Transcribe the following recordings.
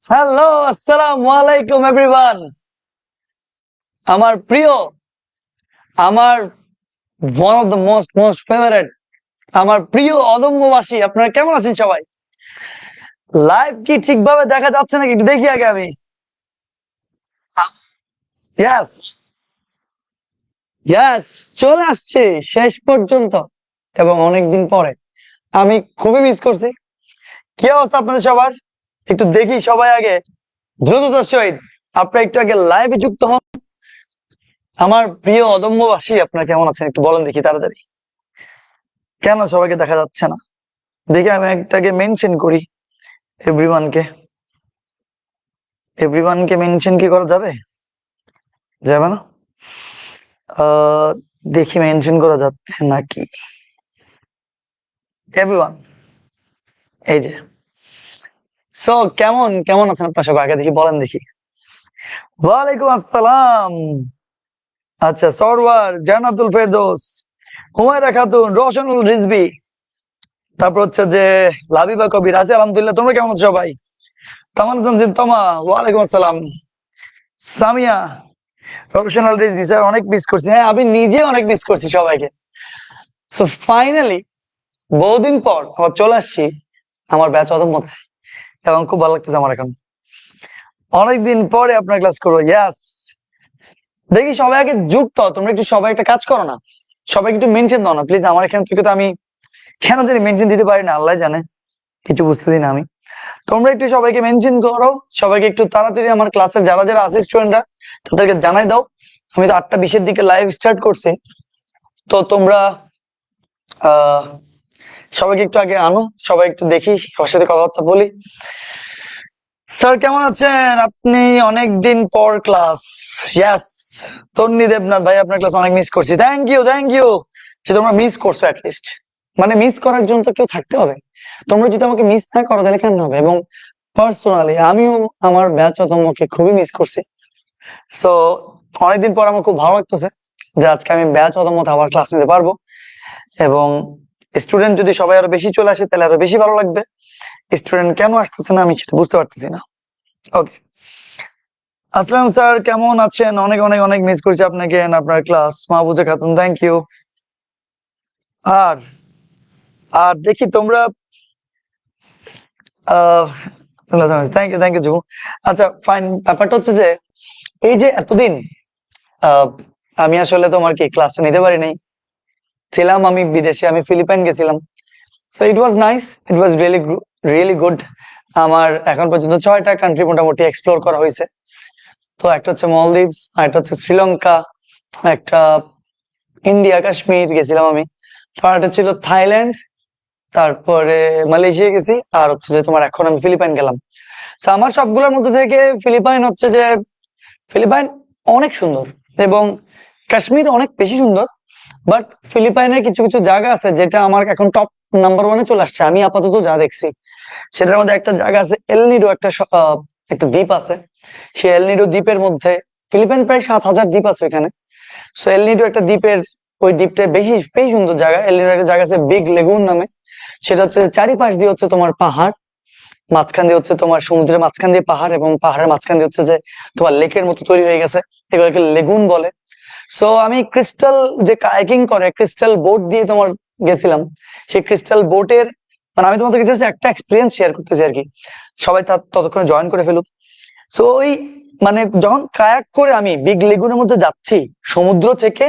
Hello, আসসালামু আলাইকুম everyone. আমার প্রিয়, আমার one of the most favourite, আমার প্রিয় অদম্যবাসী, আপনারা কেমন আছেন সবাই? লাইভ কি ঠিকভাবে দেখা যাচ্ছে নাকি একটু দেখি আগে আমি। ইয়েস, ইয়েস, চলে আসছে শেষ পর্যন্ত এবং অনেকদিন পরে। আমি খুবই মিস করছি। কি অবস্থা আপনাদের সবার? একটু দেখি সবাই আগে দ্রুততার সহিত আপনারা একটু আগে লাইভে যুক্ত হন। আমার প্রিয় অদম্যবাসী, আপনারা কেমন আছেন একটু বলেন দেখি তাড়াতাড়ি। কেন সবাইকে দেখা যাচ্ছে না? দেখি আমি একটাকে মেনশন করি। এভরিওয়ানকে এভরিওয়ানকে মেনশন কি করা যাবে? যাবে না। আহ দেখি মেনশন করা যাচ্ছে নাকি। এভরিওয়ান, এই যে। সো কেমন কেমন আছেন আপনার সবাই আগে দেখি বলেন দেখি। ওয়ালাইকুম আসসালাম। আচ্ছা, সরওয়ার, জান্নাতুল ফেরদৌস, হুমায়রা খাতুন, রওশনুল রিজভী, তারপর হচ্ছে যে লাবিবা কবির। আছি আলহামদুলিল্লাহ, তোমরা কেমন আছো সবাই? তামান তানজিন তমা, ওয়ালাইকুম আসসালাম। সামিয়া, প্রফেশনাল রিজভী স্যার, অনেক মিস করছি। হ্যাঁ, আমি নিজে অনেক মিস করছি সবাইকে। সো ফাইনালি বহুদিন পর আবার চলে আসছি আমার ব্যাচ অদম্যতায় এবং খুব ভালো লাগতেছে আমার এখন। অনেকদিন পরে আপনার ক্লাস করবো। ইয়াস, দেখি সবাই আগে যুক্ত হও। তোমরা একটু সবাই একটা কাজ করো না, সবাইকে একটু মেনশন দাও না প্লিজ। আমার এখান থেকে তো আমি কেন জানি মেনশন দিতে পারি না, আল্লাহ জানে, কিছু বুঝতেছি না আমি। তোমরা একটু সবাইকে মেনশন করো, সবাইকে একটু তাড়াতাড়ি আমার ক্লাসের যারা যারা আছে স্টুডেন্টরা তাদেরকে জানাই দাও। আমি তো 8টা 20-এর দিকে লাইভ স্টার্ট করছি, তো তোমরা আহ সবাইকে একটু আগে আনো, সবাই একটু দেখি, সবার সাথে কথাবার্তা বলি। স্যার কেমন আছেন আপনি? অনেকদিন পর ক্লাস। ইয়াস, তন্নি দেবনাথ ভাই, আপনার ক্লাস অনেক মিস করছি। থ্যাংক ইউ, থ্যাংক ইউ যে তোমরা মিস করছো। অ্যাটলিস্ট মানে মিস করার জন্য তো কেউ থাকতে হবে। তোমরা যদি আমাকে মিস না করো তাহলে কেমন হবে? এবং পার্সোনালি আমিও আমার ব্যাচ অতমকে খুবই মিস করছি। সো অনেকদিন পর আমার খুব ভালো লাগতেছে যে আজকে আমি ব্যাচ অতমত আবার ক্লাস নিতে পারবো, এবং স্টুডেন্ট যদি সবাই আরো বেশি চলে আসে তাহলে আরো বেশি ভালো লাগবে। স্টুডেন্ট কেন আসতেছে না আমি সেটা বুঝতে পারতেছি না। ওকে, আসসালাম স্যার, কেমন আছেন? অনেক অনেক অনেক মিস করছি আপনাকে, আপনার class. Mahbuja Khatun, thank you. আর আর দেখি তোমরা thank you, thank you Jubu. আচ্ছা ফাইন, ব্যাপারটা হচ্ছে যে এই যে এতদিন আহ, আমি আসলে তোমার কি ক্লাসটা নিতে পারি নাই। ছিলাম আমি বিদেশে, আমি ফিলিপাইন গেছিলাম। So it was nice, it was really really good. আমার এখন পর্যন্ত 6টা কান্ট্রি মোটামুটি এক্সপ্লোর করা হয়েছে। তো একটা হচ্ছে মলদ্বীপস, আর একটা হচ্ছে শ্রীলঙ্কা, একটা ইন্ডিয়া কাশ্মীর গেছিলাম আমি, আর একটা ছিল থাইল্যান্ড, তারপরে মালয়েশিয়া গেছি, আর হচ্ছে যে তোমার এখন আমি ফিলিপাইন গেলাম। তো আমার সবগুলোর মধ্যে থেকে ফিলিপাইন হচ্ছে যে ফিলিপাইন অনেক সুন্দর, এবং কাশ্মীর অনেক বেশি সুন্দর। বাট ফিলিপাইনের কিছু কিছু জায়গা আছে যেটা আমার এখন টপ নাম্বার 1-এ চলে আসছে আমি আপাতত যা দেখছি। সেটার মধ্যে একটা জায়গা আছে এলনিডো, একটা দ্বীপ আছে। সেই এলনিডো দ্বীপের মধ্যে, ফিলিপাইন প্রায় 7,000 দ্বীপ আছে এখানে। সো এলনিডো একটা দ্বীপের, ওই দ্বীপটা বেশি বেশি সুন্দর জায়গা। এলনিডো একটা জায়গা আছে বিগ লেগুন নামে। সেটা হচ্ছে চারিপাশ দিয়ে হচ্ছে তোমার পাহাড়, মাঝখান দিয়ে হচ্ছে তোমার সমুদ্রের মাঝখান দিয়ে পাহাড়, এবং পাহাড়ের মাঝখান দিয়ে হচ্ছে যে তোমার লেকের মতো তৈরি হয়ে গেছে, এগুলোকে লেগুন বলে। সো আমি ক্রিস্টাল যে কায়াকিং করে ক্রিস্টাল বোট দিয়ে তোমার গেছিলাম। সেই ক্রিস্টাল বোটের মানে আমি তোমাদেরকে জাস্ট একটা এক্সপিরিয়েন্স শেয়ার করতেছি আর কি, সবাই ততক্ষণে জয়েন করে ফেলুক। সো ওই মানে যখন কায়াক করে আমি বিগ লেগুনের মধ্যে যাচ্ছি, সমুদ্র থেকে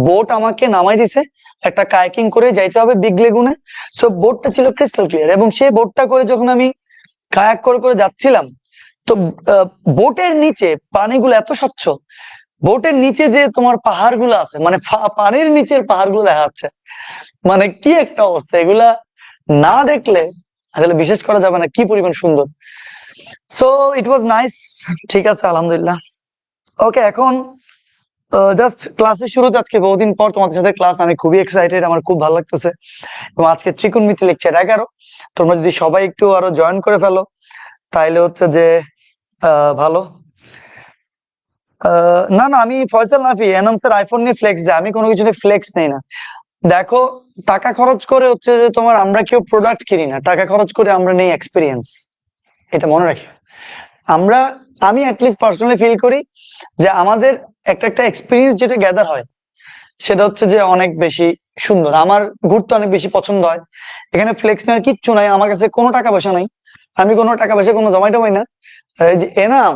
বোট আমাকে নামাই দিছে, একটা কায়াকিং করে যাইতে হবে বিগ লেগুনে। সো বোটটা ছিল ক্রিস্টাল ক্লিয়ার, এবং সেই বোটটা করে যখন আমি কায়াক করে করে যাচ্ছিলাম, তো বোটের নিচে পানিগুলো এত স্বচ্ছ, বোটের নিচে যে তোমার পাহাড় গুলো আছে, মানে পানির নিচের পাহাড় গুলো দেখা যাচ্ছে। মানে কি একটা অবস্থা, এগুলা না দেখলে আসলে বিশ্বাস করা যাবে না কি পরিমাণ সুন্দর। So it was nice. ঠিক আছে, আলহামদুলিল্লাহ। ওকে, এখন জাস্ট ক্লাসের শুরুতে আজকে বহুদিন পর তোমাদের সাথে ক্লাস, আমি খুবই এক্সাইটেড, আমার খুব ভালো লাগতেছে। এবং আজকে ত্রিকোণমিতি লেকচার 11। তোমরা যদি সবাই একটু আরো জয়েন করে ফেলো তাইলে হচ্ছে যে ভালো। না না, আমি ফয়সাল নাফি, এনাম স্যার আইফোন নিয়ে ফ্লেক্স দেয়, আমি কোনো কিছু নিয়ে ফ্লেক্স নেই না। দেখো, টাকা খরচ করে হচ্ছে যে তোমার আমরা কেউ প্রোডাক্ট কিনি না, টাকা খরচ করে আমরা নেই এক্সপিরিয়েন্স, এটা মনে রাখি। আমরা আমি অ্যাটলিস্ট পার্সোনালি ফিল করি যে আমাদের একটা একটা এক্সপিরিয়েন্স যেটা গ্যাদার হয় সেটা হচ্ছে যে অনেক বেশি সুন্দর। আমার ঘুরতে অনেক বেশি পছন্দ হয়। এখানে ফ্লেক্স নেওয়ার কিচ্ছু নাই, আমার কাছে কোনো টাকা পয়সা নাই, আমি কোনো টাকা পয়সা কোনো জমাই টমাই না। এই যে এনাম,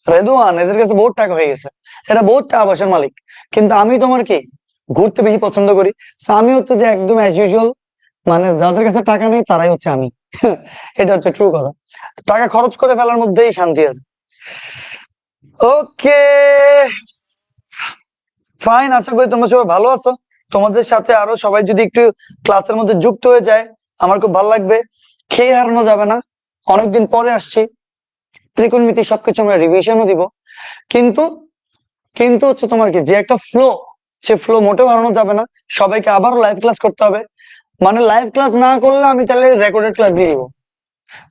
রেদওয়ান, এদের কাছে বহুত টাকা হয়ে গেছে, এরা বহুত টাকা পয়সার মালিক, কিন্তু আমি তোমার কি ঘুরতে বেশি পছন্দ করি। So আমি হচ্ছে যে একদম অ্যাজ ইউজুয়াল, মানে যাদের কাছে টাকা নেই তারাই হচ্ছে আমি। এটা হচ্ছে ট্রু কথা। টাকা খরচ করে ফেলার মধ্যেই শান্তি আছে। ওকে, ফাইন, আশা করি তোমরা সবাই ভালো আছো। তোমাদের সাথে আরো সবাই যদি একটু ক্লাসের মধ্যে যুক্ত হয়ে যায় আমার খুব ভালো লাগবে। খেয়ে হারানো যাবে না, অনেকদিন পরে আসছি, ত্রিকোণমিতি সবকিছু আমরা রিভিশনও দিব, কিন্তু কিন্তু হচ্ছে তোমার কি যে একটা ফ্লো, সে ফ্লো মোটেও হারানো যাবে না। সবাইকে আবারও লাইভ ক্লাস করতে হবে, মানে লাইভ ক্লাস না করলে আমি তাহলে রেকর্ডেড ক্লাস দিয়ে দিব।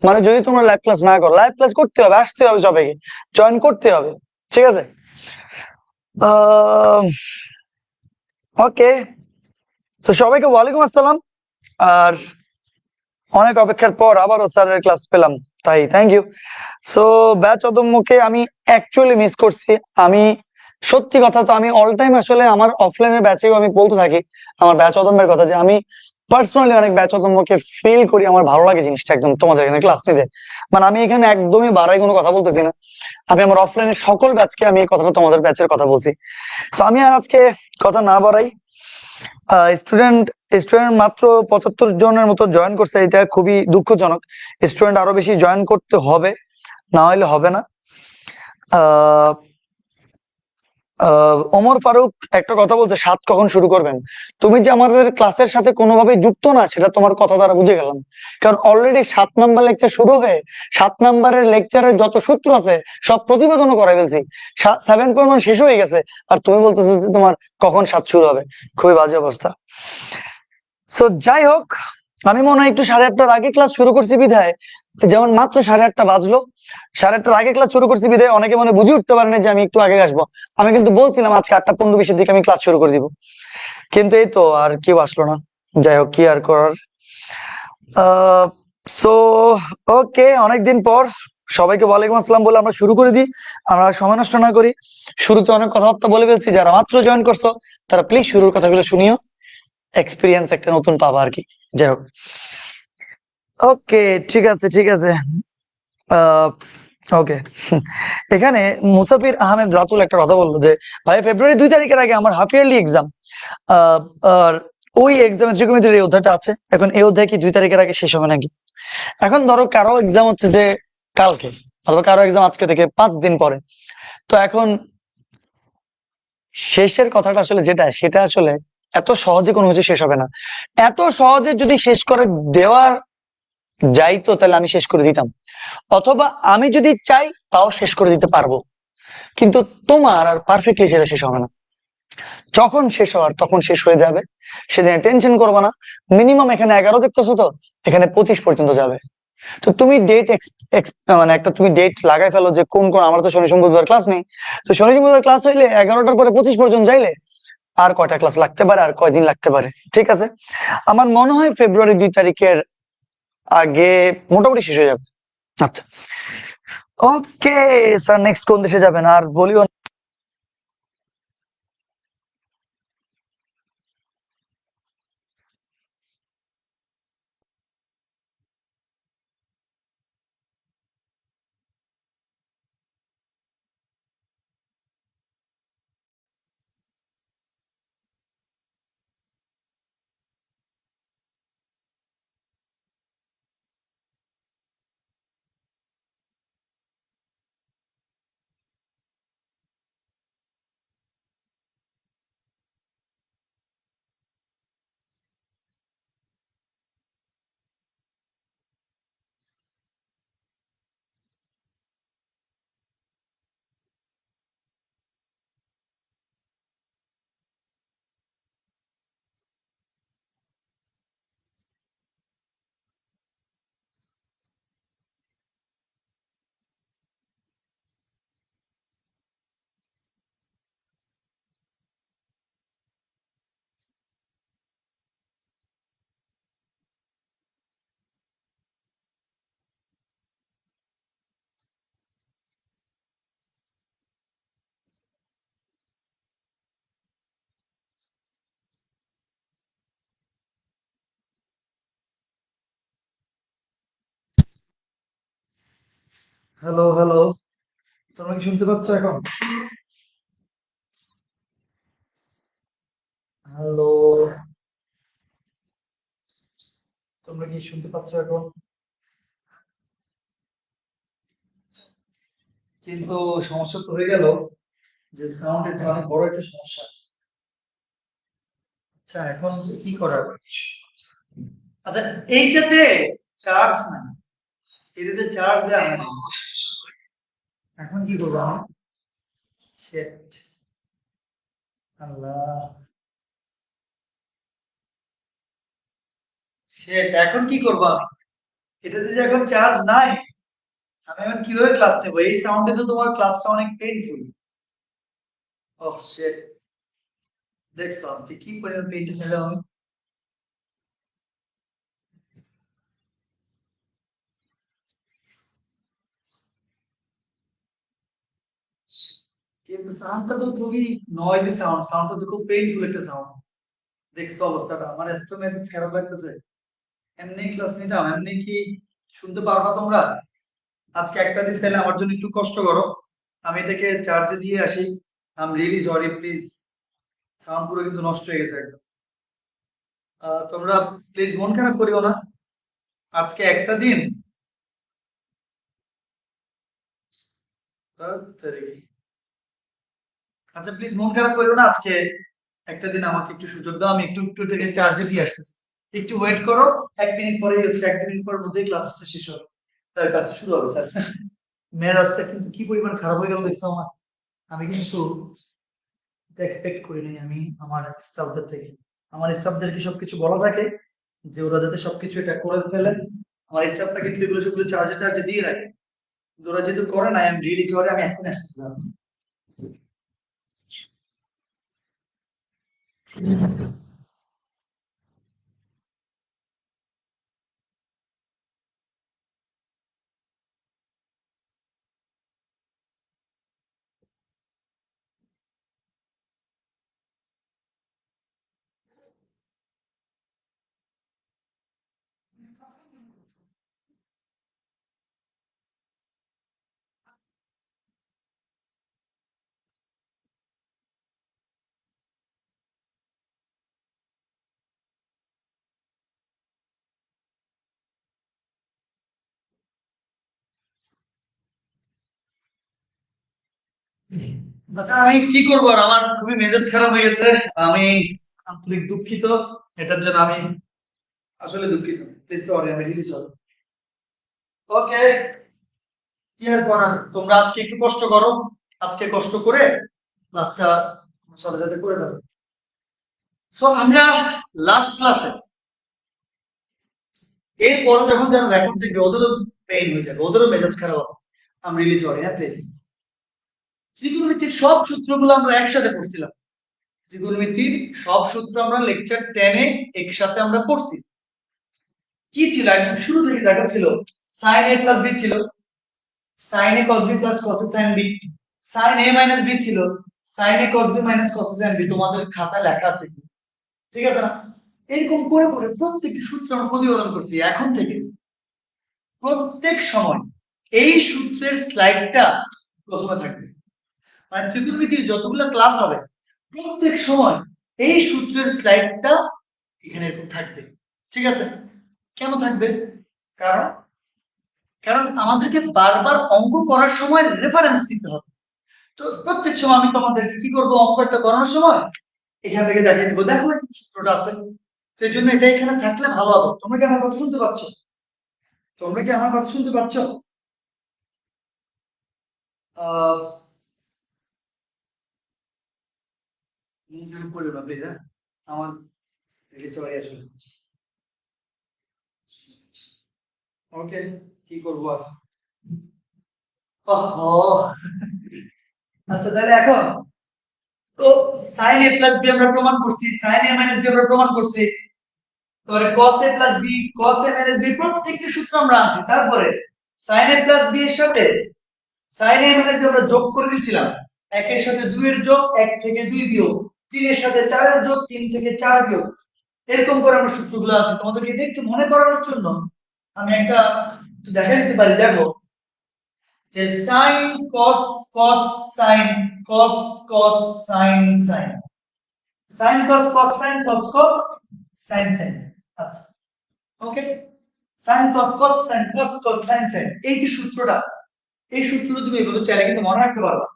মানে যদি তোমরা লাইভ ক্লাস না করো, লাইভ ক্লাস করতে হবে, আসতে হবে, সবাইকে জয়েন করতে হবে, ঠিক আছে? ওকে, তো সবাইকে ওয়ালাইকুম আসসালাম। আর অনেক অপেক্ষার পর আবারও স্যারের ক্লাস পেলাম, তাই থ্যাংক ইউ। সো ব্যাচ অদম্যকে আমি অ্যাকচুয়ালি মিস করছি। আমি সত্যি কথা, তো আমি অল টাইম আসলে আমার অফলাইনের ব্যাচেও আমি বলতে থাকি আমার ব্যাচ অদম্যের কথা, যে আমি পার্সোনালি অনেক ব্যাচ অদম্যকে ফিল করি, আমার ভালো লাগে জিনিসটা একদম তোমাদের এখানে ক্লাস নিতে। মানে আমি এখানে একদমই বাড়াই কোনো কথা বলতেছি না, আমি আমার অফলাইনের সকল ব্যাচকে আমি এই কথাটা তোমাদের ব্যাচের কথা বলছি। তো আমি আর আজকে কথা না বাড়াই, স্টুডেন্ট স্টুডেন্ট মাত্র 75 জনের মতো জয়েন করছে, এটা খুবই দুঃখজনক। স্টুডেন্ট আরো বেশি জয়েন করতে হবে, না হলে হবে না। আহ ওমর ফারুক একটা কথা বলছে, সাত কখন শুরু করবেন? তুমি যে আমাদের ক্লাসের সাথে কোনোভাবে যুক্ত না, সেটা তোমার কথা দ্বারা বুঝে গেলাম। কারণ অলরেডি 7 নাম্বার লেকচার শুরু হয়ে 7 নাম্বারের লেকচারের যত সূত্র আছে সব প্রতিবেদনও করে ফেলছি, 7.1 শেষ হয়ে গেছে, আর তুমি বলতেছো যে তোমার কখন 7 শুরু হবে। খুবই বাজে অবস্থা। সো যাই হোক, আমি মনে হয় একটু 8:30টার আগে ক্লাস শুরু করছি বিধায়, যেমন মাত্র 8:30 বাজলো, 8:30টার আগে ক্লাস শুরু করছি বিধায় অনেকে মনে বুঝে উঠতে পারেনি যে আমি একটু আগে আসবো। আমি কিন্তু বলছিলাম আজকে 8:15-20-এর দিকে আমি ক্লাস শুরু করে দিব, কিন্তু এই তো আর কেউ আসলো না। যাই হোক, কি আর করার। সো ওকে, অনেকদিন পর সবাইকে ওয়ালাইকুম আসসালাম বলে আমরা শুরু করে দিই, আমরা সময় নষ্ট না করি। শুরুতে অনেক কথাবার্তা বলে ফেলছি, যারা মাত্র জয়েন করছো তারা প্লিজ শুরুর কথাগুলো শুনিও, এক্সপিরিয়েন্স একটা নতুন পাবা আর কি। যাই হোক, ওকে, ঠিক আছে, ঠিক আছে। ওকে, এখানে মুসাফির আহমেদ রাতুল একটা কথা বললো যে ভাই ফেব্রুয়ারি 2 তারিখের আগে আমার হাফ ইয়ারলি এক্সাম, আর ওই এক্সামের ত্রিকোণমিতির এই অধ্যায়টা আছে, এখন এই অধ্যায় কি 2 তারিখের আগে শেষ হবে নাকি? এখন ধরো কারো এক্সাম হচ্ছে যে কালকে, অথবা কারো এক্সাম আজকে থেকে 5 দিন পরে, তো এখন শেষের কথাটা আসলে যেটা, সেটা আসলে এত সহজে কোনো কিছু শেষ হবে না। এত সহজে যদি শেষ করে দেওয়ার যাইতো তাহলে আমি শেষ করে দিতাম, অথবা আমি যদি চাই তাও শেষ করে দিতে পারবো, কিন্তু তোমার আর পারফেক্টলি সেটা শেষ হবে না। যখন শেষ হওয়ার তখন শেষ হয়ে যাবে, সেদিন টেনশন করবো না। মিনিমাম এখানে 11 দেখতেছো, তো এখানে 25 পর্যন্ত যাবে। তো তুমি ডেট মানে একটা তুমি ডেট লাগাই ফেলো যে কোন কোন, আমার তো শনি সোম বুধবার ক্লাস নেই, তো শনি সোম বুধবার ক্লাস হইলে 11টার পরে 25 পর্যন্ত যাইলে আর কয়টা ক্লাস লাগতে পারে, আর কয়দিন লাগতে পারে, ঠিক আছে? আমার মনে হয় ফেব্রুয়ারি 2 তারিখের আগে মোটামুটি শেষ হয়ে যাবে। আচ্ছা, ওকে স্যার, নেক্সট কোন দেশে যাবেন আর বলিও হ্যালো হ্যালো, তোমরা কি শুনতে পাচ্ছ এখন? হ্যালো, তোমরা কি শুনতে পাচ্ছ এখন? কিন্তু সমস্যা তো হয়ে গেল যে সাউন্ড একটা অনেক বড় একটা সমস্যা। আচ্ছা, এখন কি করার? আচ্ছা, এইটাতে চার্জ নাই, এটাতে চার্জ দেওয়া হয় না। এখন কি করবো আমি? Shit, আল্লাহ, shit, এখন কি করবো আমি? এটাতে যে এখন চার্জ নাই, আমি এখন কিভাবে ক্লাস নেবো? এই সাউন্ডে তো তোমার ক্লাসটা অনেক পেইনফুল। ওহ শিট, দেখছো আমি কি পরিমাণ পেইনটা নিলাম আমি। কিন্তু সাউন্ডটা তো খুবই নয়েজি সাউন্ড, সাউন্ডটা তো খুব পেইনফুল একটা সাউন্ড। দেখছো অবস্থাটা, আমার এত মেজাজ খারাপ লাগতেছে। এমনি ক্লাস নিতাম, এমনি কি শুনতে পারবা তোমরা? আজকে একটা দিন তাহলে আমার জন্য একটু কষ্ট করো, আমি এটাকে চার্জে দিয়ে আসি। I am really sorry, please. Sound পুরো কিন্তু নষ্ট হয়ে গেছে একদম। তোমরা প্লিজ মন খারাপ করিও না, আজকে একটা দিন। তাড়াতাড়ি। আচ্ছা প্লিজ মন খারাপ করিও না, আজকে একটা দিন আমাকে একটু সুযোগ দাও, আমি একটু একটু থেকে চার্জে দিয়ে আসতেছি। একটু ওয়েট করো, 1 মিনিট পরেই হচ্ছে, 1 মিনিট পর মধ্যেই ক্লাসটা শেষ হবে। তার ক্লাসটা শুরু হবে স্যার। মেজাজটা কিন্তু কি পরিমাণ খারাপ হয়ে গেল দেখছো আমার। আমি কিন্তু এক্সপেক্ট করিনি আমি আমার স্টাফদের থেকে। আমার স্টাফদেরকে সবকিছু বলা থাকে যে ওরা যাতে সবকিছু এটা করে ফেলে। আমার স্টাফটা কিন্তু এগুলো সবগুলো চার্জে চার্জে দিয়ে রাখে, কিন্তু ওরা যেহেতু করে না, আমি রিয়েলি সরি, আমি এখন আসতেছিলাম। আচ্ছা আমি কি করবো আর, আমার খুবই মেজাজ খারাপ হয়ে গেছে। আমি আন্তরিক দুঃখিত এটার জন্য, আমি আসলে দুঃখিত। প্লিজ সরি, আমি রিলি সরি। ওকে, কি আর করার, তোমরা আজকে একটু কষ্ট করো, আজকে কষ্ট করে ক্লাসটা আমার সাথে সাথে করে ফেলো। সো আমরা লাস্ট ক্লাসে, এরপরে যখন যারা রেকর্ড দেখবে ওদেরও পেইন হয়ে যাবে, ওদেরও মেজাজ খারাপ হবে। আমি রিলি সরি, হ্যাঁ প্লিজ। ত্রিকোণমিতির সব সূত্রগুলো আমরা একসাথে পড়ছিলাম। ত্রিকোণমিতির সব সূত্র আমরা লেকচার 10-এ একসাথে আমরা পড়ছি। কি ছিল একদম শুরু থেকে দেখা ছিল, sin a প্লাস b ছিল, sin a cos b plus cos a sin b, sin a minus b ছিল, sin a cos b minus cos a sin b। তোমাদের খাতায় লেখা আছে কি? ঠিক আছে না? এরকম করে করে প্রত্যেকটি সূত্র আমরা প্রতিপাদন করছি এখন থেকে। প্রত্যেক সময় এই সূত্রের স্লাইডটা প্রথমে থাকবে, মানে ত্রিকোণমিতির যতগুলো ক্লাস হবে প্রত্যেক সময় এই সূত্রের স্লাইডটা এখানে এরকম থাকবে। ঠিক আছে? কেন থাকবে? কারণ কারণ আমাদেরকে বারবার অঙ্ক করার সময় রেফারেন্স দিতে হবে। তো প্রত্যেক সময় আমি তোমাদেরকে কি করব, অঙ্কটা করানোর সময় এখান থেকে দেখিয়ে দিব, দেখো এই সূত্রটা আছে। তো এই জন্য এটা এখানে থাকলে ভালো হবে। তোমরা কি আমার কথা শুনতে পাচ্ছ? তোমরা কি আমার কথা শুনতে পাচ্ছ? আহ পড়বে না প্লিজ, হ্যাঁ। আমার সরি আসলে। ওকে, কি করবো আর। ওহ, আচ্ছা তাহলে এখন তো sin a প্লাস b আমরা প্রমাণ করছি, sin a মাইনাস b আমরা প্রমাণ করছি, তারপরে cos a plus b, cos a minus b প্রত্যেকটি সূত্র আমরা আনছি। তারপরে sin a প্লাস b এর সাথে sin a মাইনাস b আমরা যোগ করে দিয়েছিলাম। 1 এর সাথে 2 এর যোগ, 1 থেকে 2 বিয়োগ, 3 এর সাথে 4 এর যোগ, 3 থেকে 4 বিয়োগ। এরকম করে আমরা সূত্রগুলো আছে, তোমাদেরকে এটা একটু মনে করানোর জন্য আমি একটা একটু দেখাই দিতে পারি। দেখো যে sin cos cos sin cos cos sin sin sin cos cos sin cos cos sin sin আচ্ছা ওকে sin cos cos sin cos cos sin sin এই যে সূত্রটা এই সূত্রটা তুমি এভাবে চাইলে কিন্তু মনে রাখতে পারবা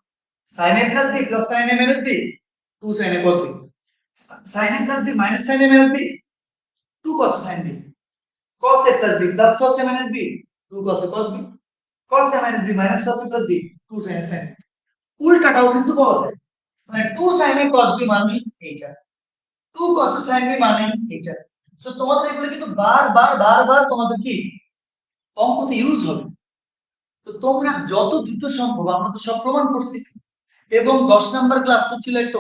sin a plus b plus sin a minus b 2 sin a cos b sin a plus b minus sin a minus b 2 cos sin b cos a plus b plus cos a minus b 2 cos a cos b cos a minus b minus cos a plus b 2 sin a sin b উল্টাটাও কিন্তু পাওয়া যায় মানে 2 sin a cos b মানে এইটা 2 cos a sin b মানে এইটা so তোমাদের এগুলো কিন্তু বারবার তোমাদের কি অঙ্কতে ইউজ হবে তো তোমরা যত দ্রুত সম্ভব আমরা তো সব প্রমাণ করছি এবং 10 নাম্বার ক্লাসটা ছিল একটা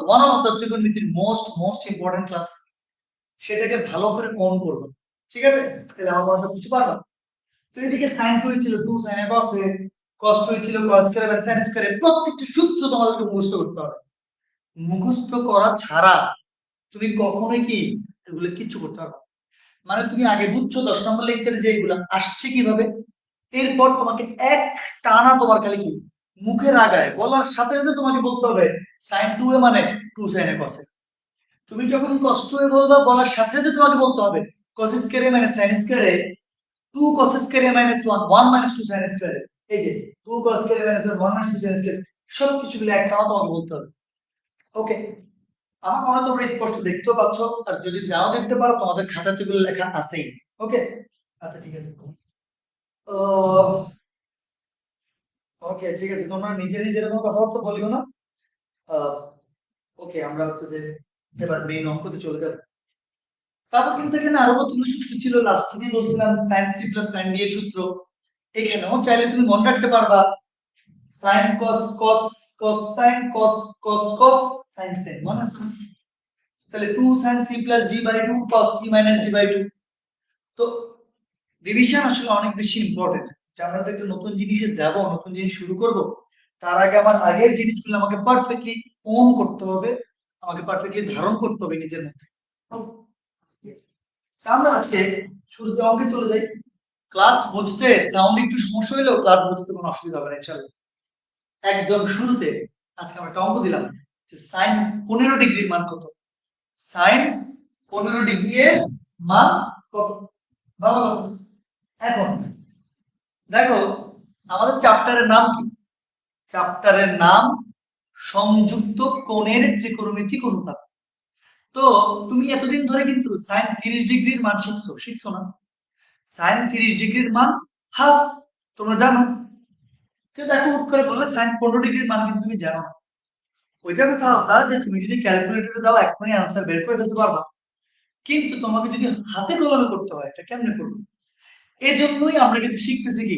ওয়ান অফ দ্য ত্রিকোণমিতির মোস্ট ইম্পর্টেন্ট ক্লাস সেটাকে ভালো করে অন করবে ঠিক আছে তাহলে আমার সব কিছু পারবা তো এদিকে sin 2 ছিল 2 sin a cos a cos 2 ছিল cos square by sin square প্রত্যেকটা সূত্র তোমাদেরকে মুখস্থ করতে হবে মুখস্থ করা ছাড়া তুমি কখনোই কি এগুলো কিছু করতে পারবে না। মানে তুমি আগে বুঝছো 10 নম্বর লেকচারে যে এগুলো আসছে কিভাবে এরপর তোমাকে এক টানা তোমার খালি কি মুখের আগায় বলার সাথে সাথে তোমাকে বলতে হবে sin 2a মানে 2 sin a cos a তুমি যখন cos 2a বলবা বলার সাথে সাথে তোমাকে বলতে হবে cos square a minus sin square a 2 cos square a minus 1 1 minus 2 sin square a এই যে 2 cos square a minus 1 minus 2 sin square সবকিছু মিলে এক টানা তোমাকে বলতে হবে ওকে আমার মনে হয় তোমরা স্পষ্ট দেখতেও পাচ্ছ আর যদি নাও দেখতে পারো তোমাদের খাতাতে এগুলো লেখা আছেই ওকে আচ্ছা ঠিক আছে ওকে ঠিক আছে তোমরা নিজের কোনো কথাবার্তা বলিও না ওকে আমরা হচ্ছে যে এবার মেইন অঙ্কতে চলে যাব তারপর কিন্তু এখানে আরো কতগুলো সূত্র ছিল লাস্ট থেকে বলছিলাম sin c plus sin d এর সূত্র এখানেও চাইলে তুমি মনে রাখতে পারবা sin cos cos cos sin cos cos cos sin sin মনে আছে তাহলে 2 sin c plus d by 2 cos c minus d by 2 তো রিভিশন আসলে অনেক বেশি ইম্পর্টেন্ট যে আমরা তো একটা নতুন জিনিসে যাব নতুন জিনিস শুরু করব তার আগে আমার আগের জিনিসগুলো আমাকে পারফেক্টলি ওন করতে হবে আমাকে পারফেক্টলি ধারণ করতে হবে নিজের মধ্যে আমরা আজকে শুরুতে অঙ্কে চলে যাই ক্লাস বুঝতে সাউন্ড একটু সমস্যা হলেও ক্লাস বুঝতে কোনো অসুবিধা হবে না ইনশাআল্লাহ একদম শুরুতে আজকে আমরা একটা অঙ্ক দিলাম যে sin 15 ডিগ্রির মান কত sin 15 ডিগ্রি এর মান কত ভালো কথা এখন দেখো আমাদের চ্যাপ্টারের নাম কি চ্যাপ্টারের নাম সংযুক্ত কোণের ত্রিকোণমিতিক অনুপাত তো তুমি এতদিন ধরে কিন্তু sin 30 ডিগ্রির মান শিখছো না sin 30 ডিগ্রির মান হাফ তোমরা জানো কিন্তু দেখো হুট করে বললে sin 15 ডিগ্রির মান কিন্তু তুমি জানো না ওইটা কথা আলাদা যে তুমি যদি ক্যালকুলেটরে দাও এখনই আনসার বের করে ফেলতে পারবা কিন্তু তোমাকে যদি হাতে কলমে করতে হয় এটা কেমনে করবে এজন্যই আমরা কিন্তু শিখতেছি কি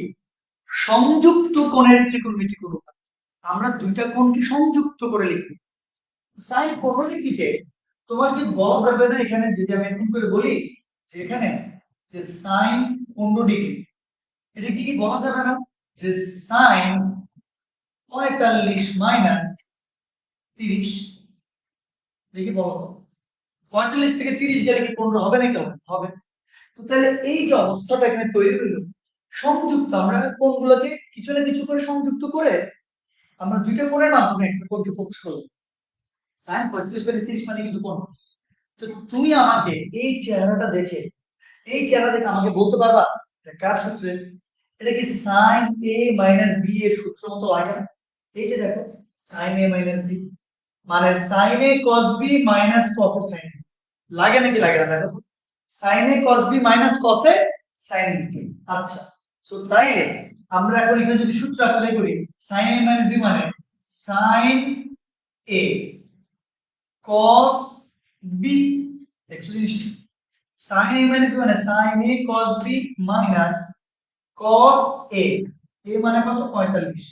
সংযুক্ত কোণের ত্রিকোণমিতিক অনুপাত আমরা দুইটা কোণকে সংযুক্ত করে লিখব sin 15 ডিগ্রিকে তোমার কি বলা যাবে না এখানে যদি আমি এরকম করে বলি যে এখানে যে sin 15 ডিগ্রি এটা কি বলা যাবে না যে sin 45 মাইনাস 30 দেখি বলো 45 থেকে 30 গেলে কি 15 হবে নাকি হবে তো তাহলে এই যে অবস্থাটা এখানে তৈরি হলো সংযুক্ত আমরা কোণগুলোকে কিছু না কিছু করে সংযুক্ত করে আমরা দুইটা কোণের মাধ্যমে একটা কোণকে ফোকাস করলাম sin 45 বাই 30 মানে কিন্তু কোণ তো তুমি আমাকে এই চেহারাটা দেখে আমাকে বলতে পারবা যে কার সূত্রে এটা কি sin a minus b এর সূত্র মতো লাগে না এই যে দেখো sin a minus b মানে sin a cos b minus cos a sin b লাগে নাকি লাগে না দেখো sin a cos b minus cos a sin b আচ্ছা সো তাই আমরা এখন এখানে যদি সূত্র অ্যাপ্লাই করি sin a minus b মানে sin a cos b দেখছো জিনিসটা sin a minus b মানে sin a cos b minus cos a মানে কত 45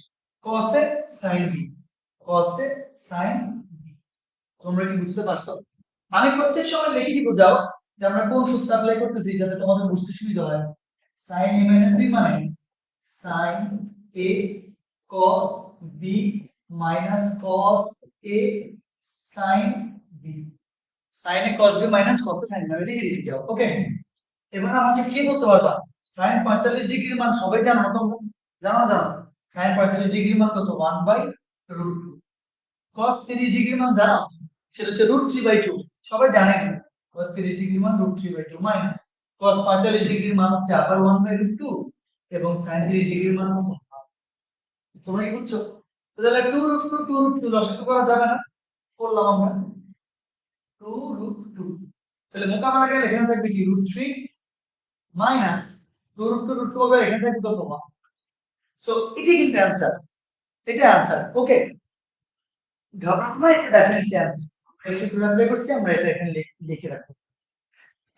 cos a sin b cos a sin b তোমরা কি বুঝতে পারছো আমি প্রত্যেক সময় লিখে দিব যাও যে আমরা কোন সূত্র অ্যাপ্লাই করতেছি যাতে তোমাদের বুঝতে সুবিধা হয় sin a minus b মানে sin a cos b minus cos a sin b sin a cos b minus cos a sin b আমি লিখে দিতে যাও ওকে এবার আমাকে কি বলতে পারবা sin 45 ডিগ্রির মান সবাই জানো না তোমরা জানো সাইন 45 ডিগ্রি মান কত 1/√2। cos 30 ডিগ্রি মান জানো সেটা হচ্ছে √3/2, সবাই জানে। cos 30 ডিগ্রি মান √3/2 মাইনাস cos 45 ডিগ্রির মান হচ্ছে আবার 1/√2 এবং sin 30 ডিগ্রির মান কত, তোমরা কি বুঝছো? তো তাহলে 2√2 লসাগু করা যাবে না, করলাম আমরা 2√2। তাহলে মোকাবেলা করে এখানে থাকবে কি √3 মাইনাস 2√2 হবে এখানে থাকবে কত 1। সো এটাই কিন্তু অ্যানসার, এটা অ্যানসার। ওকে, ঘাবড়ানো না, এটা ডেফিনেটলি অ্যানসার। এই সূত্র অ্যাপ্লাই করছি আমরা, এটা এখানে লিখে রাখবো।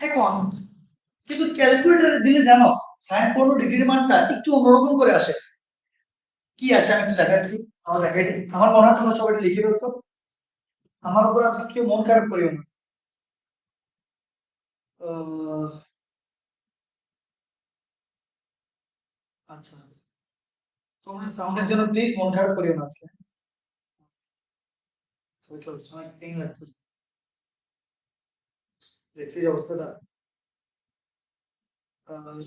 এখন কিন্তু ক্যালকুলেটরে দিলে জানো sin 15 ডিগ্রির মানটা একটু অন্যরকম করে আসে। কি আসে আমি একটু দেখাচ্ছি, আমার দেখাই দিই। আমার মনে হয় তোমরা সবাই লিখে ফেলছো, আমার উপর আজকে কেউ মন খারাপ করিও না। আচ্ছা, তোমরা সাউন্ডের জন্য প্লিজ মন খারাপ করিও না আজকে। অনেক পেইন লাগতেছে, দেখছি এই অবস্থাটা। আহ,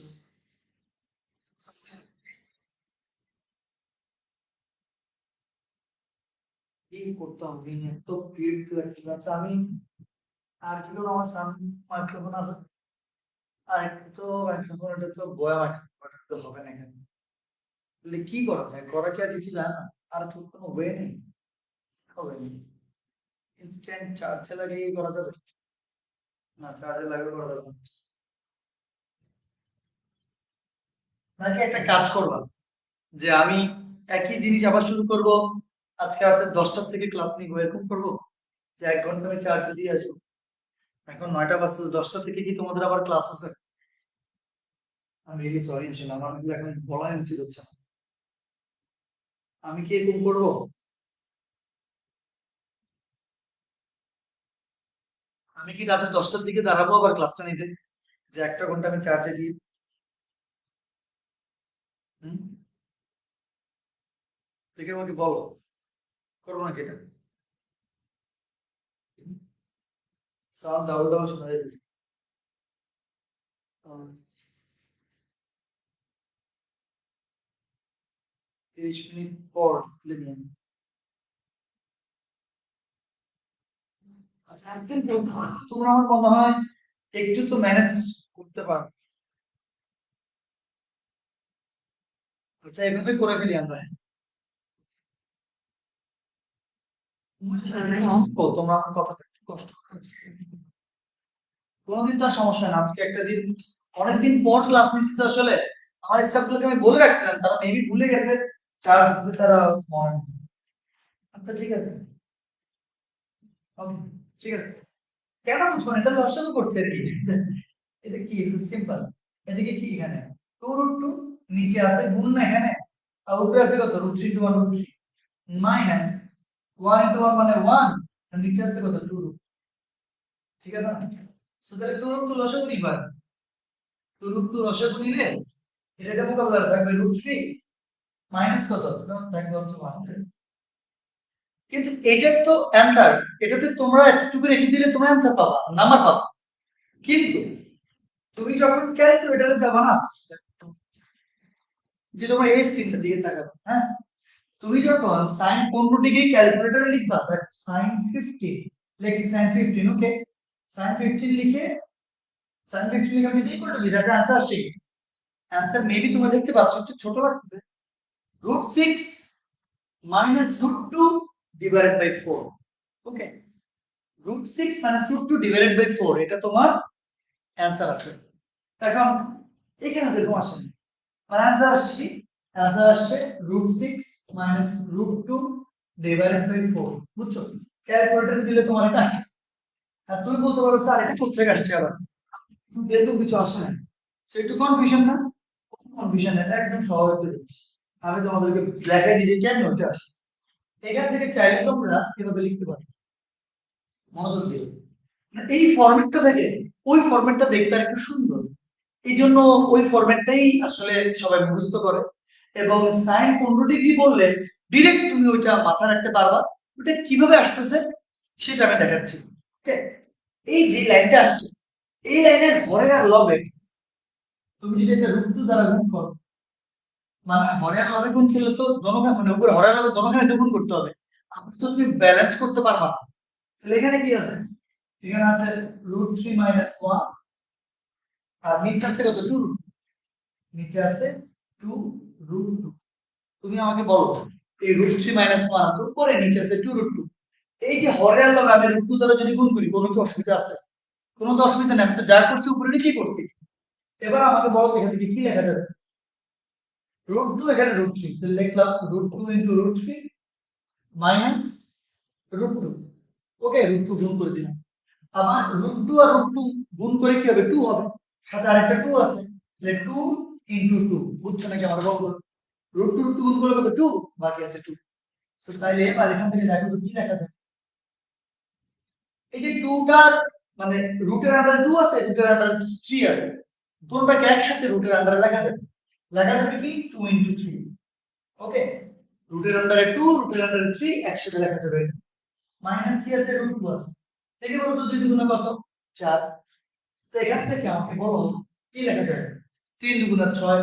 কি করতাম এত ভিড় লাগছে। আচ্ছা আমি আর কি করবো, আমার সাউন্ড মাইক্রোফোন আছে, আর একটু তো মাইক্রোফোন, এটা তো বয়া মাইক্রোফোন, তো হবে না এখানে। তাহলে কি করা যায়, করা কি আর কিছু যায় না? আর তো কোনো ওয়ে নেই, হবে না। ইনস্ট্যান্ট চার্জে লাগিয়ে করা যাবে না? চার্জে লাগিয়ে করা যাবে না। নাকি একটা কাজ করবা, যে আমি একই জিনিস আবার শুরু করব, আজকে রাতে 10টার থেকে ক্লাস নিবো, এরকম করবো যে 1 ঘন্টা আমি চার্জ দিয়ে আসবো। এখন 9টা বাজতে 10টা থেকে কি তোমাদের আবার ক্লাস আছে? আমি রিয়েলি সরি, আসলে আমার কিন্তু এখন বলাই উচিত হচ্ছে না। আমি কি এরকম করবো? আমি কি রাতে 10টার দিকে দাঁড়াবো আবার ক্লাসটা নিতে, যে 1 ঘন্টা আমি চার্জে দিই? হুম, দেখে আমাকে বলো, করবো নাকি এটা? সাউন্ড ডাবল ডাবল শোনা যাইতেছে। 30 মিনিট পর খুলে নিয়ে আনি। আচ্ছা একদিন তোমরা আমার মনে হয় একটু তো ম্যানেজ করতে পারো। আচ্ছা এভাবে করে ফেলি আমরা। ও তোমরা আমার কথাটা একটু কষ্ট করছে, কোনোদিন তো আর সমস্যা না, আজকে একটা দিন, অনেকদিন পর ক্লাস নিচ্ছি তো আসলে। আমার স্টাফগুলোকে আমি বলে রাখছিলাম, তারা মেবি ভুলে গেছে, চার্জ দিতে তারা মনে নেই। আচ্ছা ঠিক আছে, ওকে, ঠিক আছে। কেন বুঝবো না, এটা লসাগু করছে আর কি। এটা কি সিম্পল। এদিকে কি এখানে 2√2 নিচে আছে গুণ না এখানে, আর উপরে আছে কত √3 টু 1√3 মাইনাস 1 ইনটু 1 মানে 1, আর নিচে আছে কত 2, ঠিক আছে না? সো তাহলে 2√2 লসাগু নিবা, 2√2 লসাগু নিলে এটা মোকাবেলা থাকবে √3 মাইনাস কত থাকবে হচ্ছে 1। কিন্তু এটা তো অ্যানসার, এটাতে তোমরা একটু রেখে দিলে তোমরা অ্যানসার পাবা, নাম্বার পাবা। কিন্তু তুমি যখন ক্যালকুলেটরে যাবা না, যে তোমার এই স্ক্রিনটার দিকে তাকাবে, হ্যাঁ, তুমি যখন sin 15 ডিগ্রি ক্যালকুলেটরে লিখবা, sin 15 লিখছি, sin 15, ওকে, sin 15 লিখে, sin 15 লিখে আমি ইকুয়াল টু দিই, এটা आंसर আসছে। आंसर মেবি তোমরা দেখতে পাচ্ছ একটু ছোট লাগতেছে, √6 minus √2 divided by 4। Okay, √6 minus √2 divided by 4, এটা তোমার आंसर আছে। এখন এখানে দেখো আসেন, মানে आंसर আসছে কি, आंसर আসছে √6 মাইনাস √2 ডিভাইডেড বাই 4, বুঝছো? ক্যালকুলেটরে দিলে তোমার এটা আসছে। আর তুমি বলতে পারো স্যার এটা কোথা থেকে আসছে, আবার এরকম কিছু আসে না। সো একটু কনফিউশন না, কনফিউশন এটা একদম স্বাভাবিক জিনিস। আমি তোমাদেরকে ব্ল্যাকে দিয়ে কেন ওটা আসে, এখান থেকে চাইলে তোমরা এভাবে লিখতে পারো, মনোযোগ দিয়ে। মানে এই ফরম্যাটটা থেকে ওই ফরম্যাটটা দেখতে আর একটু সুন্দর, এই জন্য ওই ফরম্যাটটাই আসলে সবাই মুখস্থ করে। এবং সাইন 15 ডিগ্রি বললে ডিরেক্ট তুমি ওইটা মাথায় রাখতে পারবা, ওটা কিভাবে আসতেছে সেটা আমি দেখাচ্ছি। ওকে, এই যে লাইনটা আসছে, এই লাইনের হরের আর লবে তুমি যদি এটা √2 দ্বারা গুণ করো, মানে হরের লবে গুণ করলে তো দোনোখানে মানে উপরে হরের লবে দোনোখানে তো গুণ করতে হবে। আপনি তো তুমি ব্যালেন্স করতে পারবা না। তাহলে এখানে কি আছে? এখানে আছে √3 - 1 আর নিচে আছে কত 2 নিচে আছে 2 √2। তুমি আমাকে বলো এই √3 - 1 আছে উপরে, নিচে আছে 2 √2। এই যে হরের লবে আমি √2 দ্বারা যদি গুণ করি কোনো কি অসুবিধা আছে? কোনো তো অসুবিধা নেই, আমি তো যা করছি উপরে নিচেই করছি। এবার আমাকে বলো তো এখানে কি লেখা যাবে? √2 এখানে √3, তাহলে লিখলাম √2 × √3 মাইনাস √2। ওকে, √2 গুণ করে দিলাম। আমার √2 আর √2 গুণ করে কি হবে? 2 হবে, সাথে আরেকটা 2 আছে, তাহলে 2 × 2। বুঝছো নাকি আমার বলবো? √2 √2 গুণ করলে কত? 2, বাকি আছে 2। সো তাইলে এবার এখান থেকে দেখো তো কি লেখা যায়। এই যে 2টার মানে রুটের আন্ডারে 2 আছে, রুটের আন্ডারে 3 আছে, দুটোটাকে একসাথে রুটের আন্ডারে লেখা যাবে। লেখা যাবে কি 2 × 3। ওকে, রুটের আন্ডারে 2 রুটের আন্ডারে 3 একসাথে লেখা যাবে। মাইনাস কি আছে? √2 আছে। দেখে বলো তো 2 দুগুণে কত? 4। তো এখান থেকে আমাকে বলো কি লেখা যাবে? 3 দুগুণে 6,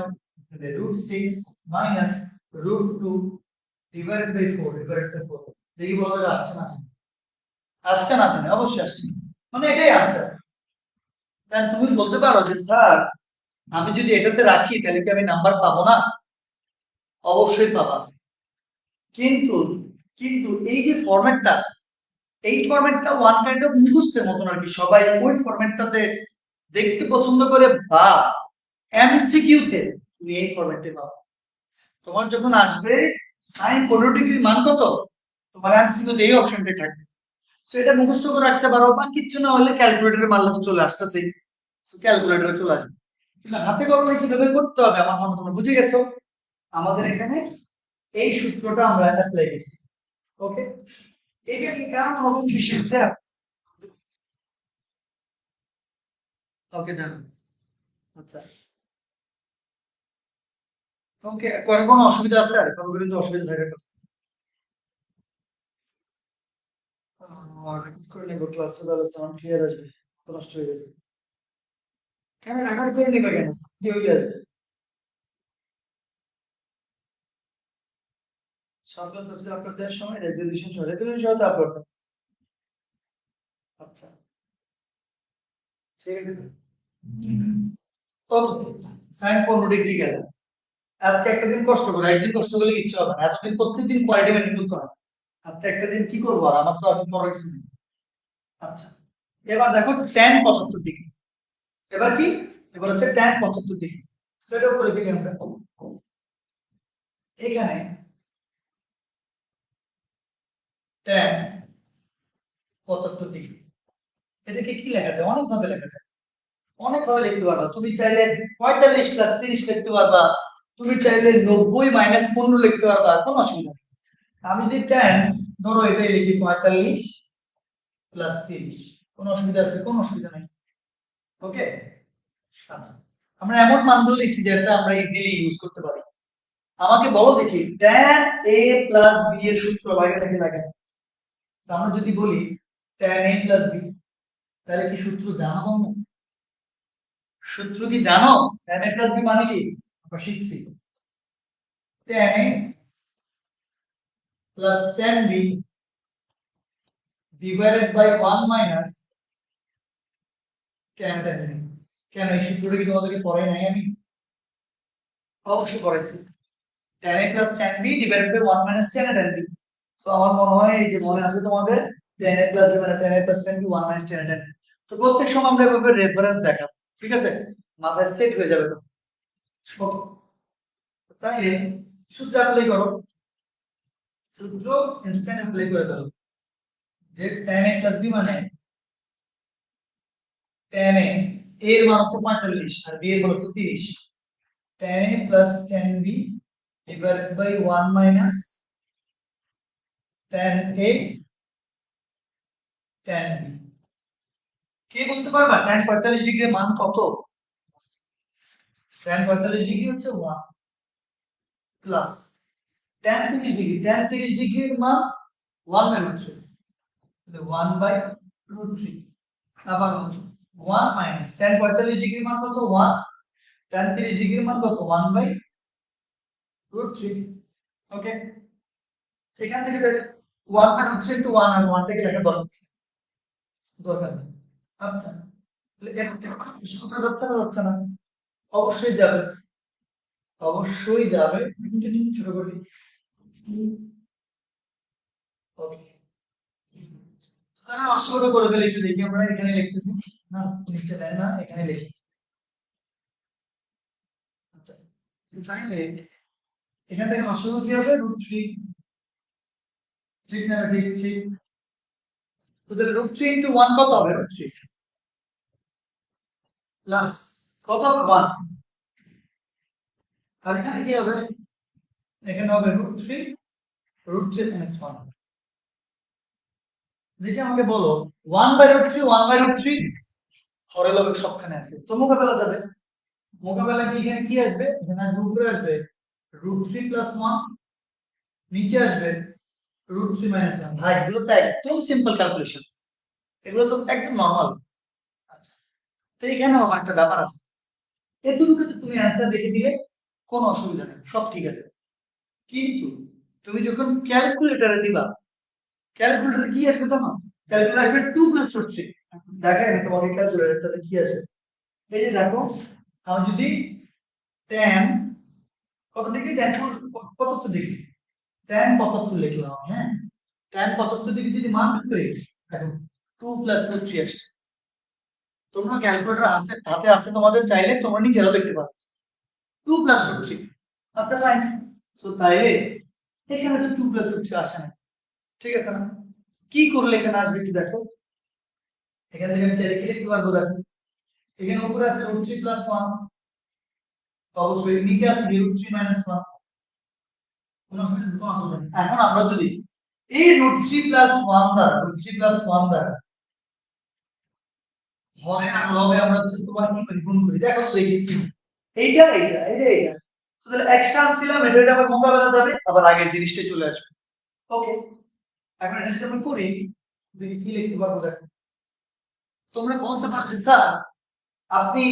তাহলে √6 minus √2 divided by 4 divided by 4। দেখি বলো তো আসছে না? আসছে না? আসছে না, অবশ্যই আসছে। মানে এটাই আনসার। তাহলে তুমি বলতে পারো যে স্যার আমি যদি এটাতে রাখি তাহলে কি আমি নাম্বার পাবো না? অবশ্যই পাবা। কিন্তু কিন্তু এই যে ফরম্যাটটা, এই ফরম্যাটটা ওয়ান কাইন্ড অফ মুখস্থের মতন আর কি, সবাই ওই ফরম্যাটটাতে দেখতে পছন্দ করে, বা এমসিকিউ তে তুমি এই ফরম্যাটে পাও। তোমার যখন আসবে sin 15° মান কত, তোমার এমসিকিউ তে এই অপশনটাই থাকবে। সো এটা মুখস্থ করে রাখতে পারো, বা কিচ্ছু না হলে ক্যালকুলেটরে মারলে তো চলে আসতেছে, সো ক্যালকুলেটরে চলে আসবে। কিন্তু হাতে কলমে কিভাবে করতে হবে আমার মনে হয় তোমরা বুঝে গেছো। আমাদের এখানে এই সূত্রটা আমরা অ্যাপ্লাই করছি। ওকে, এটা কি কারণ হবে বিশেষ স্যার? ওকে ডান। আচ্ছা, ওকে, করে কোনো অসুবিধা আছে? আর কোনো কিন্তু অসুবিধা থাকার কথা রেকর্ড করে নেবো, ক্লাসটা তাহলে সাউন্ড ক্লিয়ার আসবে। তো নষ্ট হয়ে গেছে কেন? রেকর্ড করে নিবে কেন? কি হয়ে যাবে? সব ক্লাস অফিসে আপলোড দেওয়ার সময় রেজলিউশন সহ তো আপলোড। আচ্ছা, ঠিক আছে। ওকে, সাইন 15° গেল। আজকে একটা দিন কষ্ট করো, একদিন কষ্ট করলে কিচ্ছু হবে না, এতদিন প্রত্যেকদিন কোয়ালিটি মেনটেন করতে হয়। আচ্ছা, একটা দিন কি করবো আর, আমার তো আমি করার কিছু নেই। আচ্ছা, এবার দেখো tan 75°। এবার কি? এবার হচ্ছে tan 75°। সেটা উপরে লিখে আমরা এখানে tan 75°। এটাকে কি লেখা যায়? অনেক ভাবে লেখা যায়, অনেক ভাবে লিখতে পারবা। তুমি চাইলে 45 + 30 লিখতে পারবা, তুমি চাইলে 90 - 15 লিখতে পারবা, কোনো অসুবিধা নেই। আমি যদি tan ধরো এটাই লিখি 45 + 30, কোনো অসুবিধা আছে? কোনো অসুবিধা নাই। ওকে, আচ্ছা, আমরা এমন মানগুলো লিখছি যেটা আমরা ইজিলি ইউজ করতে পারি। আমাকে বলো দেখি tan a + b এর সূত্র বাইরে থেকে লাগে। আমরা যদি বলি tan a + b, তাহলে কি সূত্র জানো তোমরা? সূত্র কি জানো? tan a + b মানে কি আমরা শিখছি। tan a + tan b divided by 1 minus tan b। কেন এই সূত্রটা কি তোমাদেরকে পড়াই নাই আমি? অবশ্যই পড়াইছি। tan a + tan b divided by 1 minus tan a tan b। তো আমার মনে হয় এই যে মনে আছে তোমাদের tan a + b মানে tan a + tan b 1 minus tan a tan b। তো প্রত্যেক সময় আমরা এভাবে রেফারেন্স দেখাবো, ঠিক আছে? মাথায় সেট হয়ে যাবে তো। তাহলে সূত্র অ্যাপ্লাই করো, সূত্র ইনস্ট্যান্ট অ্যাপ্লাই করে দাও যে tan a + b মানে tan a এর মান হচ্ছে 45 আর b এর মান হচ্ছে 30। tan a + tan b divided by 1 minus tan a tan b। কে বলতে পারবা tan 45° এর মান কত? tan 45° হচ্ছে 1 প্লাস tan 30°, tan 30° এর মান 1 বাই হচ্ছে, তাহলে 1/√3। আবার 1 মাইনাস tan 45° এর মান কত? 1। tan 30° এর মান কত? 1/√3। Root three. ওকে, এখান থেকে দেখ 1 বাই রুট থ্রি ইন্টু 1 আর 1 থেকে লেখা দরকার নেই। আচ্ছা, তাহলে এখন সূত্র যাচ্ছে না, যাচ্ছে না? অবশ্যই যাবে, অবশ্যই যাবে। একটু ছোট করি। ওকে, কারণ অসংখ্য করে ফেলে, একটু দেখি আমরা এখানে লিখতেছি না, নিচে দেয় না, এখানে লিখি। আচ্ছা, তাহলে এখান থেকে অসংখ্য কি হবে? Root three. ঠিক না? ঠিক ঠিক। তো তাহলে রুট থ্রি ইন্টু 1 কত হবে? রুট থ্রি প্লাস কত হবে? 1। আর এখানে কি হবে? এখানে হবে রুট থ্রি মাইনাস 1। দেখি আমাকে বলো, 1 by root three, 1 by root three হরের লবের সবখানে আছে, তো মোকাবেলা যাবে। মোকাবেলা কি এখানে কি আসবে? এখানে আসবে, উপরে আসবে রুট থ্রি প্লাস 1, নিচে আসবে রুট থ্রি মাইনাস 1। ভাই এগুলো তো একদম সিম্পল ক্যালকুলেশন, এগুলো তো একদম নর্মাল। আচ্ছা, তো এখানে আমার একটা ব্যাপার আছে, এতটুকু তো তুমি অ্যান্সার দেখে দিলে কোনো অসুবিধা নেই, সব ঠিক আছে। কিন্তু তুমি যখন ক্যালকুলেটরে দিবা, ক্যালকুলেটরে কি আসবে জানো? ক্যালকুলেটর আসবে 2 প্লাস রুট থ্রি। দেখেন আমি তোমাকে ক্যালকুলেটরটাতে কি আসবে। এই যে দেখো, আমি যদি tan কত ডিগ্রি, tan 75 ডিগ্রি, tan 75 লিখলাম, হ্যাঁ, tan 75 ডিগ্রি যদি মান বের করি, দেখো 2 প্লাস রুট থ্রি আসছে। তোমরা ক্যালকুলেটর আছে, হাতে আছে তোমাদের, চাইলে তোমরা নিজেরাও দেখতে পাচ্ছ 2 প্লাস রুট থ্রি। আচ্ছা ফাইন। সো তাইলে এখানে তো 2 প্লাস রুট থ্রি আসে না, ঠিক আছে না? কি করলে এখানে আসবে কি দেখো, এখান থেকে আমি চাইলে কি লিখতে পারবো? দেখো, এখানে উপরে আছে রুট থ্রি প্লাস 1, অবশ্যই নিচে আছে রুট থ্রি মাইনাস 1। এখন আমরা যদি এই রুট থ্রি প্লাস 1 দ্বারা, রুট থ্রি প্লাস 1 দ্বারা হরে আর লবে আমরা হচ্ছে তোমার কি করি? গুণ করি। দেখো তো দেখি কি, এইটা এইটা এইটা এইটা, তো তাহলে এক্সট্রা আনছিলাম, এটা আবার মোকাবেলা যাবে, আবার আগের জিনিসটা চলে আসবে। ওকে, এখন এটা যদি আমি করি, দেখি কি লিখতে পারবো। দেখো, তোমরা বলতে পারো যে স্যার আপনি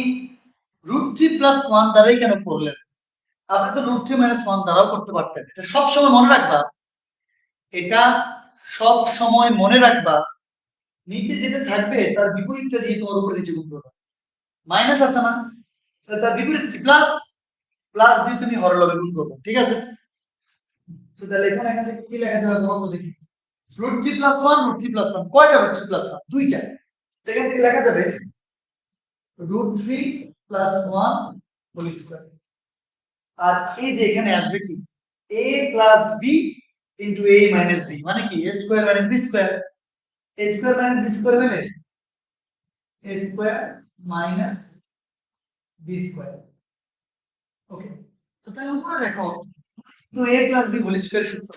রুট থ্রি প্লাস 1 দ্বারাই কেন করলেন? আপনি তো রুট থ্রি মাইনাস 1 দ্বারাও করতে পারতেন। এটা সব সময় মনে রাখবা, এটা সব সময় মনে রাখবা, নিচে যেটা থাকবে তার বিপরীতটা দিয়ে তোমার উপরে নিচে গুণ করবে। মাইনাস আছে না, তাহলে তার বিপরীত কি? প্লাস। প্লাস দিয়ে তুমি হরলবে গুণ করবে, ঠিক আছে? তো তাহলে এখান থেকে কি লেখা যাবে বলো তো দেখি। Root three plus 1, root three plus 1, কয়টা রুট থ্রি প্লাস 1? দুইটা। এখান থেকে লেখা যাবে root three plus 1 whole square. আর এই যে এখানে আসবে কি, a plus b into a minus b, মানে কি a square minus b square. a square minus b square হলে a square minus b square. Okay, তো তাহলে উপরে দেখো, তো a plus b whole square সূত্র,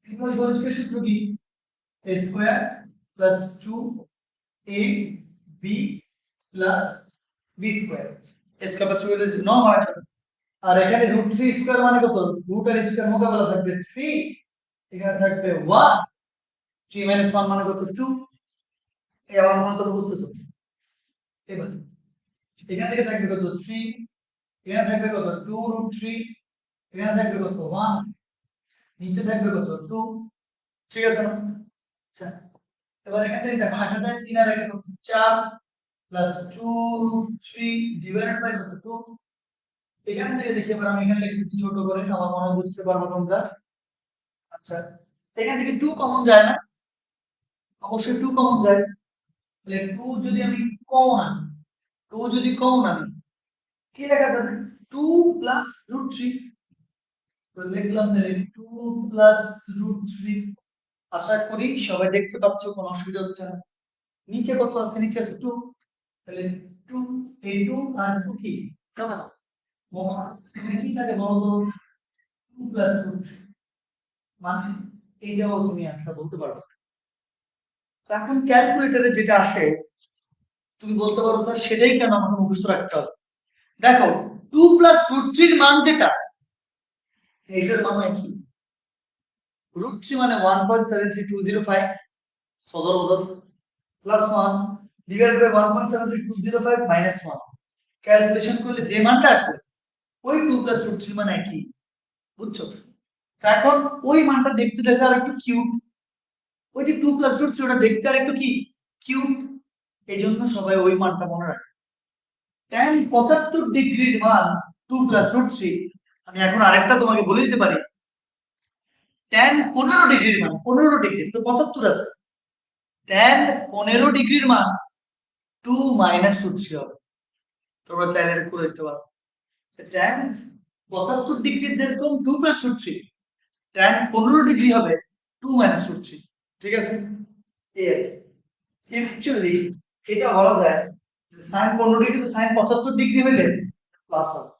a প্লাস হোল স্কয়ার সূত্র কি? a square plus 2 a b plus b square. a square plus 2 হলে 9 হয়। আর এখানে রুট থ্রি স্কয়ার মানে কত? রুট আর স্কয়ার মোকাবেলা থাকবে 3, এখানে থাকবে 1, 3 মাইনাস 1 মানে কত? 2। এই আমার মনে তো বুঝতেছো। এবার এখান থেকে থাকবে কত? 3, এখানে থাকবে কত? 2 রুট 3, এখানে থাকবে কত? 1, নিচে থাকবে কত? 2। ঠিক আছে না? আচ্ছা, এবার এখান থেকে দেখো লেখা যায় 3 আর 1 কত? 4 প্লাস 2 রুট 3 ডিভাইডেড বাই কত? 2। এখান থেকে দেখি, এবার আমি এখানে লিখতেছি ছোট করে, আমার মনে বুঝতে পারবো তোমরা। আচ্ছা, এখান থেকে 2 কমন যায় না? অবশ্যই 2 কমন যায়। তাহলে 2 যদি আমি কমন আনি, 2 যদি কমন আনি, কি লেখা যাবে? 2 প্লাস রুট 3। তো লিখলাম তাহলে 2 প্লাস রুট 3। আশা করি সবাই দেখতে পাচ্ছ, কোনো অসুবিধা হচ্ছে না। নিচে কত আছে? নিচে আছে 2, তাহলে 2, এই 2 আর 2 কি কেমন? এখানে কি থাকে বলতো? 2 প্লাস রুট 3, মানে এইটাও তুমি আনসার বলতে পারবে। এখন ক্যালকুলেটরে যেটা আসে, তুমি বলতে পারো স্যার সেটাই কেন আমাকে মুখস্থ রাখতে হবে? দেখো, 2 প্লাস রুট 3 এর মান যেটা, এটার মান কি? রুট 3 মানে 1.73205 সদর বদল, plus 1 divided by 1.73205 minus 1। Calculation করলে যে মানটা আসবে ওই 2 প্লাস রুট 3 মানে একই। বুঝছো? তো এখন ওই মানটা দেখতে দেখতে আর একটু কিউট, ওই যে 2 + √3 ওটা দেখতে আর একটু কি কিউট, এই জন্য সবাই ওই মানটা মনে রাখে। tan 75 ডিগ্রির মান 2 + √3। আমি এখন আরেকটা তোমাকে বলে দিতে পারি, tan 15 ডিগ্রির মান, 15 ডিগ্রি তো 75 আছে, tan 15 ডিগ্রির মান 2 - √3 হবে। তোমরা চাইলে এটা করে দিতে পারো। tan 75 ডিগ্রি যেরকম 2 + √3, tan 15 ডিগ্রি হবে 2 - √3। ঠিক আছে? এর অ্যাকচুয়ালি এটা বলা যায় যে sin 15 ডিগ্রি তো sin 75 ডিগ্রি হইলে প্লাস হবে।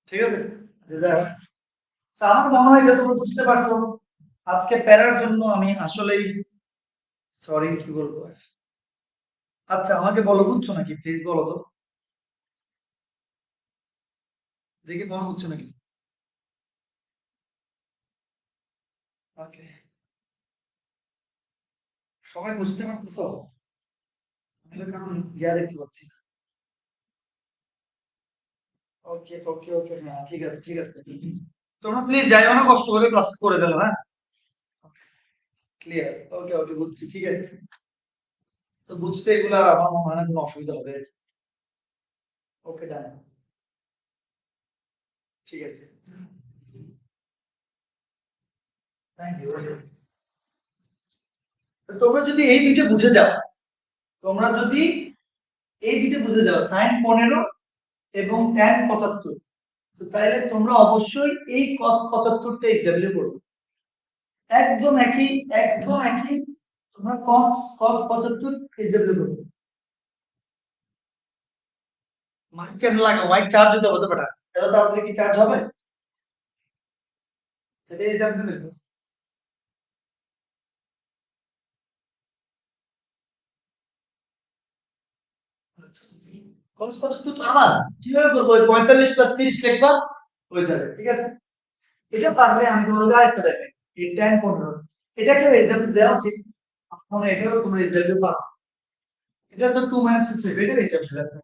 ঠিক আছে? আমার মনে হয় এটা তোমরা বুঝতে পারছো। আজকে প্যারার জন্য আমি আসলেই সরি, কি বলবো। আচ্ছা আমাকে বলো, বুঝছো নাকি? প্লিজ বলো তো, দেখি বলো বুঝছো নাকি। ওকে, সবাই বুঝতে পারতেছো? আমি তো কারণ দেখতে পাচ্ছি না। ওকে ওকে ওকে, হ্যাঁ ঠিক আছে ঠিক আছে। তোমরা প্লিজ যাইও না, কষ্ট করে ক্লাস করে ফেলো, হ্যাঁ? ক্লিয়ার, ওকে ওকে, বুঝছি, ঠিক আছে। তো বুঝতে এগুলা আমার মনে হয় না কোনো অসুবিধা হবে। ওকে ডান, ঠিক আছে, থ্যাংক ইউ। তোমরা যদি এই দুইটা বুঝে যাও, তোমরা যদি এই দুইটা বুঝে যাও, sin 15 এবং tan 75, তো তাইলে তোমরা অবশ্যই এই cos 75 টা এক্সাম্পল করবে। একদম একই, একদম একই, তোমরা cos 75 এক্সাম্পল করবে। মাইক কেন লাগাও? মাইক চার্জ হতে হবে তো বেটা, এত তাড়াতাড়ি কি চার্জ হবে? সেটা এক্সাম্পল লিখো। cos 75 আবার কিভাবে করবো? ওই 45 + 30 লিখবা, হয়ে যাবে। ঠিক আছে? এটা পারলে আমি তোমাদের আরেকটা দেখাই, এই tan 15, এটাকেও এক্সাম্পল দেওয়া উচিত। এখন এটাও তোমরা এক্সাম্পল পারো। এটা তো 2 - √3, এটা এক্সাম্পল আছে।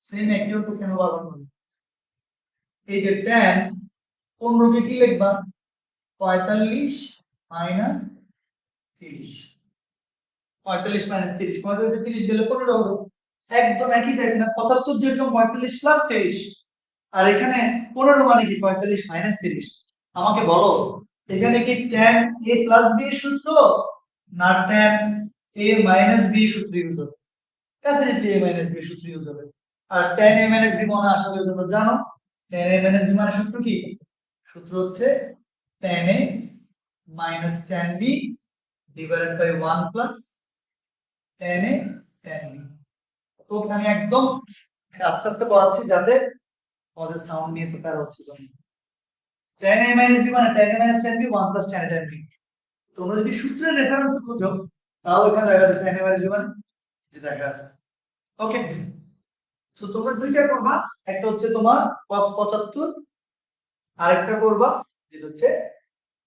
সেম একইও তো কেন পারবো না? এই যে tan 15 কে কি লিখবা? 45 - 30, 45 - 30, 45 তে 30 দিলে 15 হবে। একদম একই টাইপ না? 75 যেরকম 45 + 30, আর এখানে 15 মানে কি 45 - 30। আমাকে বলো, এখানে কি tan a + b এর সূত্র না tan a - b এর সূত্র ইউজ হবে? ডেফিনেটলি a - b এর সূত্র ইউজ হবে। আর tan a - b মানে আশা করি তোমরা জানো, tan a - b মানে সূত্র কি? সূত্র হচ্ছে tan a - tan b / 1 + tan a tan b। তো আমি একদম আস্তে আস্তে পড়াচ্ছি যাতে তোমাদের সাউন্ড নিয়ে তো প্যারা হচ্ছে না। tan a - b মানে tan a - tan b 1 + tan a tan b। তোমরা যদি সূত্রের রেফারেন্স খুঁজো, তাও এখানে দেখা যাবে tan a - b মানে যে দেখা আছে। ওকে, সো তোমরা দুইটা করবা, একটা হচ্ছে তোমার cos 75, আরেকটা করবা যেটা হচ্ছে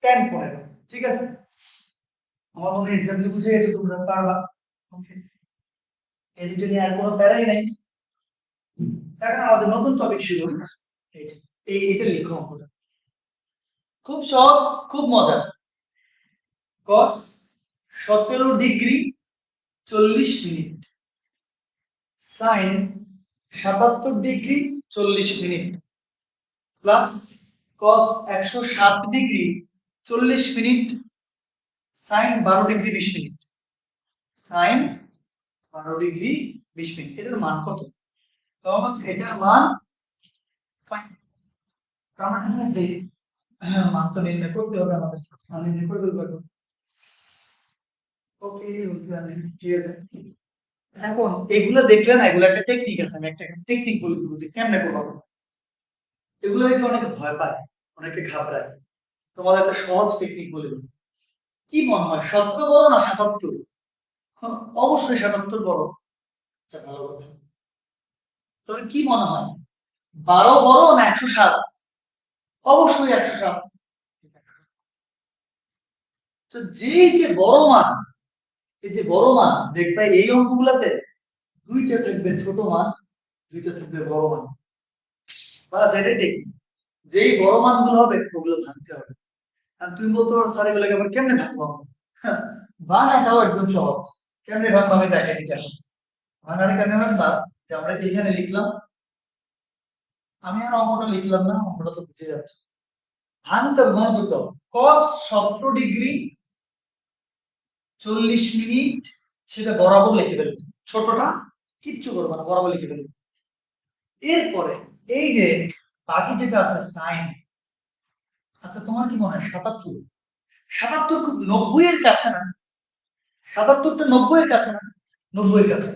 tan 15। ঠিক আছে? আমার মনে হয় এক্সাম্পল বুঝে গেছে, তোমরা পারবা। ওকে, এই দুটো নিয়ে আর কোনো প্যারাই নাই। এখন আমাদের নতুন টপিক শুরু হলো। এই যে এইটা লিখো অঙ্কটা, খুব সহজ, খুব মজা। cos 17 degree 40 minute, sin 77 degree 40 minute, plus cos 107 degree 40 minute, sin 12 degree 20 minute, sin 12 degree 20 minute. এটার মান কত? তখন হচ্ছে এটার মান আমরা এখানে দেই, হ্যাঁ মান তো নির্ণয় করতে হবে আমাদের, আমি নির্ণয় করে দেবো। ওকে, ঠিক আছে। এখন এগুলো দেখলে না, এগুলো একটা টেকনিক আছে, আমি একটা টেকনিক বলে দেবো যে কেমনে করবো। এগুলো দেখলে অনেকে ভয় পায়, অনেকে ঘাবড়ায়। তোমাদের একটা সহজ টেকনিক বলে দেবো। কি মনে হয় 17 বড় না 77? অবশ্যই 77 বড়। আচ্ছা ভালো কথা, তবে কি মনে হয় 12 বড় না 107? অবশ্যই 107। তো যেই যে বড় মান, এই যে বড় মান দেখবে এই অঙ্কগুলোতে দুইটা থাকবে ছোট মান, দুইটা থাকবে বড় মান। বাস এটাই টেকনিক। যেই বড় মানগুলো হবে ওগুলো ভাঙতে হবে। আর তুমি বলতে পারো স্যার এগুলোকে আবার কেমনে ভাঙবো? ভাঙাটাও একদম সহজ। কেমনে ভাঙবো আমি দেখাই দিচ্ছি এখন। ভাঙাটা কেমনে ভাঙবা, যে আমরা এখানে লিখলাম, আমি আর অঙ্কটা লিখলাম না, অঙ্কটা তো বুঝে যাচ্ছে। ভাঙতে হবে, মনোযোগ দাও। cos 17 ডিগ্রি 40 মিনিট, সেটা বরাবর লিখে ফেলবে। ছোটটা কিচ্ছু করবে না, বরাবর লিখে ফেলবে। এরপরে এই যে বাকি যেটা আছে সাইন, আচ্ছা তোমার কি মনে হয় 77? 77 খুব 90 এর কাছে না? 77টা 90 এর কাছে না? 90 এর কাছে।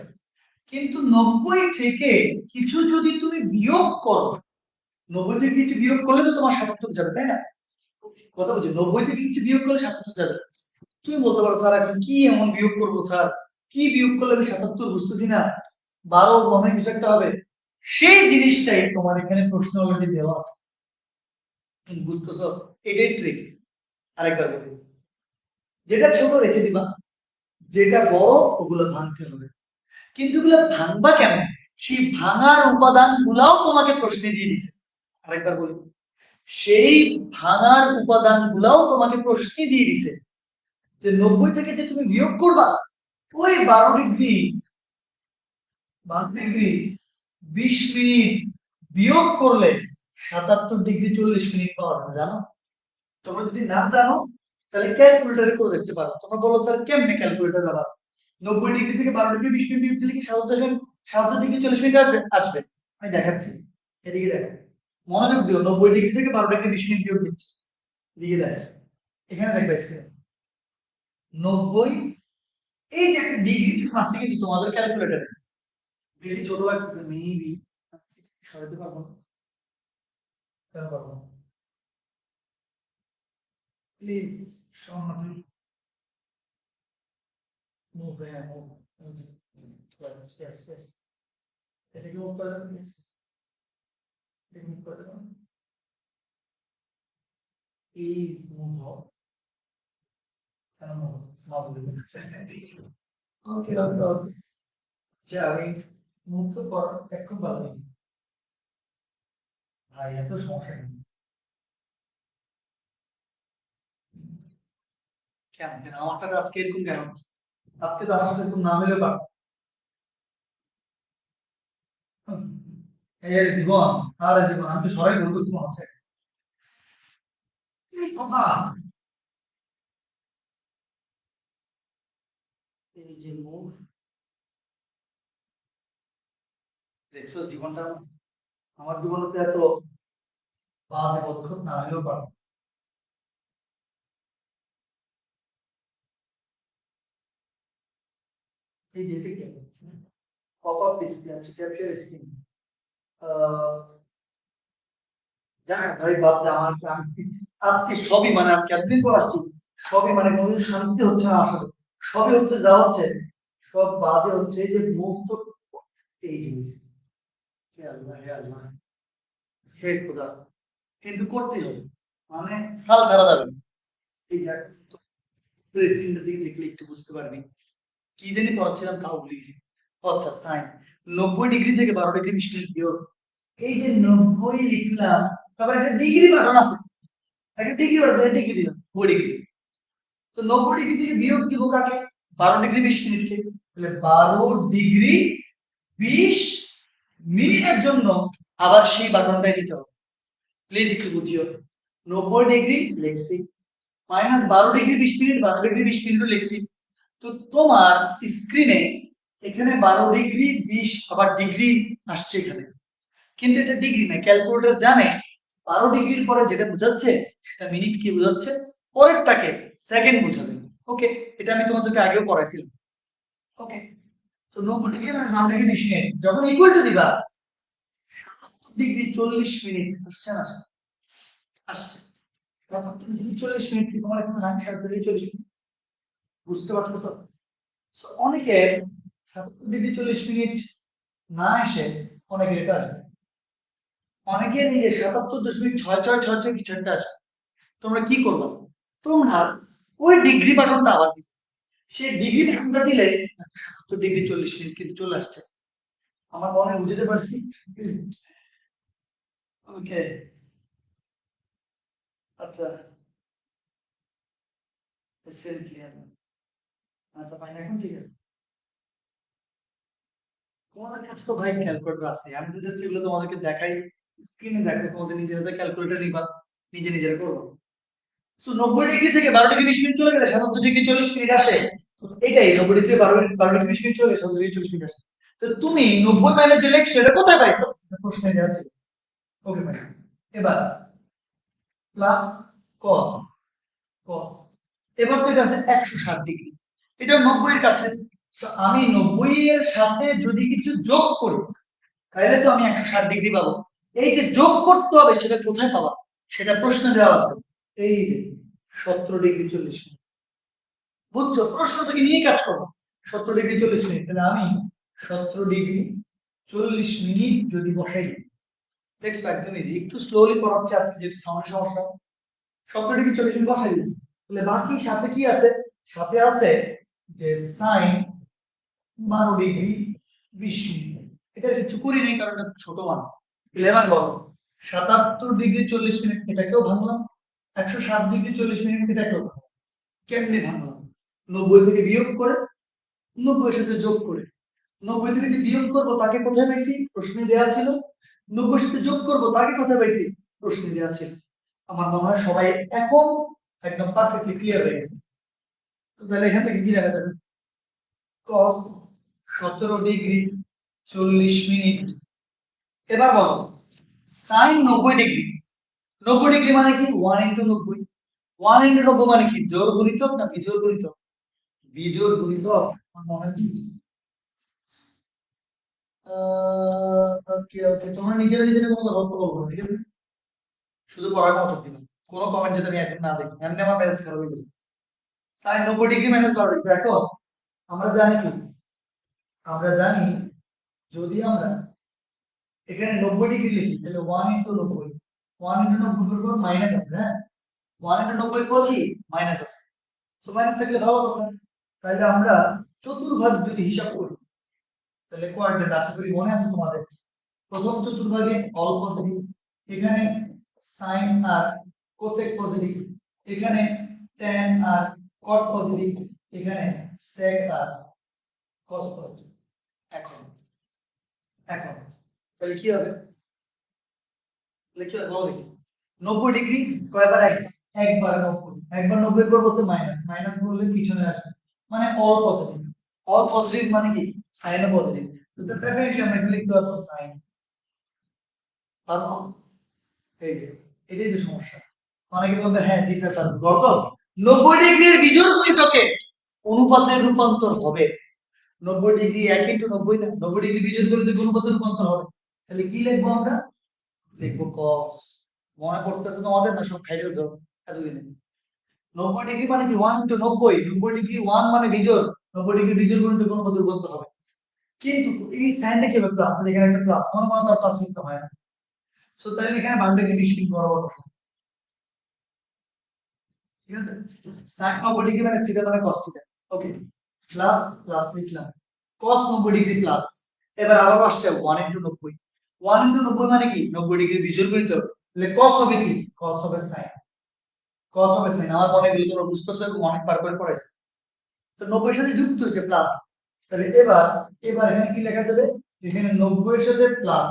কিন্তু 90 থেকে কিছু যদি তুমি বিয়োগ করো, 90 থেকে কিছু বিয়োগ করলে তো তোমার 77 যাবে, তাই না? কথা বলছি, 90 থেকে কিছু বিয়োগ করলে 77 যাবে। তুমি বলতে পারো স্যার এখন কি এমন বিয়োগ করবো স্যার, কি বিয়োগ করলে আমি 77 বুঝতেছি না, 12 মনে হয় কিছু একটা হবে। সেই জিনিসটাই তোমার এখানে প্রশ্ন অলরেডি দেওয়া আছে, তুমি বুঝতেছো? এটাই ট্রিক। আরেকবার বলি, যেটা ছোট রেখে দিবা, যেটা বড় ওগুলো ভাঙতে হবে। কিন্তু এগুলো ভাঙবা কেন, সেই ভাঙার উপাদান গুলাও তোমাকে প্রশ্নে দিয়ে দিছে। আরেকবার বলি, সেই ভাঙার উপাদান গুলাও তোমাকে প্রশ্নে দিয়ে দিছে, যে 90 থেকে যে তুমি বিয়োগ করবা, ওই 12 ডিগ্রি 20 মিনিট বিয়োগ করলে 77 ডিগ্রি 40 মিনিট পাওয়া যাবে, জানো? তোমরা যদি না জানো তাহলে ক্যালকুলেটরে করে দেখতে পারো। তোমরা বলো স্যার কেমনে ক্যালকুলেটর যাবা? 90 ডিগ্রি থেকে 12 ডিগ্রি 20 মিনিট বিয়োগ দিলে কি 77 ডিগ্রি 40 মিনিট আসবে? আসবে। আমি দেখাচ্ছি, এদিকে দেখো, মনোযোগ দিও। 90 ডিগ্রি থেকে 12 ডিগ্রি 20 মিনিট বিয়োগ দিচ্ছি, এদিকে দেখো, এখানে দেখবে স্ক্রিনে 90, এই যে একটা ডিগ্রি আছে কিন্তু তোমাদের ক্যালকুলেটরে বেশি ছোট লাগতেছে, মেবি সরাতে পারবো না, কেন পারবো না? প্লিজ সমাধান মুভ, হ্যাঁ মুভ, yes yes yes, এটাকে মুভ করে দাও প্লিজ, এটাকে মুভ করে দাও প্লিজ, মুভ হও, কেন মুভ মাউস দিবে? ওকে ওকে ওকে, আচ্ছা আমি মুভ তো কর একটু পারবো ভাই, এত সমস্যা নেই। কেন কেন আমারটা আজকে এরকম কেন হচ্ছে? আজকে তো আমার সাথে এরকম না হলেও পারতো। এই জীবন, আরে জীবন, আমি তো সবাই ভুল করছি মনে হচ্ছে। এই বাবা, এই যে মুভ, দেখছো জীবনটা, আমার জীবনে তো এত বাজে পদক্ষেপ না হলেও পারতো। এই যে এটা কি পপ আপ ডিসপ্লে আছে, ক্যাপচার স্ক্রিন, যাক ভাই বাদ দে, আমার আজকে সবই মানে আজকে এতদিন পর আসছি, সবই মানে কোনো কিছু শান্তিতে হচ্ছে না আমার সাথে, সবই হচ্ছে যা হচ্ছে, সব বাজে হচ্ছে। এই যে মুভ তো, এই জিনিস, হে আল্লাহ হে আল্লাহ হে খোদা, কিন্তু করতেই হবে, মানে হাল ছাড়া যাবে না। এই যে প্রেসিডেন্টের দিকে দেখলে একটু বুঝতে পারবি, কি জানি পড়াচ্ছিলাম তাও ভুলে গেছি। ও আচ্ছা সাইন, 90 ডিগ্রি থেকে 12 ডিগ্রি 20 মিনিট বিয়োগ, এই যে 90 লিখলাম, তারপর একটা ডিগ্রি বাটন আছে, একটা ডিগ্রি বাটন, ডিগ্রি দিলাম 90 ডিগ্রি। তো 90 ডিগ্রি থেকে বিয়োগ দিব কাকে? 12 ডিগ্রি 20 মিনিটকে। তাহলে 12 ডিগ্রি 20 মিনিটের জন্য আবার সেই বাটনটাই দিতে হবে। প্লিজ একটু বুঝিও, 90 ডিগ্রি লেখছি, মাইনাস 12 ডিগ্রি 20 মিনিট, 12 ডিগ্রি 20 মিনিটও লিখছি। তো তোমার স্ক্রিনে এখানে 12 ডিগ্রি 20 আবার ডিগ্রি আসছে এখানে, কিন্তু এটা ডিগ্রি না, ক্যালকুলেটর জানে 12 ডিগ্রির পরে যেটা বোঝাচ্ছে সেটা মিনিট কি বোঝাচ্ছে, পরেরটাকে সেকেন্ড বোঝাবে। ওকে, এটা আমি তোমাদেরকে আগেও পড়াইছিলাম। ওকে, তো 90 ডিগ্রি মানে 9 ডিগ্রি 20 মিনিট যখন ইকুয়াল টু দিবা, 77 ডিগ্রি 40 মিনিট আসছে না? আসছে। 77 ডিগ্রি 40 মিনিট কি তোমার এখানে 9 ডিগ্রি 40 মিনিট বুঝতে পারতেছো? অনেকে 77 ডিগ্রি 40 মিনিট না এসে অনেকে এটা আসবে, অনেকে নিজে 77.6666 কিছু একটা আসবে। তোমরা কি করবে? তোমরা ওই ডিগ্রি বাটনটা আবার দিবে, সেই ডিগ্রি বাটনটা দিলে 77 ডিগ্রি 40 মিনিট কিন্তু চলে আসছে। আমার মনে হয় বুঝতে পারছি। ওকে, আচ্ছা স্টুডেন্ট ক্লিয়ার? আচ্ছা ফাইন, এখন ঠিক আছে। তোমাদের কাছে তো ভাই ক্যালকুলেটর আছে, আমি তো জাস্ট এগুলো তোমাদেরকে দেখাই, স্ক্রিনে দেখো, তোমাদের নিজেদের ক্যালকুলেটর নিবা, নিজে নিজেরা করবো। সো 90 ডিগ্রি থেকে 12 ডিগ্রি 20 মিনিট চলে গেলে 77 ডিগ্রি 40 মিনিট আসে। So, এটাই 90 ডিগ্রি 12 ডিগ্রি 20 মিনিট চলে গেলে 77 ডিগ্রি 40 মিনিট আসে। তো তুমি 90 মাইনাস যে লিখছো এটা কোথায় পাইছো? এটা প্রশ্নে দেওয়া আছে। ওকে ভাই, এবার প্লাস cos cos, এবার তো এটা আছে 160 ডিগ্রি, এটা 90 এর কাছে। So, আমি 90 এর সাথে যদি কিছু যোগ করি তাহলে তো আমি 160 ডিগ্রি পাবো। এই যে যোগ করতে হবে সেটা কোথায় পাবা, সেটা প্রশ্নে দেওয়া আছে। এই যে 17 ডিগ্রি 40 মিনিট, বুঝছো? প্রশ্ন থেকে নিয়ে কাজ করবো। 17 ডিগ্রি 40 মিনিট, তাহলে আমি 17 ডিগ্রি 40 মিনিট যদি বসাই, দেখছো একদম ইজি, একটু স্লোলি পড়াচ্ছে আজকে যেহেতু সাউন্ড সমস্যা। 17 ডিগ্রি 40 মিনিট বসাই দিই, তাহলে বাকি সাথে কি আছে? সাথে আছে যে সাইন 12 ডিগ্রি 20 মিনিট। এটা কিছু করি নাই কারণ এটা ছোট মান। এবার বলো 77 ডিগ্রি 40 মিনিট এটাকেও ভাঙলাম, 160 ডিগ্রি 40 মিনিট এটাকেও ভাঙলাম। কেমনে ভাঙলাম? 90 থেকে বিয়োগ করে, 90 এর সাথে যোগ করে। 90 থেকে যে বিয়োগ করবো তাকে কোথায় পাইছি? প্রশ্নে দেওয়া ছিল। 90 এর সাথে যোগ করবো তাকে কোথায় পাইছি? প্রশ্নে দেওয়া ছিল। আমার মনে হয় সবাই এখন একদম পারফেক্টলি ক্লিয়ার হয়ে গেছে। তো তাহলে এখান থেকে কি দেখা যাবে? cos 17 degree 40 minute. এবার বলো sin 90 ডিগ্রি। 90 ডিগ্রি মানে কি? 1 ইনটু 90। 1 ইনটু 90 মানে কি? জোড় গুণিতক না বিজোড় গুণিতক? বিজোড় গুণিতক। আমার মনে হয় কি ওকে ওকে, তোমরা নিজেরা নিজেরা কোনো কথা বলবো না, ঠিক আছে? শুধু পড়ার মনোযোগ দিবে, কোনো কমেন্ট যাতে আমি এখন না দেখি, এমনি আমার মেজাজ খারাপ হয়ে যাবে। sin 90 ডিগ্রি মাইনাস 12 ডিগ্রি, দেখো আমরা জানি কি, আমরা জানি যদি আমরা এখানে 90 ডিগ্রি লিখি তাহলে 1 ইনটু 90, 1 ইনটু 90 এর পর মাইনাস আছে, হ্যাঁ 1 ইনটু 90 এর পর কি মাইনাস আছে। সো মাইনাস থাকলে ভালো কথা। তাহলে আমরা চতুর্ভাগ যদি হিসাব করি তাহলে কোয়াড্রেন্ট, আশা করি মনে আছে তোমাদের, প্রথম চতুর্ভাগে অল পজিটিভ, এখানে সাইন আর কোসেক পজিটিভ, এখানে ট্যান আর কট পজিটিভ, এখানে সেক আর কস পজিটিভ। এখন এখন তাহলে কি হবে? তাহলে কি হবে বলো দেখি। 90 ডিগ্রি কয়বার? একবার 90, একবার 90 এর পর বলতে মাইনাস, মাইনাস বললে পিছনে আসবে, মানে অল পজিটিভ। অল পজিটিভ মানে কি? সাইনও পজিটিভ। তো ডেফিনেটলি আমরা এখানে লিখতে পারবো সাইন। পারবো? এই যে এটাই তো সমস্যা। অনেকে বলবে হ্যাঁ জি স্যার পারবো। গত 90 ডিগ্রির বিজোড় গুণিতকে অনুপাতে রূপান্তর হবে। 90 ডিগ্রি 1 ইনটু 90 না, 90 ডিগ্রি বিজোড় গুণিতকে অনুপাতে রূপান্তর হবে। তাহলে কি লিখবো আমরা? লিখবো cos। মনে পড়তেছে তোমাদের না? সব খাই ফেলছো এতদিনে। 90 ডিগ্রি মানে কি? 1 ইনটু 90, 90 ডিগ্রি 1 মানে বিজোড়, 90 ডিগ্রি বিজোড় গুণিতকে অনুপাতে রূপান্তর হবে। কিন্তু এই সাইনটা কি হবে? প্লাস, এখানে একটা প্লাস, মনে মনে তার প্লাস লিখতে হয় না। সো তাহলে এখানে বামদিকে 20 ডিগ্রি বরাবর বসাবো, ঠিক আছে? sin 90 ডিগ্রি মানে থিটা মানে cos থিটা। ওকে, প্লাস প্লাস লিখলাম, cos 90 ডিগ্রি প্লাস। এবার আবার আসছে 1 ইনটু 90, 1 ইনটু 90 মানে কি? 90 ডিগ্রি বিজোড় গুণিতক, তাহলে cos হবে কি? cos হবে sin, cos হবে sin। আমার মনে হলো তোমরা বুঝতেছো এবং অনেকবার করে পড়াইছি। তো 90 এর সাথে যুক্ত হয়েছে প্লাস, তাহলে এবার এবার এখানে কি লেখা যাবে? এখানে 90 এর সাথে প্লাস,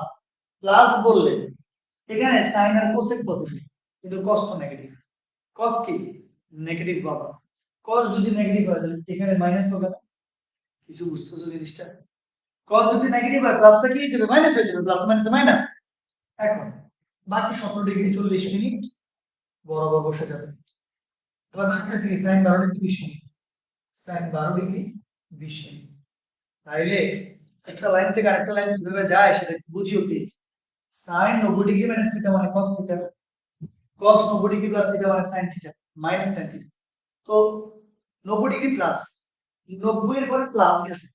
প্লাস বললে এখানে sin আর cosec পজিটিভ, কিন্তু cos তো নেগেটিভ। cos কি? নেগেটিভ বাবা। cos যদি নেগেটিভ হয় তাহলে এখানে মাইনাস হবে না? কিছু বুঝতেছো জিনিসটা? cos যদি নেগেটিভ হয় প্লাসটা কি হয়ে যাবে? মাইনাস হয়ে যাবে, প্লাস মাইনাস মাইনাস। এখন বাকি 17 ডিগ্রি 40 মিনিট বরাবর বসে যাবে। এবার বাকি আছে কি? sin 12 degree 20 minute, sin 12 degree 20 minute. তাইলে একটা লাইন থেকে আরেকটা লাইন কিভাবে যায় সেটা বুঝিও please. sin 90 degree minus theta মানে cos theta, cos 90 degree plus theta মানে sin theta minus sin theta. তো 90 ডিগ্রি প্লাস, 90 এর পরে প্লাস গেছে,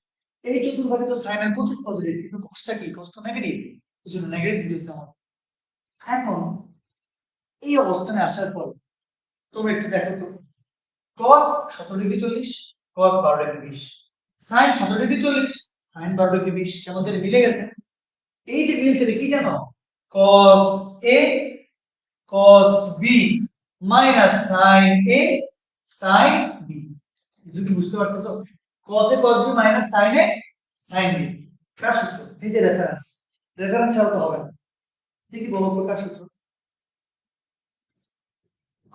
এই চতুর্ভাগে তো sin আর cos পজিটিভ, কিন্তু cosটা কি? cos তো নেগেটিভ, এজন্য নেগেটিভ দিতেছে আমার। এখন এই অবস্থানে আসার পর তোমরা একটু দেখো তো, cos 17 degree 40, cos 12 degree 20, sin 17 degree 40, sin 12 degree 20, কেমন করে মিলে গেছে? এই যে মিলছে কি জানো? cos a cos b minus sin a sine B. কিছু কি বুঝতে পারতেছো? cos a cos b minus sine a sine B কার সূত্র? এই যে রেফারেন্স, রেফারেন্স ছাড়া তো হবে না। দেখি বলো তো কার সূত্র?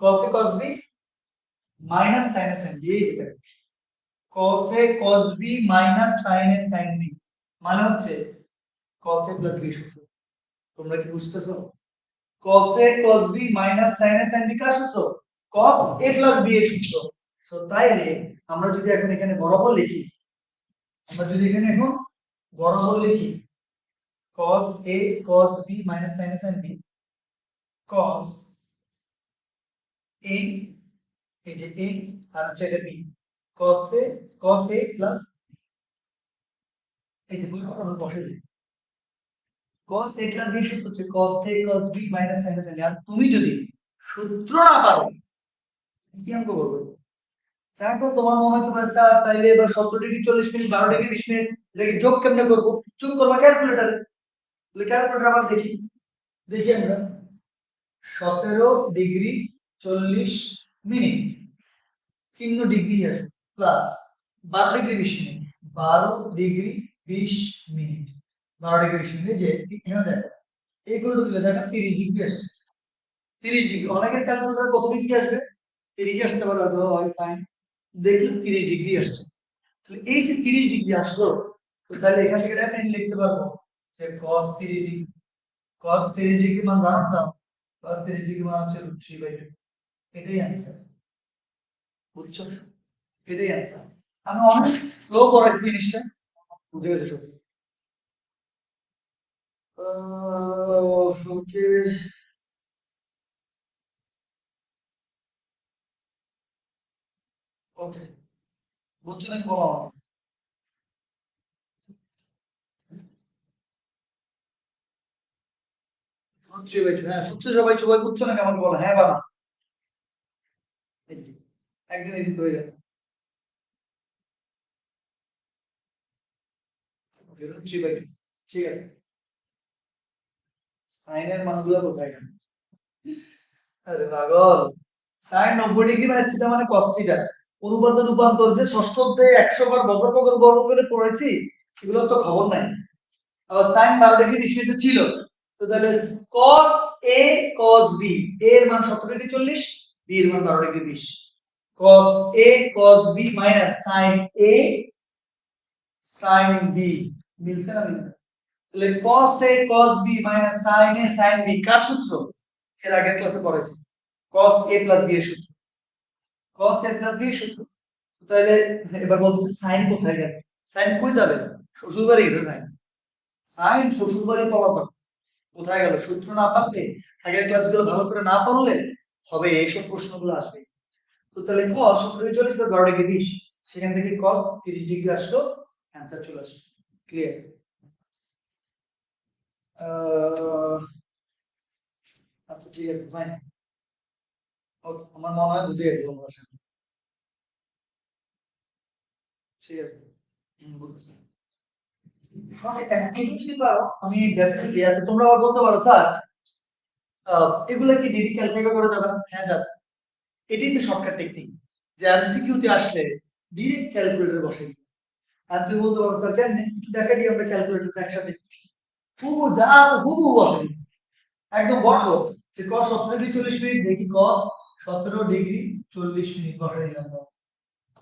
cos a cos b minus sine a sine b, এই যে cos a cos b minus sine a sine b মানে হচ্ছে cos a প্লাস b সূত্র। তোমরা কি বুঝতেছো? cos a cos b minus sin a sin b কার সূত্র? cos a plus b এর সূত্র। সো তাইলে আমরা যদি এখন এখানে বরাবর লিখি, আমরা যদি এখানে এখন বরাবর লিখি cos a cos b minus sin a sin b, cos a, এই যে a আর হচ্ছে এটা b, cos a প্লাস, এই যে আমরা বসে দিই cos a প্লাস b সূত্র হচ্ছে cos a cos b minus sin a sin b। আর তুমি যদি সূত্র না পারো কি অঙ্ক করবে? এখন তোমার মনে হতে পারে স্যার তাইলে এবার 17 ডিগ্রি 40 মিনিট 12 ডিগ্রি 20 মিনিট এটাকে যোগ কেমনে করবো? যোগ করবা ক্যালকুলেটরে। তাহলে ক্যালকুলেটর আবার দেখি, দেখি আমরা 17 ডিগ্রি 40 মিনিট চিহ্ন ডিগ্রি আসে plus 12 degree 20 minute 12 degree 20 minute 12 degree 20 minute, যে এখানে দেখো এইগুলো দিলে দেখো 30 ডিগ্রি আসছে। 30 ডিগ্রি অনেকের ক্যালকুলেটরে কত ডিগ্রি আসবে? 30 আসতে পারে, অথবা হয় ফাইন দেখলাম 30 ডিগ্রি আসছে। তাহলে এই যে 30 ডিগ্রি আসলো, তো তাহলে এখান থেকে ডেফিনেটলি লিখতে পারবো যে cos 30 ডিগ্রি, cos 30 ডিগ্রি মান জানো না? cos 30 ডিগ্রি মান হচ্ছে √3/2। এটাই आंसर, বুঝছো? এটাই आंसर। আমি অনেক স্লো করাইছি জিনিসটা, বুঝে গেছো সব? ওকে ওকে, বুঝছো নাকি বলো আমাকে? √3/2, হ্যাঁ বুঝছো সবাই? সবাই বুঝছো নাকি আমাকে বলো হ্যাঁ বা না? এই যে একদম ইজি হয়ে যাবে। ওকে √3/2, ঠিক আছে। সাইনের মানগুলো কোথায় গেল? আরে পাগল, সাইন 90 ডিগ্রি মানে থিটা মানে cos থিটা। অনুপাত রূপান্তর যে ষষ্ঠ অধ্যায়ে 100 বার বকর বকর বর্গ করে পড়েছি, সেগুলো তো খবর নাই। আবার সাইন 12 ডিগ্রি 20 মিনিট ছিল, তো তাহলে cos a cos b, a এর মান 17 ডিগ্রি 40, b এর মান 12 degree 20। cos a cos b minus sin a sin b, মিলছে না মিলছে? তাহলে cos a cos b minus sin a sin b কার সূত্র? এর আগের ক্লাসে পড়েছি, cos a প্লাস b এর সূত্র। cos a প্লাস b এর সূত্র। তাহলে এবার বলতেছে সাইন কোথায় গেল? সাইন কই যাবে? শ্বশুর বাড়ি গেছে সাইন। সাইন শ্বশুর বাড়ি পলাতক, কোথায় গেল? সূত্র না পারলে, আগের ক্লাসগুলো ভালো করে না পড়লে হবে এইসব প্রশ্নগুলো আসবে। তো তাহলে cos 17 40 12 ডিগ্রি 20, সেখান থেকে cos 30 ডিগ্রি আসলো, অ্যান্সার চলে আসলো। ক্লিয়ার? আচ্ছা ঠিক আছে ফাইন, ওকে আমার মনে হয় বুঝে গেছি তোমরা সব। ঠিক আছে, বুঝছি। ওকে এখন এই যদি পারো আমি ডেফিনেটলি আছে, তোমরা আবার বলতে পারো স্যার এগুলা কি ডিডি ক্যালকুলেটর করা যাবে না? হ্যাঁ যাবে। এটাই তো শর্টকাট টেকনিক, যে এমসিকিউ তে আসলে ডিরেক্ট ক্যালকুলেটর বসাই দিই। আর তুই বলতে পারো স্যার কেন, একটু দেখা দিই আমরা ক্যালকুলেটরটা একসাথে হুবহু যা আছে হুবহু বসাই দিই। একদম বড় যে cos 17 ডিগ্রি 40 মিনিট, দেখি cos 17 ডিগ্রি 40 মিনিট বসাই দিলাম।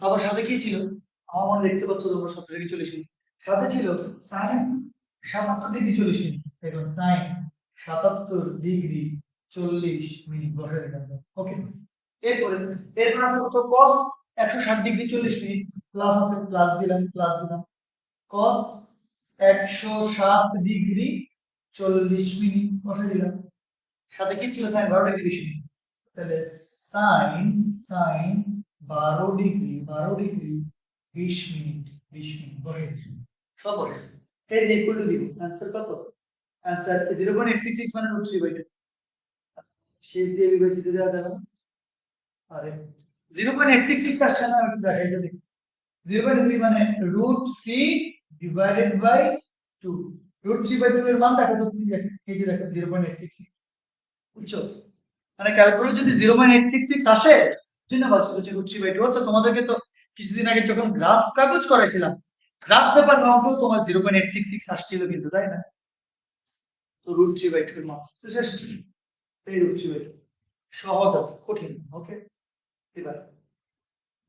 আবার সাথে কি ছিল? আমার মনে দেখতে পাচ্ছ তোমরা 17 ডিগ্রি 40 মিনিট, সাথে ছিল sin 77 ডিগ্রি 40 মিনিট। দেখুন sin 77 ডিগ্রি 40 মিনিট বসাই দিলাম। ওকে, এরপরে এরপর আছে কত? cos 160 ডিগ্রি 40 মিনিট, প্লাস আছে প্লাস দিলাম প্লাস দিলাম, cos 160 ডিগ্রি 40 মিনিট বসাই দিলাম। সাথে কি ছিল? sin 12 degree 20 minute. তাহলে sin sin 12 degree 20 minute 20 minute বসাইছি, সব বসাইছি। এই যে ইকুয়াল টু দিব, आंसर কত? आंसर 0.866 মানে √3/2। শেপ দিয়ে বিভাজিত দেওয়া যাবে না? আরে 0.866 আসছে না, একটু দেখাই তো দেখি। 0.3 মানে √3 ডিভাইডেড বাই 2। √3/2 এর মান দেখো তো তুমি, দেখো এই যে দেখো 0.866, বুঝছো? মানে ক্যালকুলেটর যদি 0.866 আসে, নাম্বার ছিল যে √3/2। আচ্ছা তোমাদেরকে তো কিছুদিন আগে যখন গ্রাফ কাগজ করাইছিলাম, গ্রাফ পেপার নামটাও তোমার 0.866 আসছিল কিন্তু, তাই না? তো √3/2 এর মান তো শেষ, এই √3/2 সহজ আছে, কঠিন। ওকে, এবার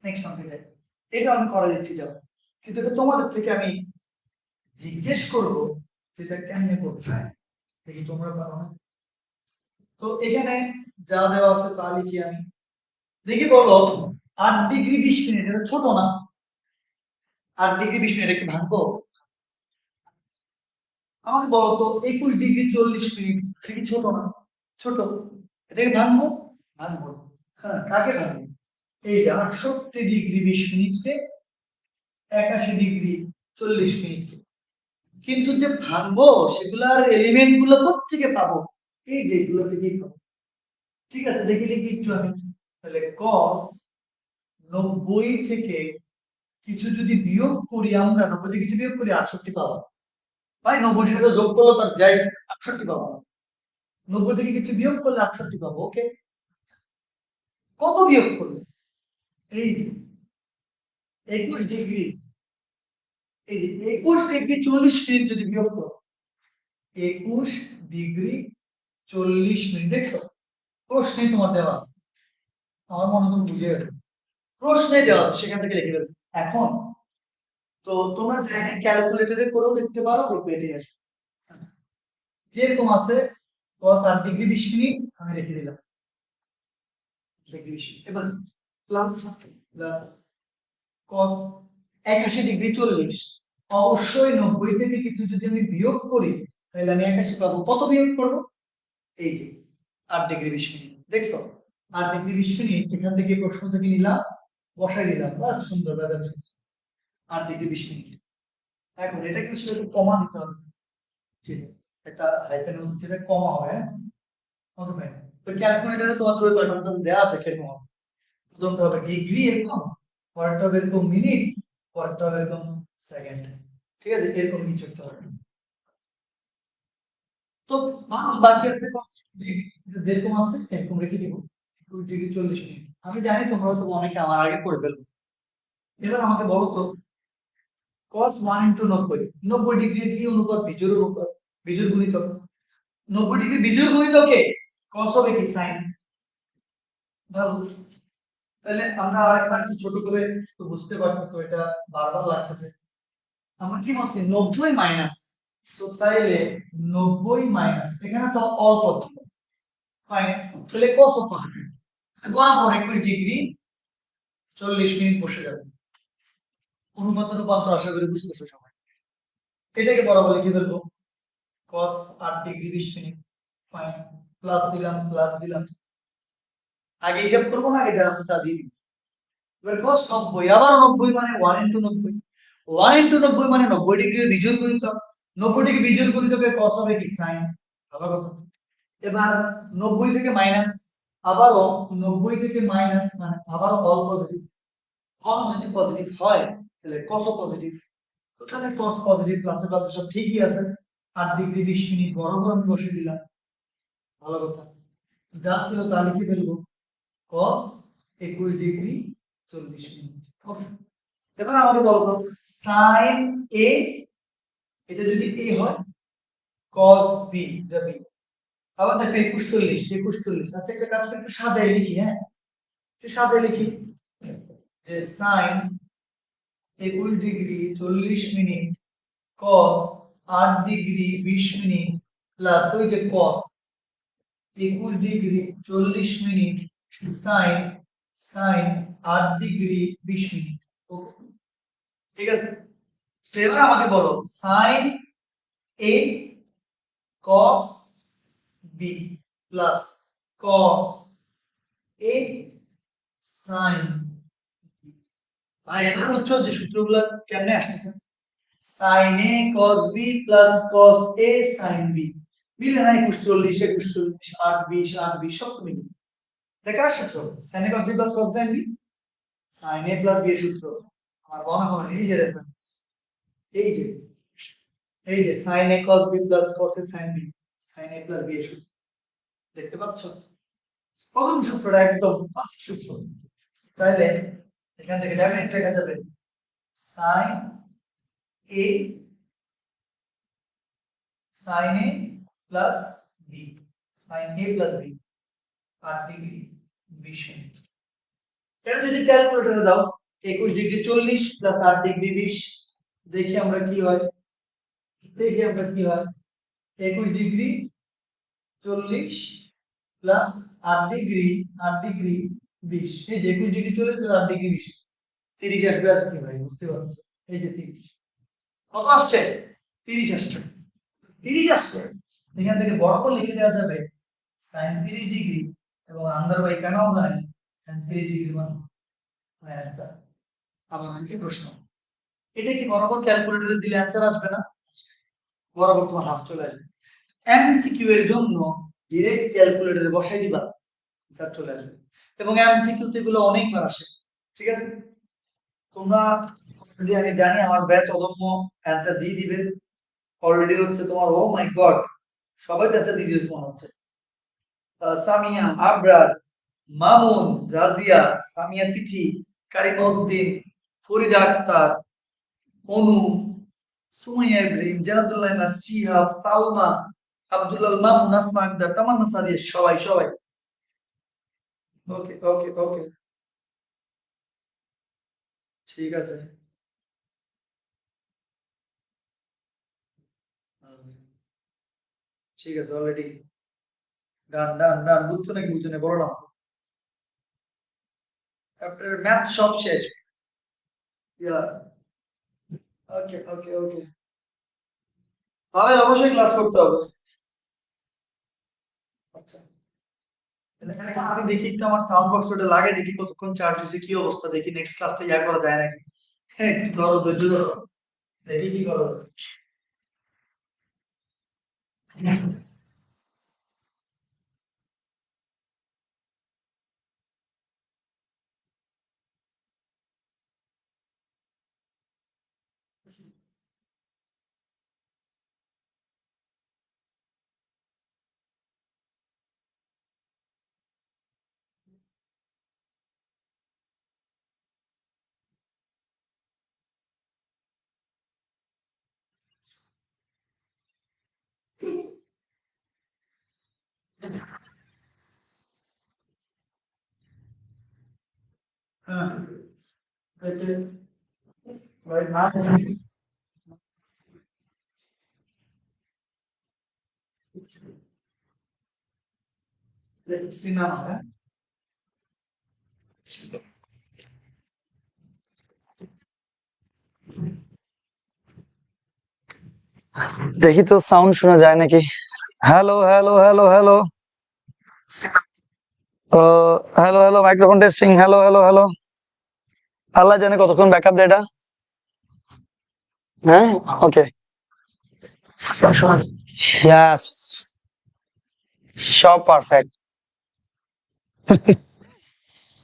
নেক্সট অঙ্কে যাই। এটা আমি করে দিচ্ছি যাও, কিন্তু এটা তোমাদের থেকে আমি জিজ্ঞেস করব যেটা কেমনে করতে হয়, দেখি তোমরা পারো না। তো এখানে যা দেওয়া আছে তা লিখি আমি। দেখি বলো 8°20', এটা ছোট না? 8°20', এটা কি ভাঙবো? আমাকে বলো তো 21°40', এটা কি ছোট না? ছোট। এটাকে ভাঙবো? ভাঙবো। হ্যাঁ, কাকে ভাঙবো? এই যে 68°20'কে 81°40'কে। কিন্তু যে ভাঙবো সেগুলার এলিমেন্ট গুলো কোত্থেকে পাবো? এই যে এগুলো থেকেই পাবো। ঠিক আছে, দেখি দেখি একটু আমি। তাহলে cos 90 থেকে কিছু যদি বিয়োগ করি, আমরা 90 থেকে কিছু বিয়োগ করি 68 পাবো। ভাই 90 সাথে যোগ করলে তার যাই 68 পাবো। 90 থেকে কিছু বিয়োগ করলে 68 পাবো। ওকে, কত বিয়োগ করলে? এই যে 21°, এই যে 21°40' যদি বিয়োগ করো, 21°40', দেখছো? প্রশ্নে তোমার দেওয়া আছে, আমার মনে হয় তুমি বুঝে গেছো। প্রশ্নে দেওয়া আছে, সেখান থেকে লিখে ফেলছি। এখন তো তোমরা চাইলে ক্যালকুলেটরে করেও দেখতে পারো, দেখবে এটাই আসবে। যেরকম আছে cos 8°20', আমি রেখে দিলাম ডিগ্রি 20। এবার প্লাস প্লাস cos 81°40। অবশ্যই 90 থেকে কিছু যদি আমি বিয়োগ করি, তাহলে আমি 81 পাবো। কত বিয়োগ করব? এই যে 8°20', দেখছো? 8°20', এখান থেকে প্রশ্ন থেকে নিলাম, বসাই দিলাম, বাস সুন্দর ব্যাপার। 8°20'। এখন এটাকে আসলে একটু কমা দিতে হবে, ঠিক একটা হাইফেন যেটা কমা হবে, হ্যাঁ? ওকে ভাই, তো ক্যালকুলেটরে তোমাদের ওই প্যাটার্নটা দেওয়া আছে, কিরকম হবে? প্রথমটা হবে ডিগ্রি এরকম, পরেরটা হবে এরকম মিনিট, পরেরটা হবে এরকম সেকেন্ড। ঠিক আছে, এরকম কিছু একটা হবে। তো বাকি আছে যেরকম আছে এরকম রেখে দিব 2°40'। আমি জানি তোমরা তো অনেকে আমার আগে করে ফেলবে। এবার আমাকে বলো তো cos 1 * 90, 90° কি অনুপাত? বিজোড় অনুপাত, বিজোড় গুণিতক। 90° বিজোড় গুণিতকে cos হবে কি sin? ভালো, তাহলে আমরা আরেকবার একটু ছোট করে তো বুঝতে পারতেছো, এটা বারবার লাগতেছে। আমরা কি বলছি 90 মাইনাস, সো তাইলে 90 মাইনাস, এখানে তো অল্প ছিল, ফাইন, তাহলে কত পাবে? বরাবর 21°40' বসে যাবে। অনুপাত রূপান্তর আশা করি বুঝতেছো সবাই। এটাকে বরাবর লিখে ফেলবো cos 8°20', ফাইন, প্লাস দিলাম প্লাস দিলাম। আগে হিসাব করবো না, আগে যা আছে তা দিয়ে দিই। এবার cos 90, আবার 90 মানে 1 * 90, 1 * 90 মানে 90° বিজোড় গুণিতক। 90° বিজোড় গুণিতকে cos হবে কি sin। ভালো কথা। এবার 90 থেকে মাইনাস, আবারও 90 থেকে মাইনাস মানে আবারও অল পজিটিভ। অল যদি পজিটিভ হয় তাহলে cos পজিটিভ। ওখানে cos পজিটিভ, প্লাসে প্লাসে সব ঠিকই আছে। 8°20' বরাবর আমি বসিয়ে দিলাম। ভালো কথা, যা ছিল তা লিখে ফেলবো, cos 21°40'। ওকে, এবার আমাকে বলতো sin a, এটা যদি a হয়, cos b, এটা b। আবার দেখো 21, 40। আচ্ছা, একটা কাজ করে একটু সাজাই লিখি, হ্যাঁ? একটু সাজাই লিখি যে sin 21°40' cos 8°20' প্লাস ওই যে cos 21°40' sin 8°20'। ওকে, ঠিক আছে। এবার আমাকে বলো sin a cos b plus cos a sin b। ভাই এবার বুঝছো যে সূত্রগুলো কেমনে আসতেছে? sin a cos b plus cos a sin b মিলে না? 21, 21, 8, 20, 8, 20 সব মিলে। দেখা সূত্র sin a cos b plus cos sin b, sin a plus b এর সূত্র আমার মনে হয় এই যে রেফারেন্স, এই যে sin a cos b plus cos a sin b, sin a plus b এর সূত্র দেখতে পাচ্ছ? প্রথম সূত্রটা একদম ফার্স্ট সূত্র। তাহলে এখান থেকে ডাইরেক্ট লেখা যাবে sin a sin a plus b sin a plus b 8 degree 20 minute. এটা যদি ক্যালকুলেটরে দাও 21 ডিগ্রি 40 প্লাস 8 ডিগ্রি 20 দেখি আমরা কি হয় 21 ডিগ্রি 40 প্লাস 8 ডিগ্রি 20 এই যে 21 ডিগ্রি 40 প্লাস 8 ডিগ্রি 20 30 আসবে আর কি ভাই বুঝতে পারছো এই যে 30 কত আসছে 30 আসছে 30 আসছে এখান থেকে বর্গ লিখে দেওয়া যাবে sin 30 ডিগ্রি এবং আন্ডার বাই কেন জানেন sin 30 ডিগ্রি মানে অ্যান্সার। আবার কি প্রশ্ন এটা কি বরাবর ক্যালকুলেটরে দিলে অ্যান্সার আসবে না বরাবর তোমার হাফ চলে আসবে এমসিকিউ এর জন্য ডাইরেক্ট ক্যালকুলেটরে বসাই দিবা অ্যান্সার চলে আসবে এবং এমসিকিউ তে এগুলো অনেকবার আসে ঠিক আছে তোমরা অলরেডি আমি জানি আমার ব্যাচ অদম্য অ্যান্সার দিয়ে দিবে অলরেডি হচ্ছে তোমার ও মাই গড সবাই অ্যান্সার দিয়ে দিয়েছে মনে হচ্ছে সামিয়া আবরার মামুন রাজিয়া সামিয়া তিথি কারিমউদ্দিন ফরিদা আক্তার অনু সুমাইয়া ইব্রাহিম জানাতুল্লাহ ইমরান সিহাব সালমা আব্দুল্লাহ মামুন নাসমা আক্তার তামান্না সাদিয়া সবাই সবাই ওকে ওকে ওকে ঠিক আছে ঠিক আছে অলরেডি ডান ডান ডান বুঝছো নাকি বুঝছো না বলো না তারপরে ম্যাথ সব শেষ ইয়া ওকে ওকে ওকে পাবেল অবশ্যই ক্লাস করতে হবে আচ্ছা এখন আমি দেখি একটু আমার সাউন্ড বক্স ওটা লাগে দেখি কতক্ষণ চার্জ হয়েছে কি অবস্থা দেখি নেক্সট ক্লাসটা ইয়া করা যায় নাকি হ্যাঁ একটু ধরো ধৈর্য ধরো দেখি কি করো হ্যাঁ ওকে রাইট না সিনেমা হ্যাঁ দেখি তো সাউন্ড শোনা যায় নাকি hello hello hello hello hello hello microphone testing hello hello hello আল্লাহ জানে কতক্ষণ ব্যাকআপ দেয় এটা হ্যাঁ ওকে ইয়াস সব পারফেক্ট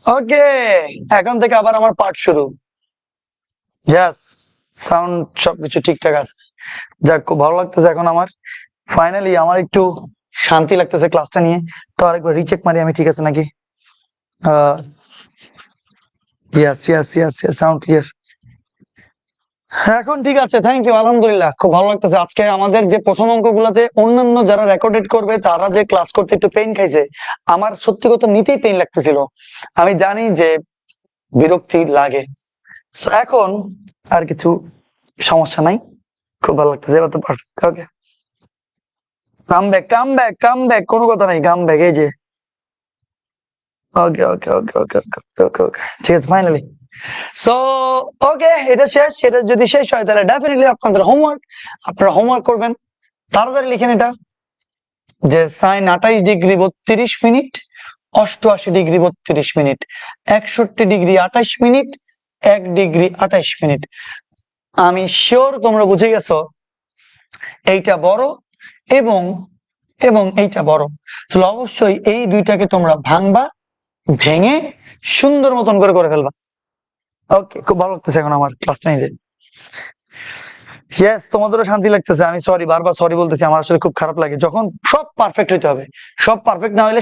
ওকে এখন থেকে আবার আমার পার্ট শুরু ইয়াস সাউন্ড সবকিছু ঠিকঠাক আছে যাক খুব ভালো লাগতেছে এখন আমার ফাইনালি আমার একটু শান্তি লাগতেছে ক্লাসটা নিয়ে তো আরেকবার রিচেক মারি আমি ঠিক আছে নাকি ইয়াস ইয়াস ইয়াস ইয়াস সাউন্ড ক্লিয়ার এখন ঠিক আছে থ্যাংক ইউ আলহামদুলিল্লাহ খুব ভালো লাগতেছে আজকে আমাদের যে প্রথম অঙ্কগুলোতে অন্যান্য যারা রেকর্ডেড করবে তারা যে ক্লাস করতে একটু পেইন খাইছে আমার সত্যি কথা নিতেই পেইন লাগতেছিল আমি জানি যে বিরক্তি লাগে So, এখন আর কিছু সমস্যা নাই খুব ভালো লাগতেছে এবার তো perfect okay come back come back come back কোনো কথা নাই কাম ব্যাক এই যে ওকে ওকে ওকে ওকে ওকে ওকে ওকে ঠিক আছে ফাইনালি সো ওকে এটা শেষ এটা যদি শেষ হয় তাহলে ডেফিনেটলি আপনাদের হোমওয়ার্ক আপনারা হোমওয়ার্ক করবেন তাড়াতাড়ি লিখেন এটা যে sine 28 degree 32 minute 88 degree 32 minute 61 degree 28 minute 1 degree 28 minute আমি শিওর তোমরা বুঝে গেছো এইটা বড় এবং এবং এইটা বড় তাহলে অবশ্যই এই দুইটাকে তোমরা ভাঙবা ভেঙে সুন্দর মতন করে ফেলবা ওকে খুব ভালো লাগতেছে এখন আমার ক্লাসটা নিতে ইয়েস তোমাদেরও শান্তি লাগতেছে আমি সরি বারবার সরি বলতেছি আমার আসলে খুব খারাপ লাগে যখন সব পারফেক্ট হইতে হবে সব পারফেক্ট না হলে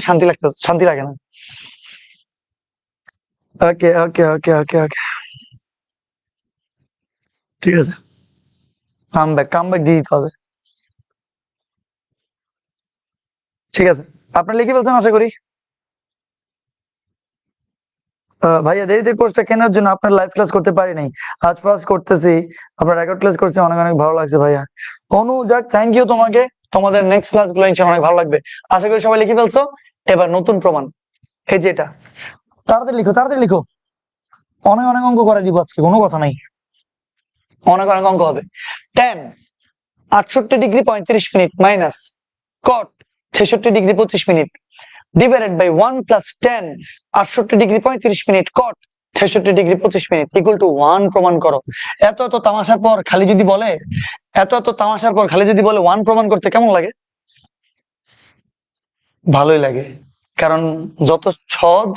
শান্তি লাগে না ওকে ওকে ওকে ওকে ওকে, ঠিক আছে, কাম ব্যাক দিয়ে দিতে হবে। ঠিক আছে, আপনার লিখে ফেলছেন আশা করি। ভাইয়া দেরিতে কোর্সটা কেনার জন্য আপনার লাইভ ক্লাস করতে পারি নাই, আজ ফার্স্ট করতেছি, আপনার রেকর্ড ক্লাস করছি, অনেক অনেক ভালো লাগছে ভাইয়া। অনু যাক, থ্যাংক ইউ তোমাকে, তোমাদের নেক্সট ক্লাস গুলো ইনশাআল্লাহ অনেক ভালো লাগবে। আশা করি সবাই লিখে ফেলছো। এবার নতুন প্রমাণ, এই যে এটা, তাড়াতাড়ি লিখো তাড়াতাড়ি লিখো, অনেক অনেক অঙ্ক করে দিব আজকে, কোনো কথা নাই, অনেক অনেক অঙ্ক হবে। Tan 68°35' minus cot 66°25' divided by 1 plus 10 68°35' cot 66°25' equal to 1 প্রমাণ করো। এত এত তামাশার পর খালি যদি বলে, এত এত তামাশার পর খালি যদি বলে 1 প্রমাণ করতে, কেমন লাগে? ভালোই লাগে, কারণ যত সহজ,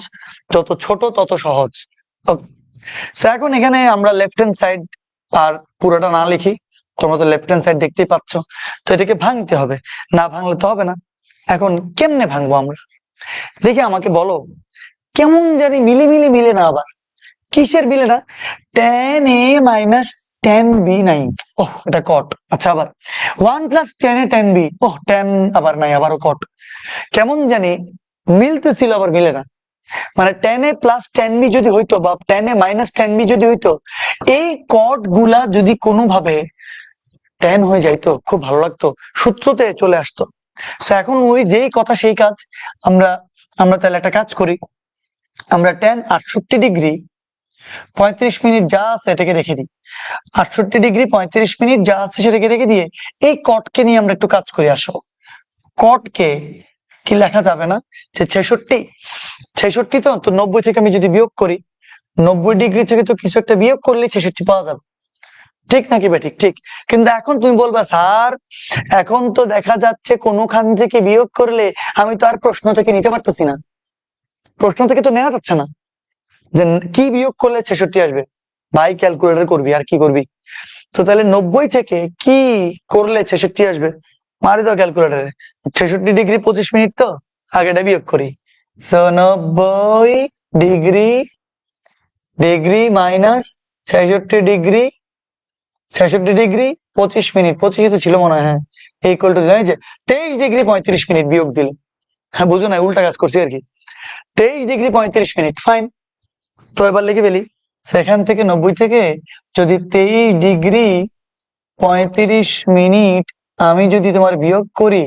যত ছোট তত সহজ। এখন এখানে আমরা লেফট হ্যান্ড সাইড আর পুরোটা না লিখি, তোমরা তো লেফট হ্যান্ড সাইড দেখতেই পাচ্ছ, তো এটাকে ভাঙতে হবে, না ভাঙলে তো হবে না। এখন কেমনে ভাঙবো আমরা, দেখি আমাকে বলো, কেমন জানি মিলে না, আবার কিসের মিলে না? tan a minus tan b নাই, ওহ এটা কট। আচ্ছা, আবার 1 plus tan a tan b, oh tan আবার নাই, আবারও কট। কেমন জানি মিলতেছিল আবার মিলে না, মানে tan a plus tan b যদি হইতো বা tan a minus tan b যদি হইতো, এই কট গুলা যদি কোনোভাবে tan হয়ে যাইতো, খুব ভালো লাগতো, সূত্রতে চলে আসতো। এখন ওই যেই কথা সেই কাজ, আমরা আমরা তাহলে একটা কাজ করি, আমরা tan 68°35' যা আছে এটাকে রেখে দিই, 68°35' যা আছে সেটাকে রেখে দিয়ে এই কটকে নিয়ে আমরা একটু কাজ করি। আসো, কটকে কি লেখা যাবে না যে 66 তো 90 থেকে আমি যদি বিয়োগ করি, 90° থেকে তো কিছু একটা বিয়োগ করলে 66 পাওয়া যাবে, ঠিক নাকি বেঠিক? ঠিক। কিন্তু এখন তুমি বলবা স্যার, এখন তো দেখা যাচ্ছে কোনোখান থেকে বিয়োগ করলে আমি তো আর প্রশ্ন থেকে নিতে পারতেছি না, প্রশ্ন থেকে তো নেওয়া যাচ্ছে না, যে কি বিয়োগ করলে 66 আসবে। ভাই ক্যালকুলেটর করবি আর কি করবি, তো তাহলে 90 থেকে কি করলে 66 আসবে, মারি দাও ক্যালকুলেটরে, 66°25' তো আগেটা বিয়োগ করি, 90° মাইনাস 66°, 25' 25 তো ছিল মনে হয়, হ্যাঁ, ইকুয়াল টু জানি যে 23°35' বিয়োগ দিলে, হ্যাঁ বুঝো না, উল্টা কাজ করছি আর কি, 23°35', ফাইন। তো এবার লিখে ফেলি, সেখান থেকে 90 থেকে যদি 23°35' আমি যদি তোমার বিয়োগ করি,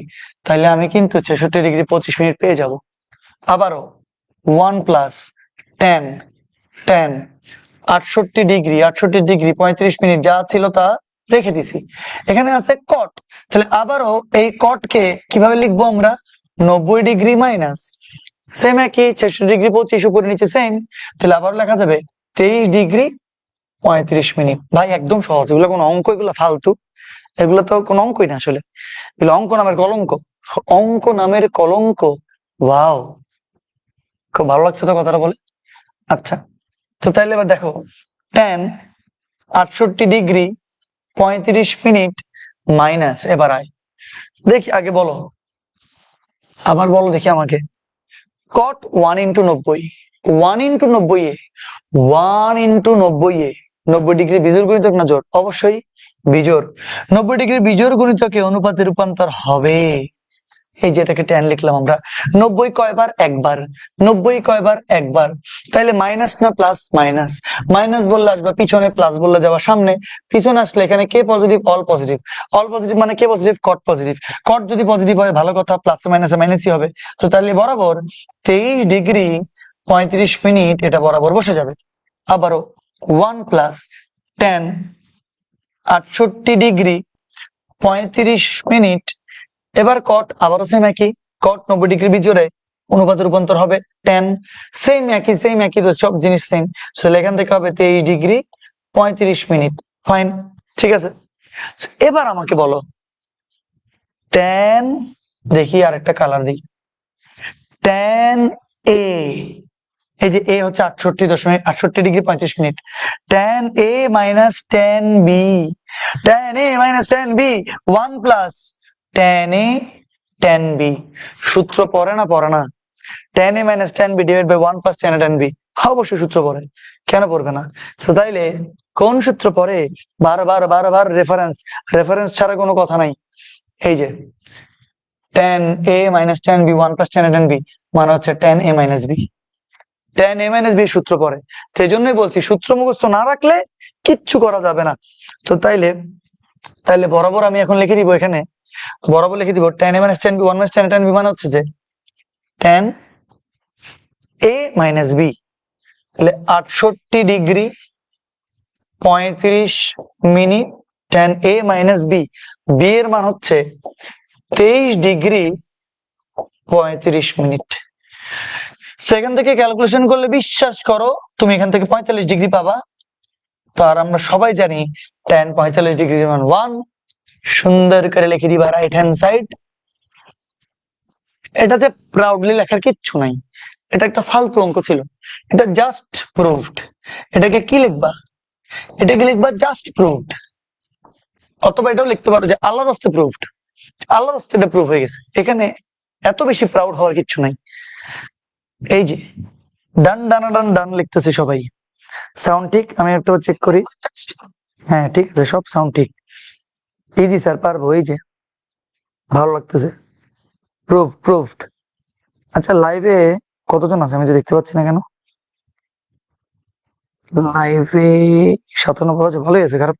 তাহলে আমি কিন্তু 66°25' পেয়ে যাব। আবারও 1 প্লাস tan 68°, 35' যা ছিল তা রেখে দিছি, এখানে আছে কট, তাহলে আবারও এই কটকে কিভাবে লিখবো আমরা, 90° মাইনাস সেম একই 66°25 উপরে নিচে সেম, তাহলে আবার লেখা যাবে 23°35'। ভাই একদম সহজ, এগুলো কোনো অঙ্ক, এগুলো ফালতু, এগুলো তো কোনো অঙ্কই না আসলে, এগুলো অঙ্ক নামের কলঙ্ক, অঙ্ক নামের কলঙ্ক। ওয়াও, খুব ভালো লাগছে তো কথাটা বলে। আচ্ছা, তো তাইলে এবার দেখো, tan 68°35' মাইনাস, এবার আয় দেখি, আগে বলো, আবার বলো দেখি আমাকে, cot 1 into 90, 1 into 90 এ 1 into 90 এ 90° বিজোড় গুণিতক না জোড়? অবশ্যই বিজোড়। 90° বিজোড় গুণিতকে অনুপাতে রূপান্তর হবে, এই যেটাকে tan লিখলাম আমরা। 90 কয়বার? একবার। 90 কয়বার? একবার। তাহলে মাইনাস না প্লাস? মাইনাস। মাইনাস বললে আসবে পিছনে, প্লাস বললে যাওয়া সামনে। পিছনে আসলে এখানে কে positive? All positive. All positive মানে কে পজিটিভ? কট পজিটিভ। কট যদি পজিটিভ হয় ভালো কথা, প্লাসে মাইনাসে মাইনাসই হবে। তো তাহলে বরাবর 23°35' এটা বরাবর বসে যাবে। আবারও 1 প্লাস tan 68°35', এবার কট আবারও সেম একই, কট 90° বিজোড়ে অনুপাতে রূপান্তর হবে tan, সেম একই তো, সব জিনিস সেম, তাহলে এখান থেকে হবে 23°35', ফাইন, ঠিক আছে। এবার আমাকে বলো tan, দেখি আর একটা কালার দিই, tan a, এই যে a হচ্ছে 68.65, tan a minus tan b, tan a minus tan b 1 plus tan a tan b, সূত্র পড়ে না? tan a minus tan b divide by 1 plus tan a tan b, অবশ্যই সূত্র পড়ে, কেন পড়বে না? তো তাইলে কোন সূত্র পড়ে? বারবার বারবার রেফারেন্স, রেফারেন্স ছাড়া কোনো কথা নাই। এই যে tan a minus tan b 1 plus tan a tan b মানে হচ্ছে tan a minus b, tan a minus b সূত্র পড়ে। সেই জন্যই বলছি সূত্র মুখস্থ না রাখলে কিচ্ছু করা যাবে না। তো তাইলে তাইলে বরাবর আমি এখন লিখে দিব, এখানে বরাবর লিখে দিব tan a minus tan b 1 minus tan a tan b মানে হচ্ছে যে tan a minus b, তাহলে 68 degree 35 minute tan a minus b, b এর মান হচ্ছে 23 ডিগ্রি 35 মিনিট। সেখান থেকে ক্যালকুলেশন করলে বিশ্বাস করো তুমি এখান থেকে 45 ডিগ্রি পাবা। তো আর আমরা সবাই জানি tan 45 ডিগ্রির মান 1, সুন্দর করে লিখে দিবা রাইট হ্যান্ড সাইড। এটাতে প্রাউডলি লেখার কিচ্ছু নাই, এটা একটা ফালতু অঙ্ক ছিল, এটা জাস্ট প্রুভড। এটাকে কি লিখবা? এটাকে লিখবা জাস্ট প্রুভড, অথবা এটাও লিখতে পারো যে আল্লাহর হস্তে প্রুভড। আল্লাহর হস্তে এটা প্রুভ হয়ে গেছে, এখানে এত বেশি প্রাউড হওয়ার কিচ্ছু নাই। এই যে ডান ডান ডান ডান লিখতেছে সবাই, সাউন্ড ঠিক? আমি একটা চেক করি, হ্যাঁ ঠিক আছে, সব সাউন্ড ঠিক। ইজি স্যার, পারবো। এই যে ভালো লাগতেছে, প্রুভড। আচ্ছা লাইভে কতজন আছে আমি তো দেখতে পাচ্ছি না কেন? লাইভে 97 আছে, ভালোই আছে, খারাপ।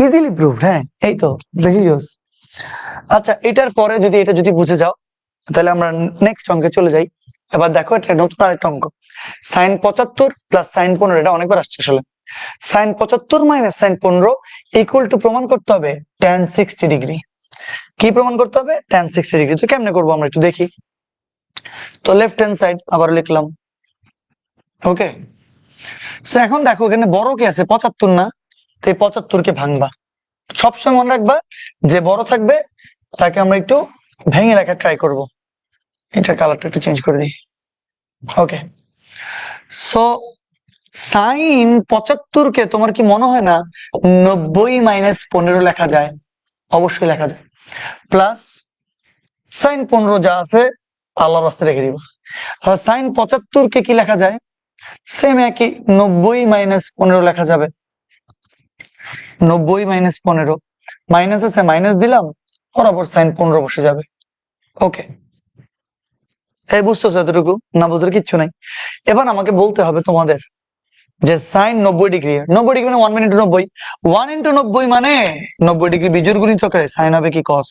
ইজিলি প্রুভড, হ্যাঁ এই তো বেশি জোস। আচ্ছা এটার পরে যদি এটা যদি বুঝে যাও তাহলে আমরা নেক্সট অঙ্কে চলে যাই। এবার দেখো এটা নতুন আরেকটা অঙ্ক, sin 75 প্লাস sin 15, এটা অনেকবার আসছে আসলে। sin 75 minus sin 15 equal to প্রমাণ করতে হবে tan 60 ডিগ্রি। কি প্রমাণ করতে হবে? tan 60 degree. তো কেমনে করবো আমরা একটু দেখি। তো লেফট হ্যান্ড সাইড আবার লিখলাম, ওকে। তো এখন দেখো এখানে বড় কি আছে? 75 না? তো এই 75 কে ভাঙবা। সবসময় মনে রাখবা যে বড় থাকবে তাকে আমরা একটু ভেঙে লেখা ট্রাই করব। এটার কালারটা একটু চেঞ্জ করে দিই, ওকে। সো সাইন 75 কে তোমার কি মনে হয় না 90 মাইনাস 15 লেখা যায়? অবশ্যই লেখা যায়। প্লাস সাইন 15 যা আছে আল্লাহর রাস্তায় রেখে দিব। আর সাইন 75 কে কি লেখা যায়? সেম একই, 90 মাইনাস 15 লেখা যাবে। 90 মাইনাস 15, মাইনাস আছে মাইনাস দিলাম, বরাবর সাইন 15 বসে যাবে, ওকে। এই বুঝতেছো এতটুকু? না বুঝলে কিচ্ছু নাই। এবার আমাকে বলতে হবে তোমাদের যে সাইন 90 ডিগ্রি, 90 ডিগ্রি মানে 1 ইন্টু 90, 1 ইন্টু 90 মানে 90 ডিগ্রি বিজোড় গুণিতকে সাইন হবে কি কস।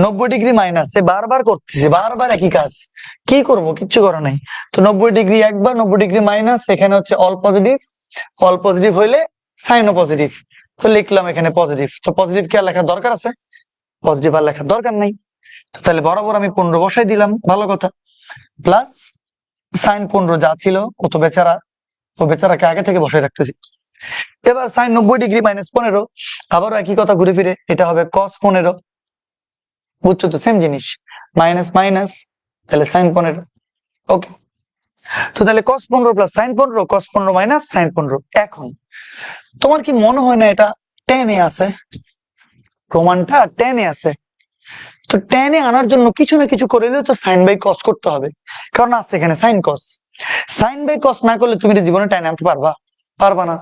90 ডিগ্রি মাইনাস, বারবার করতেছি, বারবার একই কাজ, কি করব? কিচ্ছু করা নাই। তো 90 ডিগ্রি একবার, 90 ডিগ্রি মাইনাস, এখানে হচ্ছে অল পজিটিভ, অল পজিটিভ হইলে সাইনও পজিটিভ, তো লিখলাম এখানে পজিটিভ। তো পজিটিভ কি আর লেখার দরকার আছে? পজিটিভ আর লেখার দরকার নাই। তাহলে বরাবর আমি 15 বসাই দিলাম, ভালো কথা। প্লাস সাইন 15 যা ছিল ও তো বেচারা, ও বেচারাকে আগে থেকে বসাই রাখতেছি। এবার সাইন 90 ডিগ্রি মাইনাস 15, আবারও একই কথা ঘুরে ফিরে, এটা হবে কস 15, বুঝছো তো? সেম জিনিস, মাইনাস মাইনাস, তাহলে সাইন 15, ওকে। তো তাহলে কস 15 প্লাস সাইন 15, কস 15 মাইনাস সাইন 15। এখন তোমার কি মনে হয় না এটা টেনে আছে? প্রমাণটা টেনে আছে। তো টেনে আনার জন্য কিছু না কিছু করে তো সাইন বাই কস করতে হবে, কারণ আছে এখানে sine cos. Sine by cos না করলে তুমি জীবনে টেনে আনতে পারবা? পারবা না।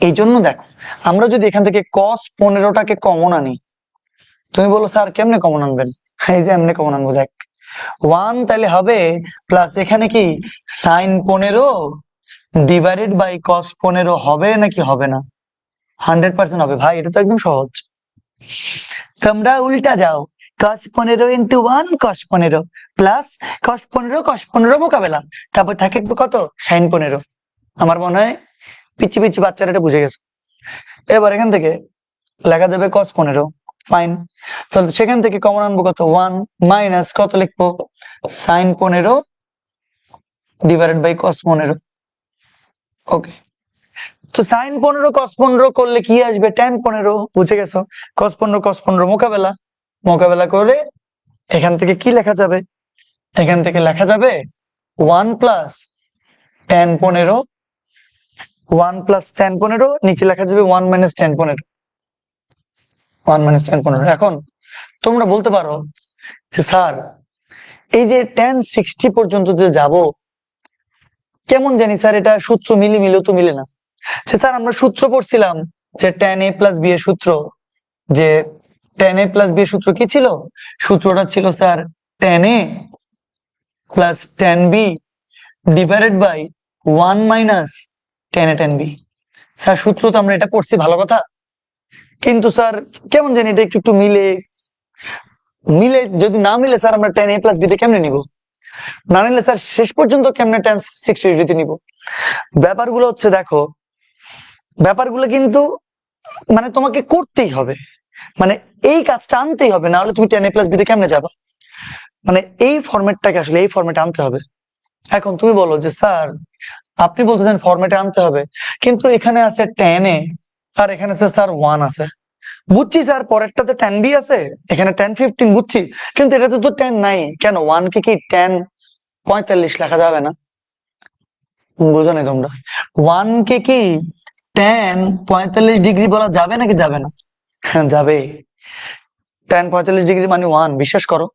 এই জন্য দেখো, আমরা যদি এখান থেকে কস 15টাকে কমন আনি, তুমি বলো স্যার কেমনে কমন আনবেন? এই যে এমনি কমন আনবো, দেখ 1 তাহলে হবে প্লাস এখানে কি সাইন 15 ডিভাইডেড বাই কস 15 হবে নাকি হবে না? 100% হবে ভাই, এটা তো একদম সহজ। তোমরা উল্টা যাও, cos 15 into 1 cos 15 plus cos 15 মোকাবেলা, তারপর থাকে কত? sin 15। আমার মনে হয় পিচ্ছি পিচ্ছি বাচ্চারা এটা বুঝে গেছে। এবার এখান থেকে লেখা যাবে cos 15, ফাইন। তাহলে সেখান থেকে কমন আনবো কত? 1 মাইনাস কত লিখবো? sin 15 ডিভাইডেড বাই cos 15, ওকে। তো sin 15 cos 15 করলে কি আসবে? tan 15, বুঝে গেছো? cos 15 মোকাবেলা, মোকাবেলা করে এখান থেকে কি লেখা যাবে? এখান থেকে লেখা যাবে 1 প্লাস tan 15, 1 প্লাস tan 15, নিচে লেখা যাবে 1 মাইনাস tan 15, 1 মাইনাস tan 15। এখন তোমরা বলতে পারো যে স্যার এই যে 1060 পর্যন্ত যে যাব, কেমন জানি স্যার এটা সূত্র মিলেও তো মিলে না। যে স্যার আমরা সূত্র পড়ছিলাম যে tan a প্লাস b এর সূত্র, যে tan a প্লাস b এর সূত্র কি ছিল? সূত্রটা ছিল sir tan a plus tan b divided by 1 minus tan a tan b। Sir সূত্র তো আমরা এটা পড়ছি, ভালো কথা, কিন্তু স্যার কেমন জানি এটা একটু একটু মিলে যদি না মিলে স্যার আমরা tan a প্লাস b তে কেমনে নিব? না নিলে স্যার শেষ পর্যন্ত কেমনে tan 60 ডিগ্রিতে নিব? ব্যাপারগুলো হচ্ছে, দেখো ব্যাপারগুলো কিন্তু মানে তোমাকে করতেই হবে, মানে এই কাজটা আনতেই হবে, না হলে তুমি tan a প্লাস b তে কেমনে যাবা? মানে এই ফরম্যাটটাকে আসলে এই ফরম্যাটে আনতে হবে। এখন তুমি বলো যে স্যার আপনি বলতেছেন ফরম্যাটে আনতে হবে, কিন্তু এখানে আছে tan a আর এখানে আছে স্যার 1 আছে, বুঝছি স্যার পরেরটাতে tan b আছে, এখানে tan 15 বুঝছি, কিন্তু এটাতে তো tan নাই কেন? 1 কে কি tan 45 লেখা যাবে না? বুঝো না তোমরা? 1 কে কি tan 45 ডিগ্রি বলা যাবে নাকি যাবে না? হ্যাঁ যাবে। tan 45 ডিগ্রি মানে 1, বিশ্বাস করো।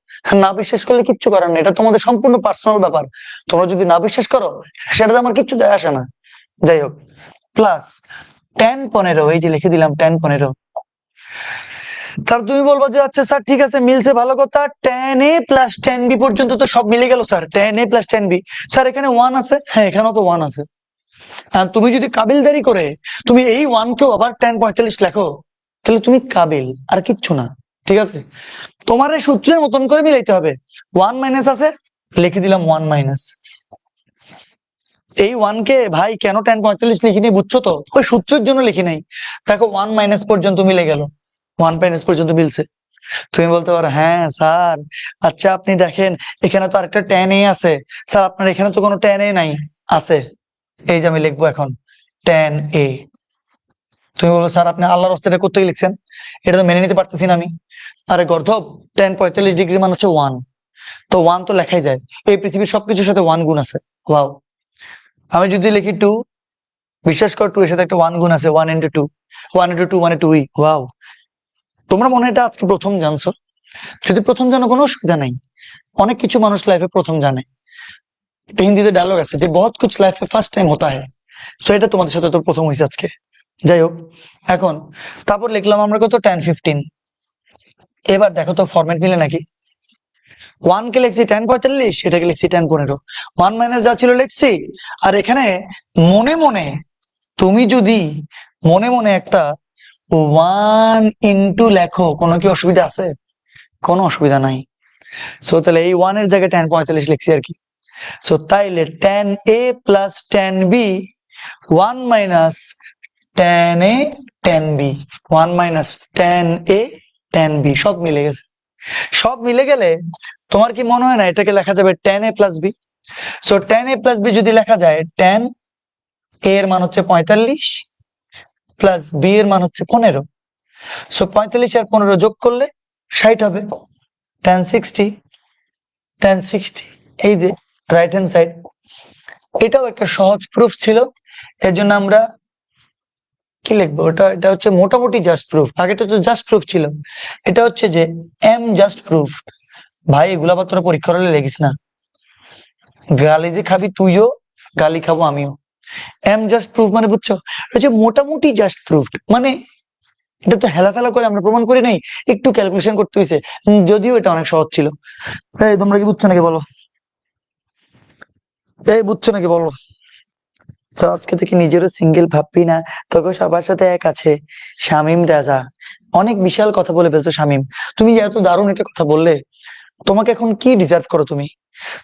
না বিশ্বাস করলে কিচ্ছু করার নেই, এটা তোমাদের সম্পূর্ণ পার্সোনাল ব্যাপার। তোমরা যদি না বিশ্বাস করো সেটাতে আমার কিচ্ছু যায় আসে না। যাই হোক, প্লাস tan 15, এই যে লিখে দিলাম tan 15। তার তুমি বলবো যে আচ্ছা স্যার ঠিক আছে মিলছে, ভালো কথা, tan a plus tan b পর্যন্ত তো সব মিলে গেল sir, tan a plus tan b। Sir এখানে 1 আছে, হ্যাঁ এখানেও তো 1 আছে। আর তুমি যদি কাবিলদারি করে তুমি এই 1 কেও আবার tan 45 লেখো, তাহলে তুমি কাবিল, আর কিচ্ছু না। ঠিক আছে, তোমার এই সূত্রের মতন করে মিলাইতে হবে। 1 মাইনাস আছে, লিখে দিলাম 1 মাইনাস। এই 1 কে ভাই কেন tan 45 লিখিনি বুঝছো তো? ওই সূত্রের জন্য লিখি নাই। দেখো 1 মাইনাস পর্যন্ত মিলে গেল, 1 মাইনাস পর্যন্ত মিলছে। তুমি বলতে পারো হ্যাঁ স্যার, আচ্ছা আপনি দেখেন এখানে তো আরেকটা tan a আছে, স্যার আপনার এখানে তো কোনো tan a নাই। আছে, এই যে আমি লিখবো এখন tan a। তুমি বলো স্যার আপনি আল্লাহর রাস্তাটা করতে লিখছেন, এটা তো মেনে নিতে পারতেছি না আমি। আরে গর্ধব, tan 45 ডিগ্রি মানে হচ্ছে 1, তো 1 তো লেখাই যায়, এই পৃথিবীর সবকিছুর সাথে 1 গুণ আছে। ওয়াও। আমি যদি লিখি 2, বিশ্বাস কর 2 এর সাথে একটা 1 গুণ আছে, 1 ইন্টু 2, 1 ইন্টু 2 মানে 2ই। ওয়াও, তোমরা মনে হয় এটা আজকে প্রথম জানছো। যদি প্রথম জানো কোনো অসুবিধা নাই, অনেক কিছু মানুষ লাইফে প্রথম জানে। একটা হিন্দিতে ডায়লগ আছে যে বহুত কুছ লাইফে ফার্স্ট টাইম হতা হ্যায়, সো এটা তোমাদের সাথে তো প্রথম হয়েছে আজকে। যাই হোক, এখন তারপর লিখলাম আমরা কত, tan 15। এবার দেখো তো ফরম্যাট মিলে নাকি? 1 কে লিখছি tan 45, এটাকে লিখছি tan 15, 1 মাইনাস যা ছিল লিখছি। আর এখানে মনে মনে তুমি যদি মনে মনে একটা 1 ইন্টু লেখো, কোনো কি অসুবিধা আছে? কোনো অসুবিধা নাই। সো তাহলে এই 1 এর জায়গায় tan 45 লিখছি আর কি। সো তাইলে tan a plus tan b 1 minus tan a tan b, 1 minus tan a tan b, সব মিলে গেছে। সব মিলে গেলে তোমার কি মনে হয় না এটাকে লেখা যাবে tan a plus b? So tan a plus b যদি লেখা যায়, tan a এর মান হচ্ছে 45 প্লাস b এর মান হচ্ছে 15। সো 45 আর 15 যোগ করলে 60 হবে, tan 60, tan 60, এই যে রাইট হ্যান্ড সাইড। এটাও একটা সহজ প্রুফ ছিল, এর জন্য আমরা কি লিখবো, এটা হচ্ছে মোটামুটি জাস্ট প্রুফ। আগেটা তো জাস্ট প্রুফ ছিল, এটা হচ্ছে যে এম জাস্ট প্রুফ। ভাই এগুলা আবার তোরা পরীক্ষা হলে লেখিস না, গালি যে খাবি তুইও, গালি খাবো আমিও। এম জাস্ট প্রুফ মানে বুঝছো, হচ্ছে মোটামুটি জাস্ট প্রুফ, মানে এটা তো হেলাফেলা করে আমরা প্রমাণ করি নাই, একটু ক্যালকুলেশন করতে হয়েছে, যদিও এটা অনেক সহজ ছিল। এই তোমরা কি বুঝছো নাকি বলো? এই বুঝছো নাকি বলো? তো আজকে থেকে নিজেরও সিঙ্গেল ভাববি না, তোকে সবার সাথে এক আছে। শামীম রাজা, অনেক বিশাল কথা বলে ফেলছো শামীম, তুমি এত দারুণ একটা কথা বললে। তোমাকে এখন কি ডিজার্ভ করো তুমি?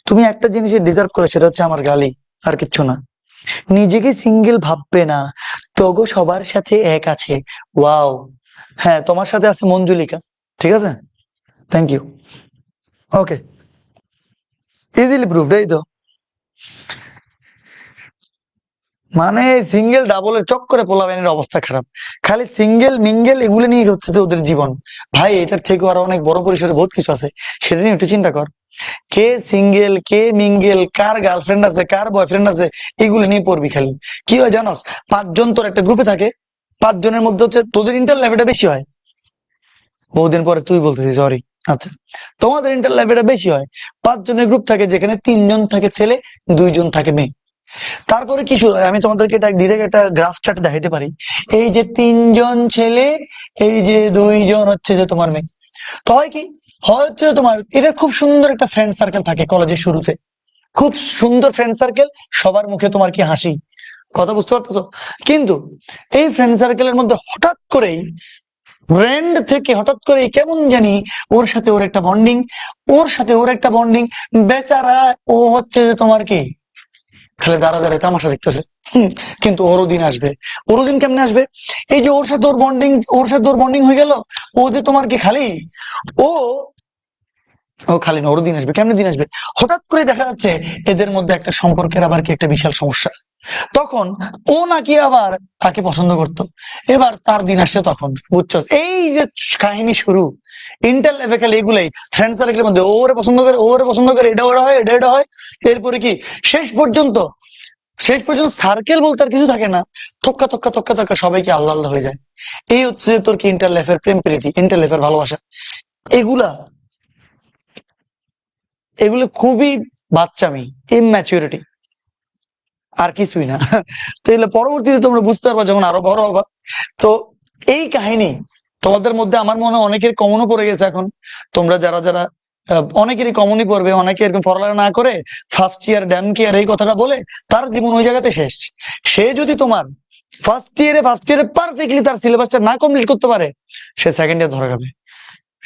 তুমি একটা জিনিসের ডিজার্ভ করো, সেটা হচ্ছে আমার গালি, আর কিচ্ছু না। নিজেকে সিঙ্গেল ভাববে না, তোগো সবার সাথে এক আছে। ওয়াও, হ্যাঁ তোমার সাথে আছে মঞ্জুলিকা। ঠিক আছে, thank you. Okay, easily proved, এই তো। মানে সিঙ্গেল ডাবলের চক্করে পোলাপানের অবস্থা খারাপ, খালি সিঙ্গেল মিঙ্গেল এগুলো নিয়ে হচ্ছে যে ওদের জীবন। ভাই এটার থেকে আরো অনেক বড় পরিসরে বহুত কিছু আছে, সেটা নিয়ে একটু চিন্তা কর। কে সিঙ্গেল, কে মিঙ্গেল, কার গার্লফ্রেন্ড আছে, কার বয়ফ্রেন্ড আছে, এগুলো নিয়ে পড়বি খালি। কি হয় জানোস, 5 জন তোর একটা গ্রুপে থাকে, 5 জনের মধ্যে হচ্ছে তোদের ইন্টার লাইফ এটা বেশি হয়। বহুদিন পরে তুই বলতেছিস সরি, আচ্ছা, তোমাদের ইন্টার লাইফ এটা বেশি হয়, 5 জনের গ্রুপ থাকে যেখানে 3 জন থাকে ছেলে, 2 জন থাকে মেয়ে। তারপরে কি শুরু হয়, আমি তোমাদেরকে এটা ডিরেক্ট একটা গ্রাফ চার্ট দেখাইতে পারি। এই যে 3 জন ছেলে, এই যে 2 জন হচ্ছে যে তোমার মেয়ে। তো হয় কি, হয় হচ্ছে যে তোমার এটা খুব সুন্দর একটা ফ্রেন্ড সার্কেল থাকে কলেজের শুরুতে, খুব সুন্দর ফ্রেন্ড সার্কেল, সবার মুখে তোমার কি হাসি, কথা বুঝতে পারতেছো? কিন্তু এই ফ্রেন্ড সার্কেলের মধ্যে হঠাৎ করেই ফ্রেন্ড থেকে হঠাৎ করে কেমন জানি ওর সাথে ওর একটা বন্ডিং, ওর সাথে ওর একটা বন্ডিং, বেচারা ও হচ্ছে যে তোমার কি খালি দাঁড়ায় তামাশা দেখতেছে। কিন্তু ওরও দিন আসবে। ওরও দিন কেমনে আসবে, এই যে ওর সাথে ওর বন্ডিং, ওর সাথে ওর বন্ডিং হয়ে গেল, ও যে তোমার কি খালি ও ও খালি না, ওরও দিন আসবে। কেমনে দিন আসবে, হঠাৎ করে দেখা যাচ্ছে এদের মধ্যে একটা সম্পর্কের আবার কি একটা বিশাল সমস্যা। তখন ও নাকি আবার তাকে পছন্দ করতো, এবার তার দিন আসছে তখন, বুঝছো? এই যে কাহিনী শুরু ইন্টার লেভেল, খালি এগুলাই ফ্রেন্ড সার্কেলের মধ্যে ওরে পছন্দ করে, ওরে পছন্দ করে, এটা ওরা হয়, এটা হয়। এরপরে কি শেষ পর্যন্ত, শেষ পর্যন্ত সার্কেল বলতে আর কিছু থাকে না, থক্কা থক্কা থক্কা থক্কা সবাইকে আল্লাহ আল্লাহ হয়ে যায়। এই হচ্ছে যে তোর কি ইন্টার লেভেল প্রেম প্রীতি, ইন্টার লেভেল ভালোবাসা। এগুলা এগুলো খুবই বাচ্চামি, ইম্যাচুরিটি, আর কিছুই না। তো এগুলো পরবর্তীতে তোমরা বুঝতে পারবা যখন আরো বড় হবা। তো এই কাহিনী তোমাদের মধ্যে আমার মনে হয় অনেকের কমনও পড়ে গেছে এখন। তোমরা যারা যারা অনেকেরই কমনই পড়বে, অনেকে এরকম পড়ালেখা না করে ফার্স্ট ইয়ার ড্যাম কেয়ার এই কথাটা বলে তার জীবন ওই জায়গাতে শেষ। সে যদি তোমার ফার্স্ট ইয়ারে পারফেক্টলি তার সিলেবাসটা না কমপ্লিট করতে পারে, সে সেকেন্ড ইয়ার ধরা খাবে,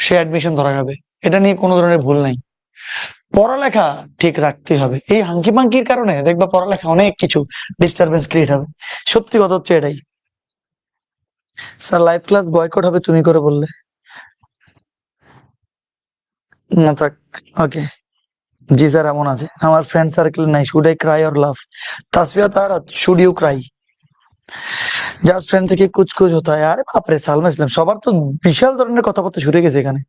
সে অ্যাডমিশন ধরা খাবে। এটা নিয়ে কোনো ধরনের ভুল নাই। পড়ালেখা ঠিক রাখতে হবে, এই হাঙ্কি পাঙ্কির কারণে দেখবা পড়ালেখা অনেক কিছু ডিস্টারবেন্স ক্রিয়েট হবে। সত্যি কথা হচ্ছে এটাই। স্যার লাইভ ক্লাস বয়কট হবে তুমি করে বললে, না থাক, ওকে। জি স্যার এমন আছে, আমার ফ্রেন্ড সার্কেল নাই, should I cry or love? Tasfia Tara, should you cry? Just friend থেকে কুছ কুছ হতা হয়। আরে বাপরে সালমা ইসলাম, সবার তো বিশাল ধরনের কথাবার্তা শুরু হয়ে গেছে এখানে।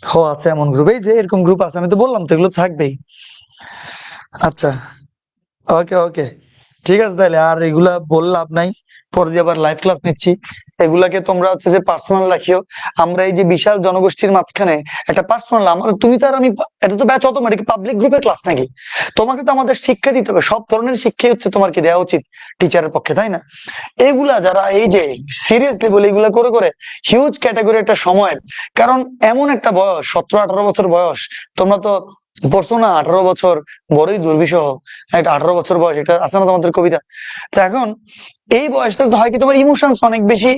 হো আছে এমন গ্রুপ, এই যে এরকম গ্রুপ আছে, আমি তো বললাম তো এগুলো থাকবেই। আচ্ছা, ওকে ওকে, ঠিক আছে তাহলে আর এগুলা বললে লাভ নাই, পরে দিয়ে আবার লাইভ ক্লাস নিচ্ছি। এগুলাকে তোমরা হচ্ছে যে পার্সোনাল রাখিও। আমরা এই যে বিশাল জনগোষ্ঠীর মাঝখানে একটা পার্সোনাল, আমাদের তুমি তো আর আমি, এটা তো ব্যাচ অটোমেটিক পাবলিক গ্রুপের ক্লাস নাকি? তোমাকে তো আমাদের শিক্ষা দিতে হবে, সব ধরনের শিক্ষাই হচ্ছে তোমার কি দেওয়া উচিত টিচারের পক্ষে, তাই না? এগুলা যারা এই যে সিরিয়াসলি বলে এগুলা করে করে হিউজ ক্যাটাগরি একটা সময়ের, কারণ এমন একটা বয়স 17-18 বছর বয়স, তোমরা তো পড়ছো না 18 বছর বড়ই দুর্বিষহ, একটা 18 বছর বয়স, এটা আছে না তোমাদের কবিতা? তো এখন এই বয়সটা তো হয় কি তোমার ইমোশনস অনেক বেশি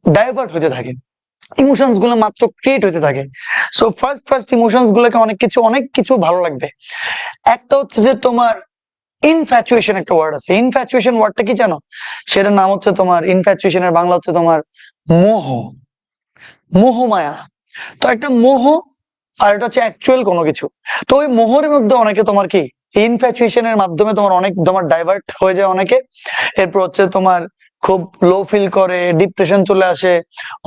ডাইভার্ট হতে থাকে, ইমোশনস গুলো মাত্র ক্রিয়েট হতে থাকে। সো ফার্স্ট ফার্স্ট ইমোশনস গুলোকে অনেক কিছু ভালো লাগবে। একটা হচ্ছে যে তোমার ইনফ্যাচুয়েশন, একটা ওয়ার্ড আছে, ইনফ্যাচুয়েশন ওয়ার্ডটা কি জানো? সেটার নাম হচ্ছে তোমার ইনফ্যাচুয়েশনের বাংলা হচ্ছে তোমার মোহ, মোহমায়া। তো একটা মোহ, আর এটা হচ্ছে অ্যাকচুয়াল কোনো কিছু। তো ওই মোহর মধ্যে অনেকে তোমার কি ইনফ্যাচুয়েশনের মাধ্যমে তোমার অনেক তোমার ডাইভার্ট হয়ে যায় অনেকে। এরপর হচ্ছে তোমার খুব লো ফিল করে, ডিপ্রেশন চলে আসে,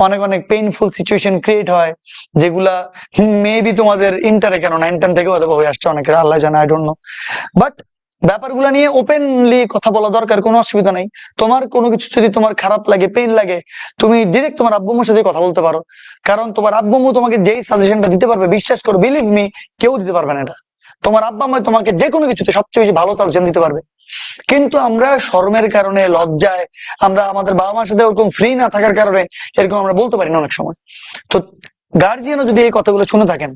অনেক অনেক পেইনফুল সিচুয়েশন ক্রিয়েট হয়, যেগুলা মেবি তোমাদের ইন্টারে কেন 9-10 থেকে হয়তো হয়ে আসছে অনেকের, আল্লাহ জানে, আই ডোন্ট নো। বাট ব্যাপারগুলো নিয়ে ওপেনলি কথা বলা দরকার, কোনো অসুবিধা নাই। তোমার কোনো কিছু যদি তোমার খারাপ লাগে, পেইন লাগে, তুমি ডিরেক্ট তোমার আব্বুর সাথে কথা বলতে পারো, কারণ তোমার আব্বু তোমাকে যেই সাজেশনটা দিতে পারবে, বিশ্বাস করো, বিলিভ মি, কেউ দিতে পারবে না এটা। তোমার আব্বা আম্মা তোমাকে যে কোনো কিছুতে সবচেয়ে বেশি ভালো সাজেশন দিতে পারবে। কিন্তু আমরা শরমের কারণে, লজ্জায়, আমরা আমাদের বাবা মার সাথে ওরকম ফ্রি না থাকার কারণে এরকম আমরা বলতে পারি না অনেক সময়। তো গার্জিয়ানও যদি এই কথাগুলো শুনে থাকেন,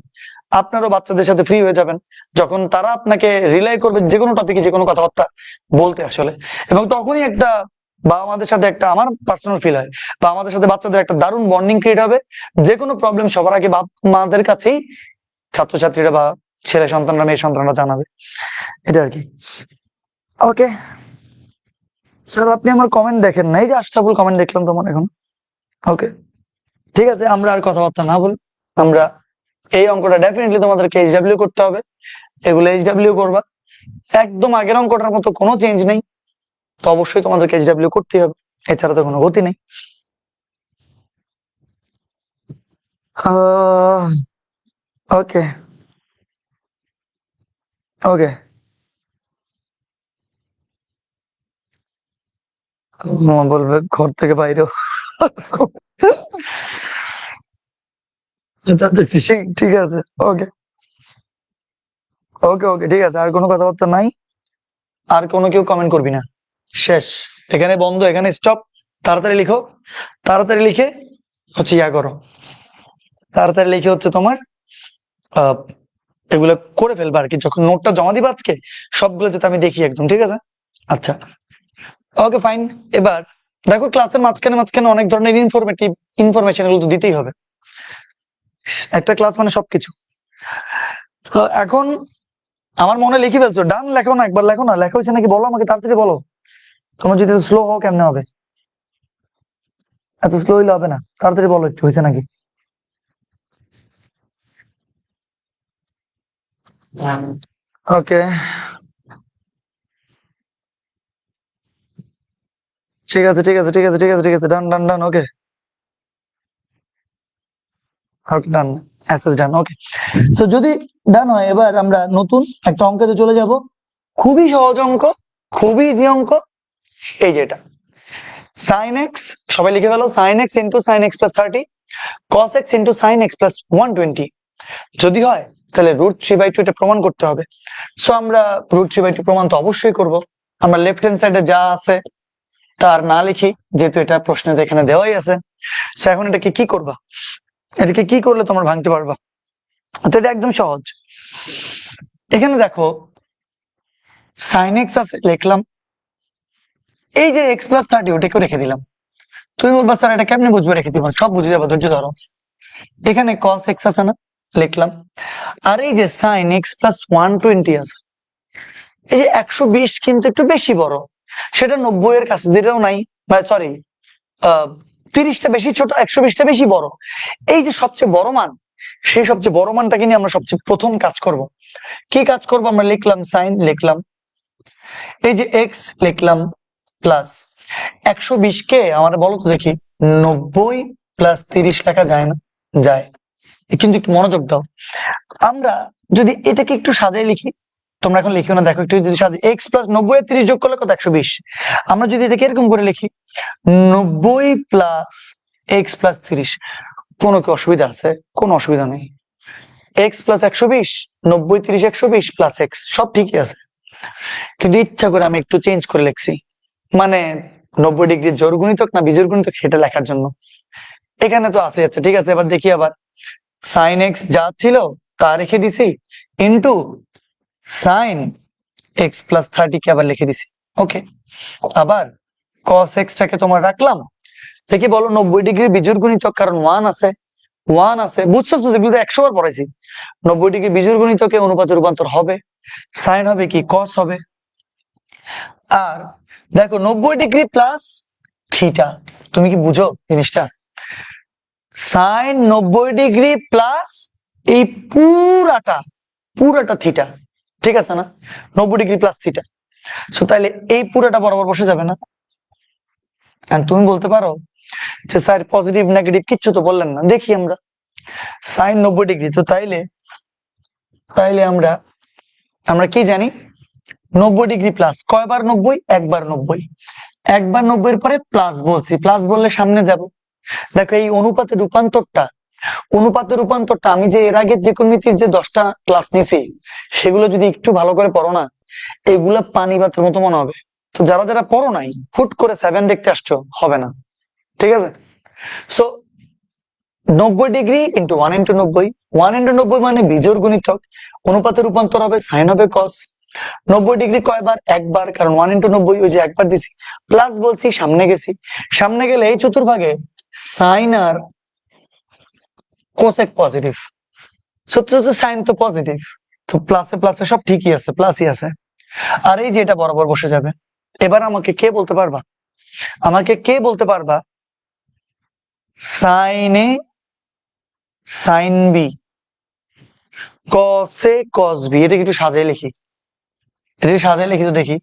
আপনারও বাচ্চাদের সাথে ফ্রি হয়ে যাবেন, যখন তারা আপনাকে রিলাই করবে যে কোনো টপিকে যে কোনো কথাবার্তা বলতে আসলে। এবং তখনই একটা বাবা মাদের সাথে একটা, আমার পার্সোনাল ফিল হয়, বা আমাদের সাথে বাচ্চাদের একটা দারুণ বন্ডিং ক্রিয়েট হবে। যে কোনো প্রবলেম সবার আগে বাপ মাদের কাছেই ছাত্রছাত্রীরা বা ছেলে সন্তানরা, মেয়ে সন্তানরা জানাবে, এটা আর কি। ওকে স্যার, আপনি আমার কমেন্ট দেখেন না, এই যে আশরাফুল কমেন্ট দেখলাম তোমার এখন। ওকে, ঠিক আছে, আমরা আর কথাবার্তা না বলি, আমরা এই অঙ্কটা ডেফিনেটলি তোমাদেরকে এইচডব্লিউ করতে হবে, এগুলো এইচডব্লিউ করবা। একদম আগের অঙ্কটার মতো কোনো চেঞ্জ নেই, তো অবশ্যই তোমাদেরকে এইচডব্লিউ করতেই হবে, এছাড়া তো কোনো গতি নেই। ওকে ওকে, বলবে ঘর থেকে বাইরেও। আচ্ছা আচ্ছা, ঠিক আছে, ওকে ওকে ওকে, ঠিক আছে, আর কোনো কথাবার্তা নাই, আর কোনো কেউ কমেন্ট করবি না, শেষ, এখানে বন্ধ, এখানে স্টপ। তাড়াতাড়ি লিখো, তাড়াতাড়ি লিখে হচ্ছে ইয়া করো, তাড়াতাড়ি লিখে হচ্ছে তোমার আহ এগুলো করে ফেলবা আর কি, যখন নোটটা জমা দিবা আজকে সবগুলো যাতে আমি দেখি একদম, ঠিক আছে? আচ্ছা, ওকে ফাইন। এবার দেখো, ক্লাসের মাঝখানে মাঝখানে অনেক ধরনের ইনফরমেশন এগুলো তো দিতেই হবে, একটা ক্লাস মানে সবকিছু। তো এখন আমার মনে লিখে ফেলছো, ডান, লেখো না, একবার লেখো না, লেখা হয়েছে নাকি বলো আমাকে, তাড়াতাড়ি বলো। তোমার যদি স্লো হও কেমনে হবে, এত স্লো হইলে হবে না, তাড়াতাড়ি বলো একটু, হয়েছে নাকি? ওকে, ঠিক আছে ঠিক আছে ঠিক আছে ঠিক আছে ঠিক আছে, ডান ডান ডান, ওকে ওকে, ডান, অ্যাসেস ডান, ওকে। তো যদি ডান হয়, এবার আমরা নতুন একটা অঙ্কেতে চলে যাব, খুবই সহজ অঙ্ক, খুবই ইজি অঙ্ক, এই যেটা সাইন এক্স, সবাই লিখে ফেলো, sine x into sine x plus 30 cos X into sine x plus 120 যদি হয় তাহলে √3/2 এটা প্রমাণ করতে হবে। সো আমরা √3/2 প্রমাণ তো অবশ্যই করব। আমরা লেফট হ্যান্ড সাইডে যা আছে তার না লিখি, যেহেতু এটা প্রশ্নে এখানে দেওয়াই আছে। সো এখন এটাকে কি করবা, এটাকে কি করলে তোমরা ভাঙতে পারবা? তো এটা একদম সহজ। এখানে দেখো সাইন এক্স আছে, লিখলাম, এই যে এক্স প্লাস 30 ওটাকেও রেখে দিলাম। তুমি বলবা স্যার এটা কেমনে বুঝবো, রেখে দিবা, সব বুঝে যাবো, ধৈর্য ধরো। এখানে cos x আছে না, লিখলাম, আর এই যে sin x প্লাস 120 আছে, এই যে 120 কিন্তু একটু বেশি বড়, সেটা 90 এর কাছে যেটাও নাই, বা সরি 30টা বেশি ছোট, 120টা বেশি বড়, এই যে সবচেয়ে বড় মান, সেই সবচেয়ে বড় মানটাকে নিয়ে আমরা সবচেয়ে প্রথম কাজ করব। কি কাজ করব? আমরা লিখলাম সাইন, লিখলাম এই যে এক্স, লিখলাম প্লাস 120 কে আমার বলো তো দেখি 90 প্লাস 30 লেখা যায় না? যায়। কিন্তু একটু মনোযোগ দাও, আমরা যদি এটাকে একটু সাজিয়ে লিখি, তোমরা এখন লিখিও না, দেখো একটু যদি সাজিয়ে, এক্স প্লাস 90 এর 30 যোগ করলে কত? 120। আমরা যদি এটাকে এরকম করে লিখি 90 প্লাস এক্স প্লাস 30, কোনো কি অসুবিধা আছে? কোনো অসুবিধা নেই। এক্স প্লাস 120, 90 30 120 প্লাস এক্স, সব ঠিকই আছে, কিন্তু ইচ্ছা করে আমি একটু চেঞ্জ করে লিখছি, মানে 90 ডিগ্রির জোড় গুণিতক না বিজোড় গুণিতক সেটা লেখার জন্য। এখানে তো আছে, আচ্ছা ঠিক আছে, এবার দেখি আবার সাইন এক্স যা ছিল তা রেখে দিছি, ইন্টু সাইন এক্স প্লাস 30 কে আবার লিখে দিছি, ওকে। আবার কস এক্স টাকে তোমার রাখলাম, দেখি বলো 90 ডিগ্রির বিজোড় গুণিতক, কারণ ওয়ান আছে, বুঝছো তো, এগুলো 100 বার পড়াইছি। 90 ডিগ্রি বিজোড় গুণিতকে অনুপাতে রূপান্তর হবে, সাইন হবে কি, কস হবে। আর দেখো 90 ডিগ্রি প্লাস থিটা, তুমি কি বুঝো জিনিসটা? সাইন 90 ডিগ্রি প্লাস এই পুরাটা থিটা, ঠিক আছে না? 90 ডিগ্রি প্লাস থিটা, সো তাইলে এই পুরাটা বরাবর বসে যাবে না? আর তুমি বলতে পারো যে স্যার পজিটিভ নেগেটিভ কিচ্ছু তো বললেন না, দেখি আমরা সাইন 90 ডিগ্রি, তো তাইলে তাইলে আমরা আমরা কি জানি, 90 ডিগ্রি প্লাস কয়বার 90? একবার 90, একবার 90 এর পরে প্লাস বলছি, প্লাস বললে সামনে যাব। দেখো এই অনুপাতের রূপান্তরটা আমি যে এর আগে ত্রিকোণমিতির যে 10টা ক্লাস নিয়েছি সেগুলো যদি একটু ভালো করে পড়ো না, এগুলা পানি ভাতের মতো মনে হবে। তো যারা যারা পড়ো নাই, হুট করে 7 দেখতে আসছো, হবে না, ঠিক আছে? So 90 degree into 1 into 90, 1 into 90 মানে বিজোড় গুণিতক, অনুপাতে রূপান্তর হবে, সাইন হবে কস। 90 ডিগ্রি কয়বার? একবার, কারণ 1 ইন্টু 90 ওই যে একবার দিছি, প্লাস বলছি, সামনে গেছি, সামনে গেলে এই চতুর্ভাগে সাইন আর কোসেক পজিটিভ, সত্যি তো সাইন তো পজিটিভ, তো প্লাসে প্লাসে সব ঠিকই আছে, প্লাসই আছে। আর এই যে এটা বরাবর বসে যাবে। এবার আমাকে কে বলতে পারবা, সাইনে সাইন বি, কসে কস বি, এটাকে একটু সাজিয়ে লিখি, এটাকে সাজিয়ে লিখি তো দেখি,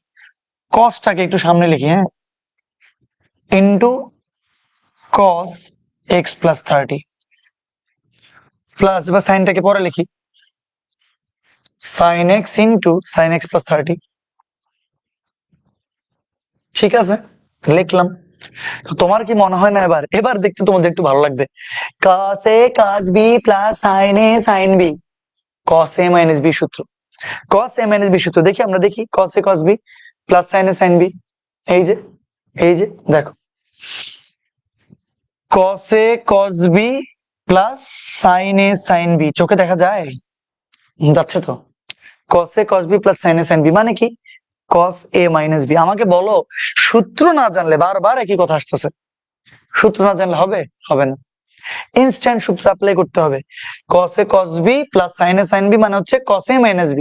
কসটাকে একটু সামনে লিখি, হ্যাঁ, into cos x plus 30 plus, এবার সাইনটাকে পরে লিখি, sine x into sine x plus 30, ঠিক আছে লিখলাম। তো তোমার কি মনে হয় না এবার এবার দেখতে তোমাদের একটু ভালো লাগবে? cos a cos b plus sin a sin b, cos a minus b সূত্র, cos a মাইনাস b সূত্র দেখি, আমরা দেখি cos a cos b plus sin a sin b। এই যে দেখো, cos a cos b plus sin a sin b, চোখে দেখা যায়? যাচ্ছে তো। cos a cos b plus sin a sin b মানে কি? cos a minus b। আমাকে বলো, সূত্র না জানলে বারবার একই কথা আসতেছে, সূত্র না জানলে হবে? হবে না, ইনস্ট্যান্ট সূত্র অ্যাপ্লাই করতে হবে। cos a cos b plus sin a sin b মানে হচ্ছে cos a minus b।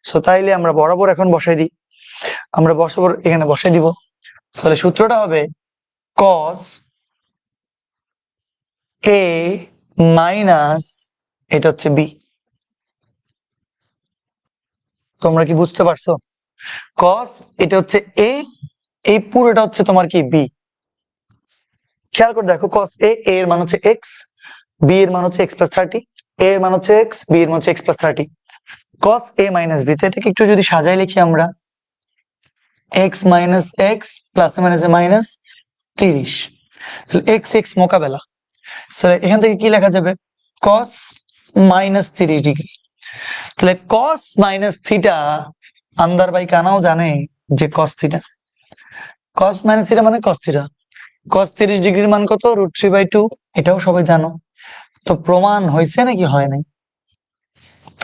So তাইলে আমরা বরাবর এখন বসাই দিই, আমরা বরাবর এখানে বসাই দিব। তাহলে সূত্রটা হবে cos a মাইনাস, এটা হচ্ছে b। তোমরা কি বুঝতে পারছো? cos এটা হচ্ছে a, এই পুরোটা হচ্ছে তোমার কি b। খেয়াল করে দেখো, cos a, a এর মান হচ্ছে x, b এর মান হচ্ছে x প্লাস 30, a এর মান হচ্ছে x, b এর মান হচ্ছে x plus 30, cos a minus b। তো এটাকে একটু যদি সাজাই লিখি আমরা, x minus x plus minus minus 30, x x মোকাবেলা। এখান থেকে কি লেখা যাবে? cos minus 30 degree. তাহলে cos মাইনাস থিটা, আন্দার বাই কানাও জানে যে cos theta, cos minus theta মানে cos থিটা। cos 30 ডিগ্রির মান কত? √3/2, এটাও সবাই জানো। তো প্রমাণ হয়েছে নাকি হয় নাই?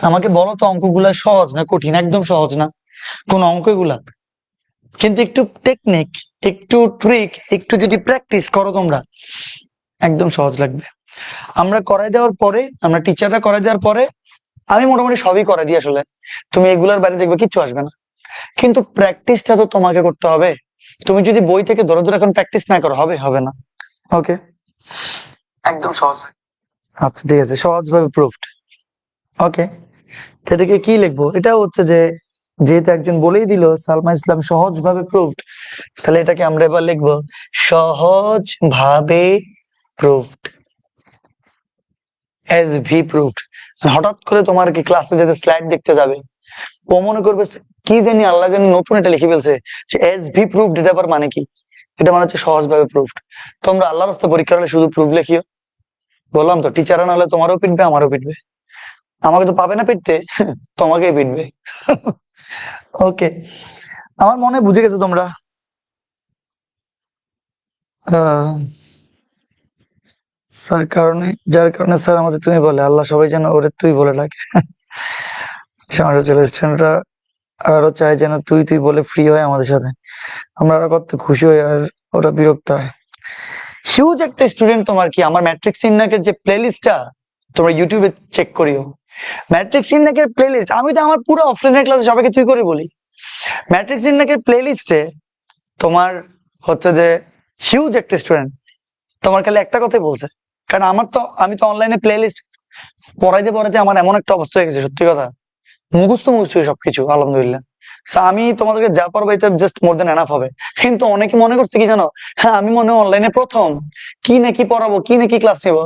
আমাকে বলো তো, অঙ্কগুলা সহজ না কঠিন? একদম সহজ না কোন অঙ্ক এগুলা, কিন্তু একটু টেকনিক, একটু ট্রিক, একটু যদি প্র্যাকটিস করো তোমরা, একদম সহজ লাগবে। আমরা করাই দেওয়ার পরে, আমরা টিচাররা করাই দেওয়ার পরে, আমি মোটামুটি সবই করাই দিই আসলে, তুমি এগুলার বাইরে দেখবে কিচ্ছু আসবে না, কিন্তু প্র্যাকটিসটা তো তোমাকে করতে হবে। তুমি যদি বই থেকে ধরে ধরে এখন প্র্যাকটিস না করো, হবে না। ওকে, একদম সহজ। আচ্ছা ঠিক আছে, সহজভাবে প্রুফড। ওকে, এটাকে কি লিখবো? এটা হচ্ছে যে, যেহেতু একজন বলেই দিল সালমা ইসলাম সহজভাবে প্রুফড, তাহলে এটাকে আমরা এবার লিখবো সহজভাবে প্রুফড, এস ভি প্রুফড। হঠাৎ করে তোমার কি ক্লাসে যেতে স্লাইড দেখতে যাবে, ও মনে করবে কি জানি আল্লাহ জানি নতুন এটা লিখে ফেলছে যে এস ভি প্রুফড, এটা আবার মানে কি? এটা মানে হচ্ছে সহজভাবে প্রুফড। তোমরা আল্লাহর রাস্তায় পরীক্ষা হলে শুধু প্রুফ লিখিও, বললাম তো, টিচাররা নাহলে তোমারও পিটবে আমারও পিটবে, আমাকে তো পাবে না পিটতে, তোমাকেই পিটবে। ওকে, আমার মনে হয় বুঝে গেছো তোমরা। স্যার কারণে, যার কারণে স্যার আমাদের তুমি বলে, আল্লাহ সবাই যেন ওরে তুই বলে ডাকে। সমাজে চলে স্টুডেন্টরা আরো চাই যেন তুই তুই বলে ফ্রি হয় আমাদের সাথে, আমরা আরো কত খুশি হই আর ওরা বিরক্ত হয়। হিউজ একটা স্টুডেন্ট তোমার কি, আমার ম্যাট্রিক্স ইন্নাকের যে প্লেলিস্টটা তোমরা ইউটিউবে চেক করিও, ম্যাট্রিক্স ইন্নাকের প্লেলিস্ট, আমি তো আমার পুরো অফলাইনের ক্লাসে সবাইকে তুই করে বলি, ম্যাট্রিক্স ইন্নাকের প্লেলিস্টে তোমার হচ্ছে যে হিউজ একটা স্টুডেন্ট তোমার খালি একটা কথাই বলছে, কারণ আমি তো অনলাইনে প্লে লিস্ট পড়াইতে পড়াইতে আমার এমন একটা অবস্থা হয়ে গেছে, সত্যি কথা, মুখস্থ সবকিছু আলহামদুলিল্লাহ। আমি তোমাদেরকে যা পারবো এটা জাস্ট মোর দেন এনাফ হবে। কিন্তু অনেকে মনে করছে কি জানো, হ্যাঁ আমি মনে হয় অনলাইনে প্রথম, কি নাকি পড়াবো, কি নাকি ক্লাস নেবো,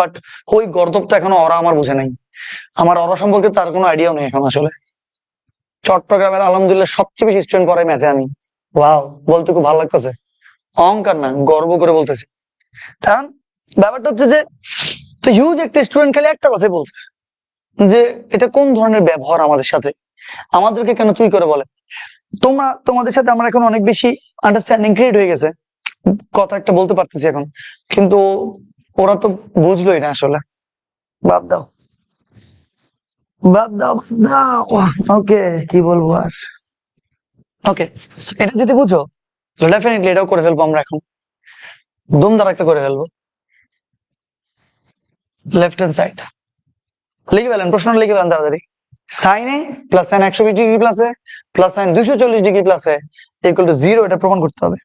বাট ওই গর্দবটা এখনো ওরা আমার বুঝে নাই, আমার ওরা সম্পর্কে তার কোনো আইডিয়াও নেই এখন আসলে। চট্টগ্রামের আলহামদুলিল্লাহ সবচেয়ে বেশি স্টুডেন্ট পড়াই ম্যাথে আমি, ওয়াও, বলতে খুব ভালো লাগতেছে, অহংকার না, গর্ব করে বলতেছি। কারণ ব্যাপারটা হচ্ছে যে, তো হিউজ একটা স্টুডেন্ট খালি একটা কথাই বলছে যে এটা কোন ধরনের ব্যবহার আমাদের সাথে, আমাদেরকে কেন তুই করে বলে। তোমাদের সাথে আমার এখন অনেক বেশি আন্ডারস্ট্যান্ডিং ক্রিয়েট হয়ে গেছে, কথা একটা বলতে পারতেছি এখন, কিন্তু ওরা তো বুঝলোই না আসলে। বাদ দাও, বাদ দাও, বাদ দাও। ওকে, কি বলবো আর। ওকে, এটা যদি বুঝো ডেফিনেটলি এটাও করে ফেলবো আমরা এখন, দুমদার একটা করে ফেলবো। লেফট হ্যান্ড সাইড লিখে ফেলেন, প্রশ্ন লিখে ফেলেন তাড়াতাড়ি। সাইন এ প্লাস সাইন 120 ডিগ্রি প্লাসে প্লাস সাইন 240 ডিগ্রি প্লাসে ইকুয়াল টু 0, এটা প্রমাণ করতে হবে।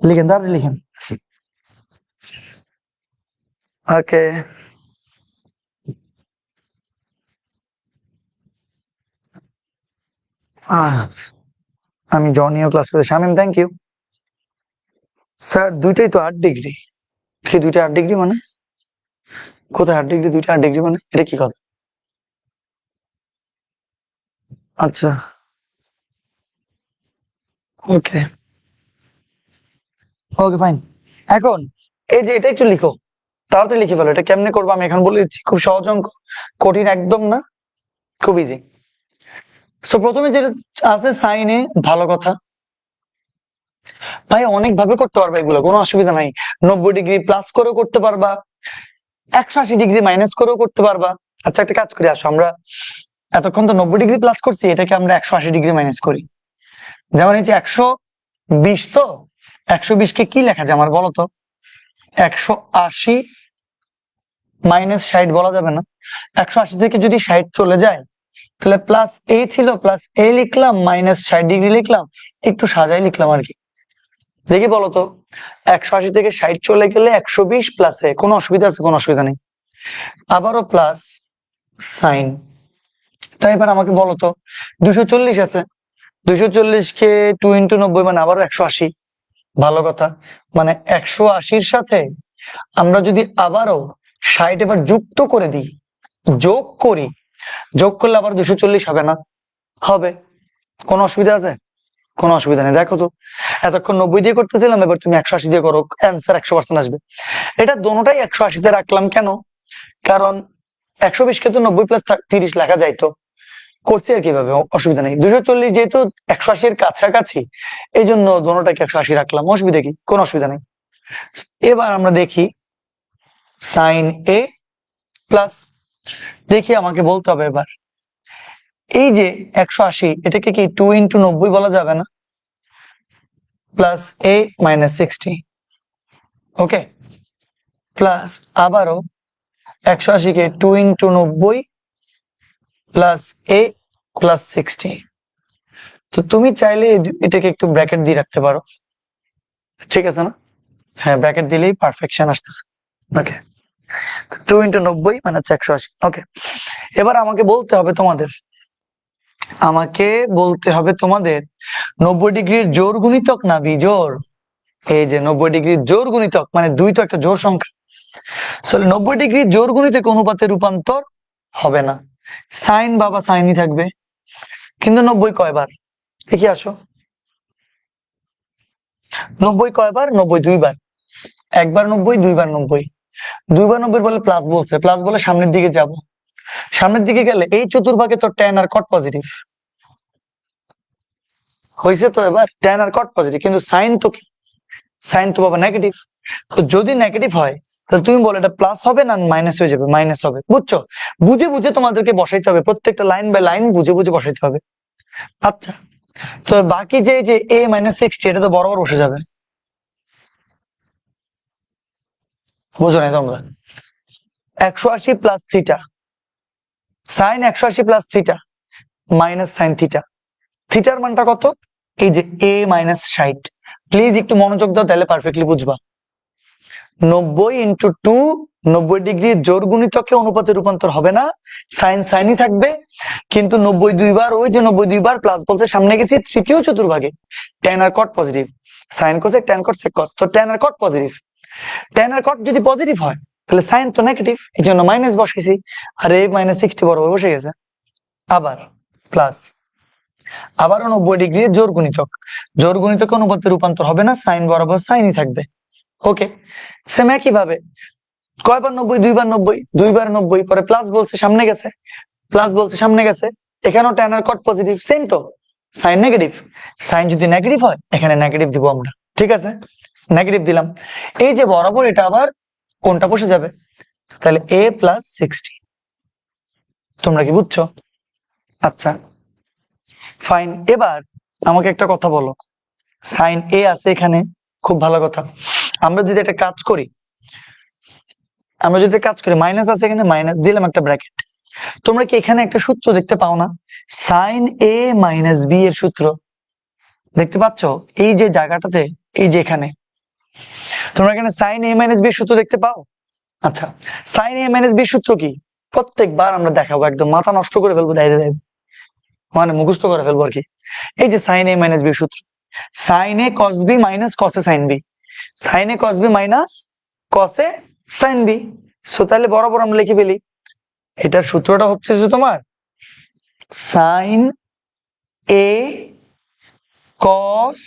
লিখেন তাড়াতাড়ি লিখেন। ওকে, আমি জনিও ক্লাস করে, শামিম থ্যাংক ইউ। স্যার দুইটাই তো 8 ডিগ্রি, কি দুইটা 8 ডিগ্রি মানে? কোথায় 8 ডিগ্রি, দুইটা 8 ডিগ্রি মানে এটা কি কথা? আচ্ছা ওকে, ওকে ফাইন। এখন এই যে এটা একটু লিখো, তাড়াতাড়ি লিখে ফেলো। এটা কেমনে করবো আমি এখন বলে দিচ্ছি। খুব সহজ অঙ্ক, কঠিন একদম না, খুব ইজি। সো প্রথমে যেটা আছে সাইনে, ভালো কথা ভাই, অনেক ভাবে করতে পারবা এগুলো, কোনো অসুবিধা নাই। 90 ডিগ্রি প্লাস করেও করতে পারবা, 180 ডিগ্রি মাইনাস করেও করতে পারবা। আচ্ছা একটা কাজ করি, আসো আমরা এতক্ষণ তো 90 ডিগ্রি প্লাস করছি, এটাকে আমরা 180 ডিগ্রি মাইনাস করি। যেমন এই যে 120, তো 120 কে কি লেখা যায় আমার বলো তো? 180 মাইনাস 60 বলা যাবে না। 180 থেকে যদি 60 চলে যায়, তাহলে প্লাস এ ছিল, প্লাস এ লিখলাম, মাইনাস 60 ডিগ্রি লিখলাম, একটু সাজাই লিখলাম আর কি। দেখি বলো তো, 180 থেকে 60 চলে গেলে 120 প্লাস এ, কোনো অসুবিধা আছে? কোনো অসুবিধা নেই। আবারও প্লাস সাইন। তাই এবার আমাকে বলো তো, 240 আছে, 240 কে 2 × 90 মানে আবারও 180। ভালো কথা, মানে 180-র সাথে আমরা যদি আবারও 60 এবার যুক্ত করে দিই, যোগ করি, যোগ করলে আবার 240 হবে না? হবে। কোনো অসুবিধা আছে? কোনো অসুবিধা নেই। দেখো তো, এতক্ষণ 90 দিয়ে করতেছিলাম, এবার তুমি 180 দিয়ে করো, অ্যান্সার 100% আসবে। এটা দোনোটাই 180-তে রাখলাম কেন? কারণ 120-কে তো 90 প্লাস 30 লেখা যাইতো, করছি আর কিভাবে, অসুবিধা নেই। 240 যেহেতু 180-এর কাছাকাছি, এই জন্য দোনোটাকে 180 রাখলাম, অসুবিধা কি? কোনো অসুবিধা নেই। এবার আমরা দেখি সাইন এ প্লাস, দেখি আমাকে বলতে হবে এবার, এই যে 180 এটাকে কি 2 × 90 বলা যাবে না? প্লাস এ মাইনাস 60, ওকে, প্লাস আবারও 180-কে 2 × 90 প্লাস এ প্লাস 60। তো তুমি চাইলে এটাকে একটু ব্র্যাকেট দিয়ে রাখতে পারো, ঠিক আছে না? হ্যাঁ, ব্র্যাকেট দিলেই পারফেকশন আসতেছে। ওকে, 2 × 90 মানে হচ্ছে 180। ওকে, এবার আমাকে বলতে হবে তোমাদের, 90 ডিগ্রির জোড় গুণিতক না বিজোড়? এই যে 90 ডিগ্রির জোড় গুণিতক মানে 2 তো একটা জোড় সংখ্যা। 90 ডিগ্রির জোড় গুণিতক অনুপাতে রূপান্তর হবে না, সাইন বাবা সাইনই থাকবে। কিন্তু 90 কয়বার দেখি, আসো। 90 কয়বার? 90 দুইবার, একবার 90, দুইবার 90। দুইবার 90 বলে প্লাস বলছে, প্লাস বলে সামনের দিকে যাব, সামনের দিকে গেলে এই চতুর্ভাগে তো ট্যান আর কট পজিটিভ হয়েছে, তো এবার ট্যান আর কট পজিটিভ, কিন্তু সাইন তো কি? সাইন তো বাবা নেগেটিভ। তো যদি নেগেটিভ হয়, তাহলে তুমি বলো এটা প্লাস হবে না মাইনাস হয়ে যাবে? মাইনাস হবে। বুঝছো? বুঝে বুঝে তোমাদেরকে বসাইতে হবে, প্রত্যেকটা লাইন বাই লাইন বুঝে বুঝে বসাইতে হবে। আচ্ছা, তো বাকি যে এ মাইনাস 60 এটা তো বরাবর বসে যাবে, বুঝো না তোমরা? 180 plus theta, sine 180 plus theta minus sine theta, থিটার মানটা কত? এই যে এ মাইনাস 60। প্লিজ একটু মনোযোগ দাও, তাহলে পারফেক্টলি বুঝবা। 90 × 2, 90 ডিগ্রির জোড় গুণিতকে অনুপাতে রূপান্তর হবে না, সাইন সাইনই থাকবে। কিন্তু 90 দুইবার, ওই যে 90 দুইবার প্লাস বলছে, সামনে গেছি তৃতীয় চতুর্ভাগে, ট্যান আর cot positive, sine cosec tan cot sec cos, তো ট্যান আর কট পজিটিভ। ট্যান আর কট যদি পজিটিভ হয়, তাহলে সাইন তো নেগেটিভ, এই জন্য মাইনাস বসাইছি, আর এই মাইনাস 60 বরাবর বসে গেছে। আবার প্লাস, আবারও 90 ডিগ্রির জোড় গুণিতক, জোড় গুণিতকে অনুপাতে রূপান্তর হবে না, সাইন বরাবর সাইনই থাকবে। ওকে, সেম একই ভাবে কয়বার 90? দুইবার 90, দুইবার 90, পরে প্লাস বলছে সামনে গেছে, প্লাস বলছে সামনে গেছে, এখানেও ট্যান আর কট পজিটিভ, সেম তো, সাইন নেগেটিভ, সাইন যদি নেগেটিভ হয় এখানে নেগেটিভ দিব আমরা, ঠিক আছে, নেগেটিভ দিলাম। এই যে বরাবর এটা আবার কোনটা বসে যাবে, তাহলে এ প্লাস 60। তোমরা কি বুঝছো? আচ্ছা ফাইন। এবার আমাকে একটা কথা বলো, সাইন এ আছে এখানে, খুব ভালো কথা। আমরা যদি একটা কাজ করি, মাইনাস আছে এখানে, মাইনাস দিলাম একটা ব্র্যাকেট। তোমরা কি এখানে একটা সূত্র দেখতে পাও না? সাইন এ মাইনাস বি এর সূত্র দেখতে পাচ্ছ? এই যে জায়গাটাতে, এই যে এখানে তোমরা এখানে সাইন এ মাইনাস বি এর সূত্র দেখতে পাও? আচ্ছা, সাইন এ মাইনাস বি এর সূত্র কি? প্রত্যেকবার আমরা দেখাবো, একদম মাথা নষ্ট করে ফেলবো, মানে মুখস্থ করে ফেলবো আর কি। এই যে সাইন এ মাইনাস বি এর সূত্র, sign A cos B minus cos A sine B, sine A cos B minus cos A sine B. So তাহলে বরাবর আমরা লিখে ফেলি, এটার সূত্রটা হচ্ছে যে তোমার সাইন এ কস,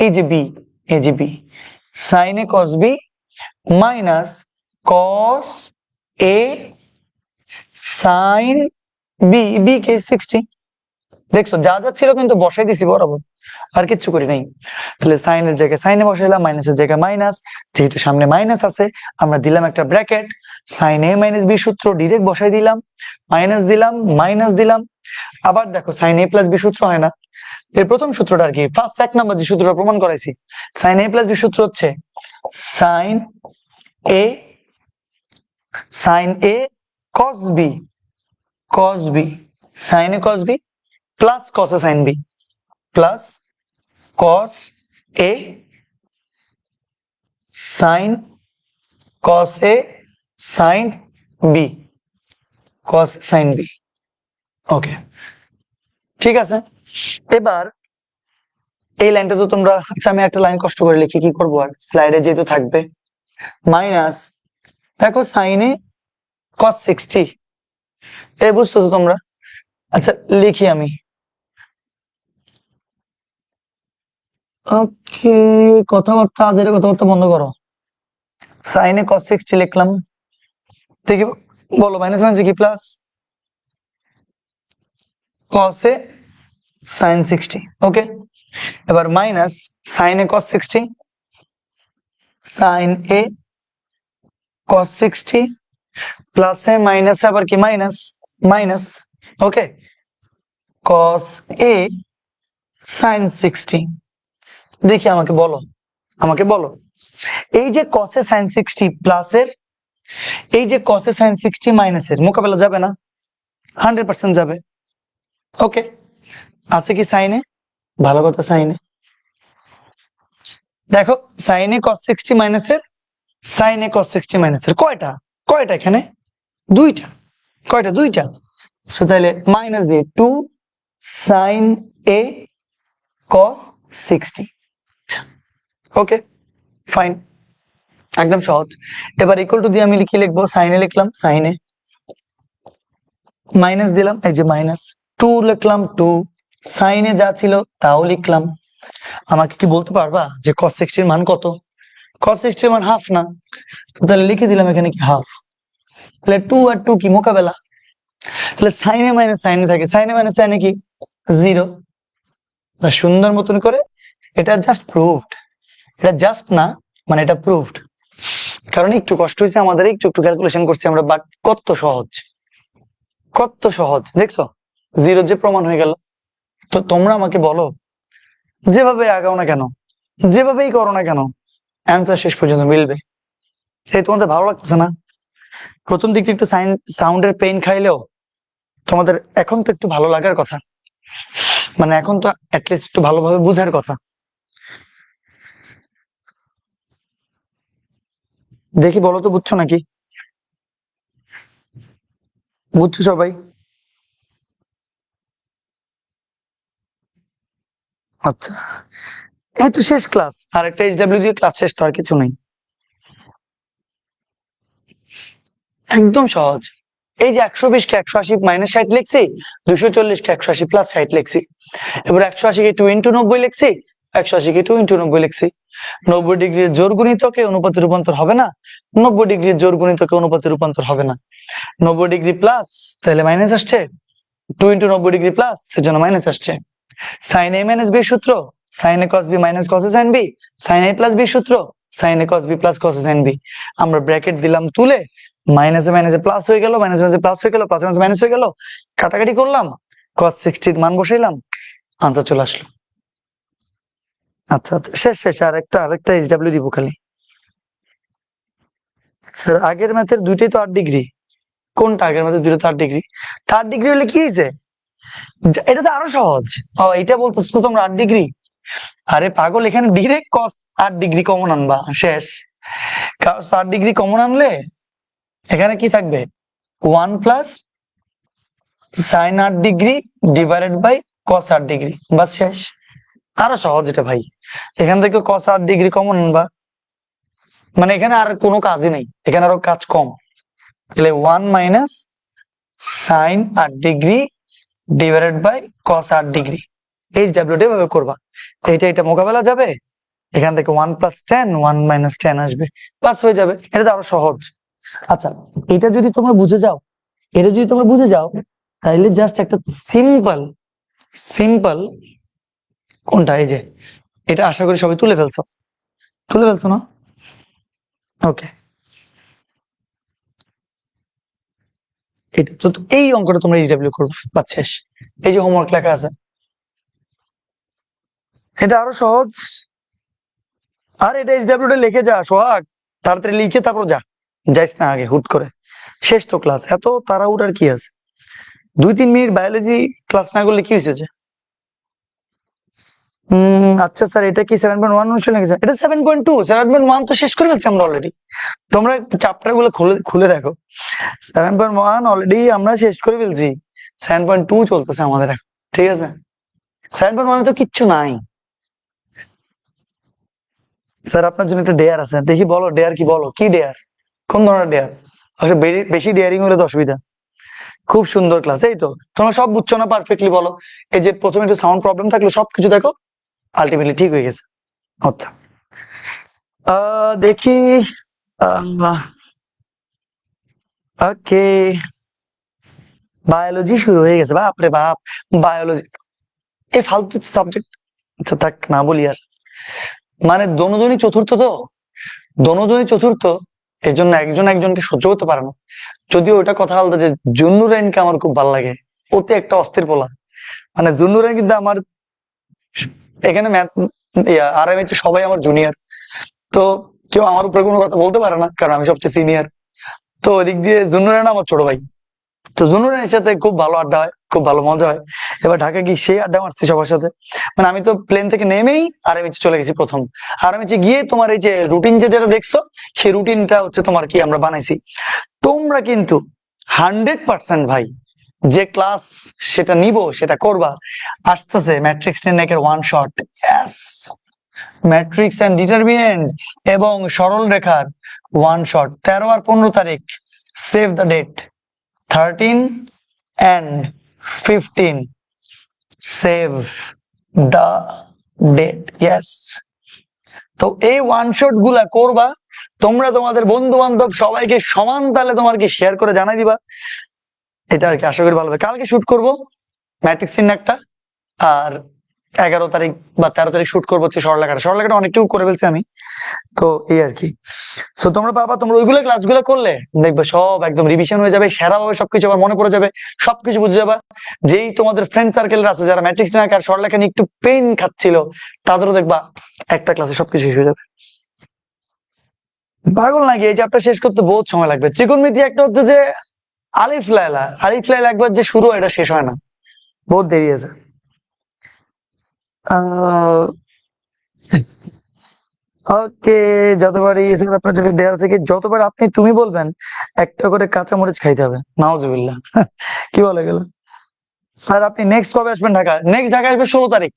এই যে বি, এই যে B, sine A cos B minus cos A sine B, B কে 60। দেখছো যা যা ছিল কিন্তু বসাই দিছি বরাবর, আর কিচ্ছু করি নাই। তাহলে সাইনের জায়গায় সাইনে বসাইলাম, মাইনাসের জায়গায় মাইনাস, যেহেতু সামনে মাইনাস আছে আমরা দিলাম একটা ব্র্যাকেট, সাইন এ মাইনাস বি সূত্র ডিরেক্ট বসাই দিলাম, মাইনাস দিলাম মাইনাস দিলাম। আবার দেখো সাইন এ প্লাস বি সূত্র হয় না, এর প্রথম সূত্রটা আর কি, ফার্স্ট 1 নাম্বার যে সূত্রটা প্রমাণ করাইছি, সাইন এ প্লাস বি সূত্র হচ্ছে sine A cos B, cos B sine A cos B plus cos A sine B plus cos A sine cos A sine B, cos sine B. Okay ঠিক আছে। এবার এই লাইনটা তো তোমরা, আচ্ছা আমি একটা লাইন কষ্ট করে লিখি, কি করবো আর, স্লাইডে যেহেতু থাকবে, মাইনাস দেখো সাইনে কস 60, এই বুঝছো তো তোমরা। আচ্ছা লিখি আমি, ওকে কথাবার্তা আজের কথাবার্তা বন্ধ করো। সাইনে কস 60 লিখলাম, দেখি বলো মাইনাস মাইনাস কি প্লাস, কস এ সাইন 60। ওকে এবার মাইনাস সাইনে কস 60 সাইন এ কস 60 প্লাসে মাইনাসে আবার কি minus minus, okay cos A sign 60। দেখি আমাকে বলো, আমাকে বলো এই যে কস এ সাইন 60 প্লাসের, এই যে কস এ সাইন 60 মাইনাসের মোকাবেলা যাবে না? 100% যাবে। ওকে আছে কি সাইনে, ভালো কথা সাইনে, দেখো সাইনে কস 60 মাইনাসের, সাইনে কস 60 মাইনাসের কয়টা, কয়টা এখানে দুইটা, কয়টা দুইটা, সো তাহলে মাইনাস দিয়ে 2 sign A cos 60। Okay fine, একদম সহজ। এবার ইকুয়াল টু দিয়ে আমি কি লিখবো, সাইনে লিখলাম, সাইনে মাইনাস দিলাম, এই যে মাইনাস 2 লিখলাম, 2 সাইনে যা ছিল তাও লিখলাম। আমাকে কি বলতে পারবা যে cos 60 এর মান কত? cos 60 এর মান হাফ না, তো তাহলে লিখে দিলাম এখানে কি হাফ, তাহলে 2 আর 2 কি মোকাবেলা, তাহলে সাইনে মাইনাস সাইনে থাকে, সাইনে মাইনাস সাইনে কি 0। সুন্দর মতন করে এটা জাস্ট প্রুভড, এটা জাস্ট না মানে এটা প্রুভড, কারণ একটু কষ্ট হয়েছে আমাদের, একটু একটু ক্যালকুলেশন করছি আমরা, বাট কত সহজ, কত সহজ দেখছো, 0 যে প্রমাণ হয়ে গেল। তো তোমরা আমাকে বলো যেভাবে আগাও না কেন, যেভাবেই করো না কেন, অ্যান্সার শেষ পর্যন্ত মিলবে। সেই তোমাদের ভালো লাগতেছে না? প্রথম দিক থেকে একটু সাউন্ডের পেইন খাইলেও তোমাদের এখন তো একটু ভালো লাগার কথা, মানে এখন তো অ্যাটলিস্ট একটু ভালোভাবে বুঝার কথা। দেখি বলো তো বুঝছো নাকি, বুঝছো সবাই? আচ্ছা এই তো শেষ ক্লাস, আর একটা এইচডব্লিউ দিয়ে ক্লাস শেষ, তো আর কিছু নেই, একদম সহজ। এই যে 120 কে 180 মাইনাস 60 লিখছি, 240 কে 180 প্লাস 60 লিখছি, এবার 180 কে 2 ইন্টু 90 লিখছি, 180 কে 2 ইন্টু 90 লিখছি। 90 ডিগ্রির জোর গুণিতকে অনুপাতে রূপান্তর হবে না, 90 ডিগ্রির জোর গুণিতকে অনুপাতে রূপান্তর হবে না। 90 ডিগ্রি প্লাস তাহলে মাইনাস আসছে, 2 ইন্টু 90 ডিগ্রি প্লাস সেজন্য মাইনাস আসছে। সাইন এ মাইনাস বি সূত্র, sign A cos B minus cos A sine B, sine A plus B সূত্র, sign A cos B plus cos A sine B. আমরা bracket দিলাম তুলে, মাইনাসে মাইনাসে প্লাস হয়ে গেল, মাইনাসে মাইনাসে প্লাস হয়ে গেল, প্লাসে মাইনাসে মাইনাস হয়ে গেল, কাটাকাটি করলাম, cos 60 এর মান বসাইলাম, আনসার চলে আসলো। আচ্ছা আচ্ছা শেষ শেষ, আরেকটা এইচডব্লিউ দিব খালি। স্যার আগের ম্যাথের দুইটাই তো 8 ডিগ্রি, কোনটা আগের ম্যাথের দুইটা তো 8 ডিগ্রি, 8 ডিগ্রি হলে কি হয়েছে, এটা তো আরো সহজ। ও এটা বলতেছো তোমরা 8 ডিগ্রি, আরে পাগল এখানে ডিরেক্ট cos 8 ডিগ্রি কমন আনবা, শেষ। cos 8 ডিগ্রি কমন আনলে এখানে কি থাকবে, 1 plus sine 8 degree divided by cos 8 degree, বাস শেষ। আরো সহজ এটা ভাই, এখান থেকে cos 8 ডিগ্রি কমন আনবা, মানে এখানে আর কোনো কাজই নেই, এখানে আরো কাজ কম, তাহলে 1 minus sine 8 degree divided by cos 8 degree, HW টা এভাবে করবা, এটা মোকাবেলা যাবে, এখান থেকে 1 + 10 1 - 10 আসবে, প্লাস হয়ে যাবে। এটা তো আরো সহজ। আচ্ছা, এটা যদি তোমরা বুঝে যাও, তাহলে জাস্ট একটা সিম্পল সিম্পল কোনটা, এই যে এটা আশা করি সবাই তুলে ফেলছো না? ওকে, এটা তো এই অঙ্কটা তোমরা এইচডব্লিউ করবে, বাস শেষ। এই যে হোমওয়ার্ক লেখা আছে, এটা আরো সহজ। আর এটা এইচডব্লিউটা লিখে যা সোহাগ, তাড়াতাড়ি লিখে তারপর যাইস না আগে হুট করে, শেষ তো ক্লাস, এত তাড়াহুড়ার কি আছে? 2-3 মিনিট বায়োলজি ক্লাস না করলে কি হয়েছে? আচ্ছা স্যার, এটা কি 7.1 অনুশীলন নাকি? এটা 7.2, 7.1 তো শেষ করে ফেলছি আমরা অলরেডি। তোমরা চ্যাপ্টার গুলো খুলে খুলে দেখো, 7.1 অলরেডি আমরা শেষ করে ফেলছি, 7.2 চলতেছে আমাদের এখন, ঠিক আছে? 7.1 তো কিচ্ছু নাই। স্যার আপনার জন্য একটা ডেয়ার আছে, দেখি বলো ডেয়ার কি, বলো কি ডেয়ার, কোন ধরনের ডেয়ার? আসলে বেশি ডেয়ারিং হলে তো অসুবিধা। খুব সুন্দর ক্লাস, এই তো তোমরা সব বুঝছো না পারফেক্টলি, বলো। এই যে প্রথমে একটু সাউন্ড প্রবলেম থাকলো, সবকিছু দেখো আলটিমেটলি ঠিক হয়ে গেছে। আচ্ছা, দেখি, ওকে, বায়োলজি শুরু হয়ে গেছে, বাপ রে বাপ, বায়োলজি এই ফালতু সাবজেক্ট। আচ্ছা থাক, না বলি আর। মানে দনোজনই চতুর্থ, এই জন্য একজন একজনকে সহ্য করতে পারে না। যদিও ওইটা কথা আলাদা যে জুন্নুরাইনকে আমার খুব ভালো লাগে, অতি একটা অস্থির পোলা। মানে জুন্নুরাইন কিন্তু আমার এখানে ম্যাথ আরএমএইচ সবাই আমার জুনিয়র, তো কেউ আমার উপরে কোনো কথা বলতে পারে না, কারণ আমি সবচেয়ে সিনিয়র। তো ওদিক দিয়ে জুন্নুরাইন আমার ছোট ভাই, তো জুনুরানের সাথে খুব ভালো আড্ডা হয়, খুব ভালো মজা হয়। এবার ঢাকা গিয়ে সেই আড্ডা মারছি সবার সাথে। মানে আমি তো প্লেন থেকে নেমেই আরএমএইচে চলে গেছি প্রথম। আরএমএইচে গিয়ে তোমার এই যে রুটিন যেটা দেখছো, সেই রুটিনটা হচ্ছে তোমার কি আমরা বানাইছি। তোমরা কিন্তু 100% ভাই যে ক্লাস সেটা নিব, সেটা করবা। আসতেছে ম্যাট্রিক্স 10 এর one shot, yes, matrix and determinant এবং সরল রেখার ওয়ান শট, 13 আর 15 তারিখ, save the date, 13 and 15, save the date, yes. তো এই ওয়ান শট গুলা করবা তোমরা, তোমাদের বন্ধু বান্ধব সবাইকে সমান তালে তোমার কি শেয়ার করে জানাই দিবা, এটা আর কি, আশা করি ভালো হবে। কালকে শুট করব ম্যাট্রিক্স চিহ্ন একটা, আর 11 তারিখ বা 13 তারিখ শুট করবো হচ্ছে সরলরেখাটা অনেকটুকু করে ফেলছি আমি, তো এই আর কি। সো তোমরা বাবা, তোমরা ওইগুলো ক্লাসগুলো করলে দেখবে সব একদম রিভিশন হয়ে যাবে, সেরা ভাবে সবকিছু আবার মনে পড়ে যাবে, সবকিছু বুঝে যাবে। যেই তোমাদের ফ্রেন্ড সার্কেল আছে যারা ম্যাট্রিক্স না আর সরলরেখা নিয়ে একটু পেইন খাচ্ছিল, তাদেরও দেখবা একটা ক্লাসে সবকিছু শেষ হয়ে যাবে। পাগল নাকি, এই চ্যাপ্টার শেষ করতে বহুত সময় লাগবে। ত্রিকোণমিতি একটা হচ্ছে যে আলিফ লায়লা একবার যে শুরু হয়, এটা শেষ হয় না, বহুত দেরি আছে। ওকে, যতবারই স্যার আপনার যদি দেয়ার থেকে যতবার আপনি তুমি বলবেন, একটা করে কাঁচামরিচ খাইতে হবে, নাউজুবিল্লাহ। কি বলে গেল স্যার, আপনি নেক্সট কবে আসবেন ঢাকা? নেক্সট ঢাকা আসবে 16 তারিখ,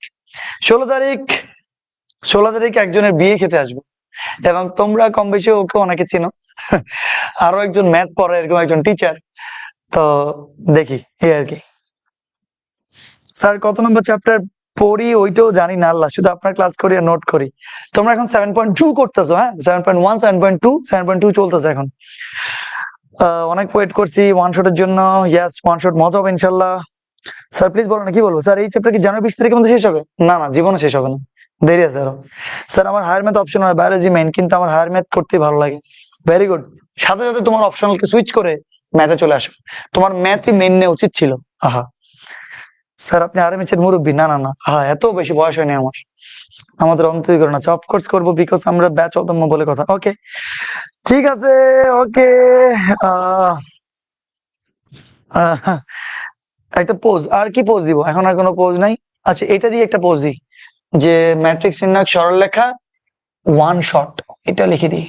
16 তারিখ একজনের বিয়ে খেতে আসবে, এবং তোমরা কম বেশি ওকে অনেকে চিনো। আরো একজন ম্যাথ পড়ে এরকম একজন টিচার, তো দেখি এই আর কি। স্যার কত নম্বর চ্যাপ্টার পড়ি ওইটাও জানি না আল্লাহ, শুধু আপনার ক্লাস করি আর নোট করি। তোমরা এখন 7.2 করতেছো, হ্যাঁ 7.1 7.2 চলতেছে এখন। অনেক ওয়েট করছি ওয়ান শটের জন্য, ইয়েস ওয়ান শট মজা হবে ইনশাল্লাহ। স্যার প্লিজ বলো না, কি বলবো স্যার? এই চ্যাপ্টার কি জানুয়ারি 20 তারিখের মধ্যে শেষ হবে? না না, জীবনে শেষ হবে না, দেরি আছে আরো। স্যার আমার হায়ার ম্যাথ অপশন হয়, বায়োলজি মেইন, কিন্তু আমার হায়ার ম্যাথ করতে ভালো লাগে। ভেরি গুড, সাথে সাথে তোমার অপশনালকে সুইচ করে ম্যাথে চলে আসো, তোমার ম্যাথই মেইন নেওয়া উচিত ছিল। আহা স্যার, আপনি আরএমএইচ এর মুরব্বী? না না না, হ্যাঁ এত বেশি বয়স হয়নি আমার, আমাদের অন্তরীকরণ আছে, অফকোর্স করবো, বিকজ আমরা ব্যাচ অদম্য বলে কথা। ওকে ঠিক আছে, ওকে, একটা পোজ, আর কি পোজ দিব এখন? আর কোনো পোজ নাই। আচ্ছা এটা দিয়ে একটা পোজ দিই, যে ম্যাট্রিক্স নির্ণায়ক সরলরেখা ওয়ান শট, এটা লিখে দিই।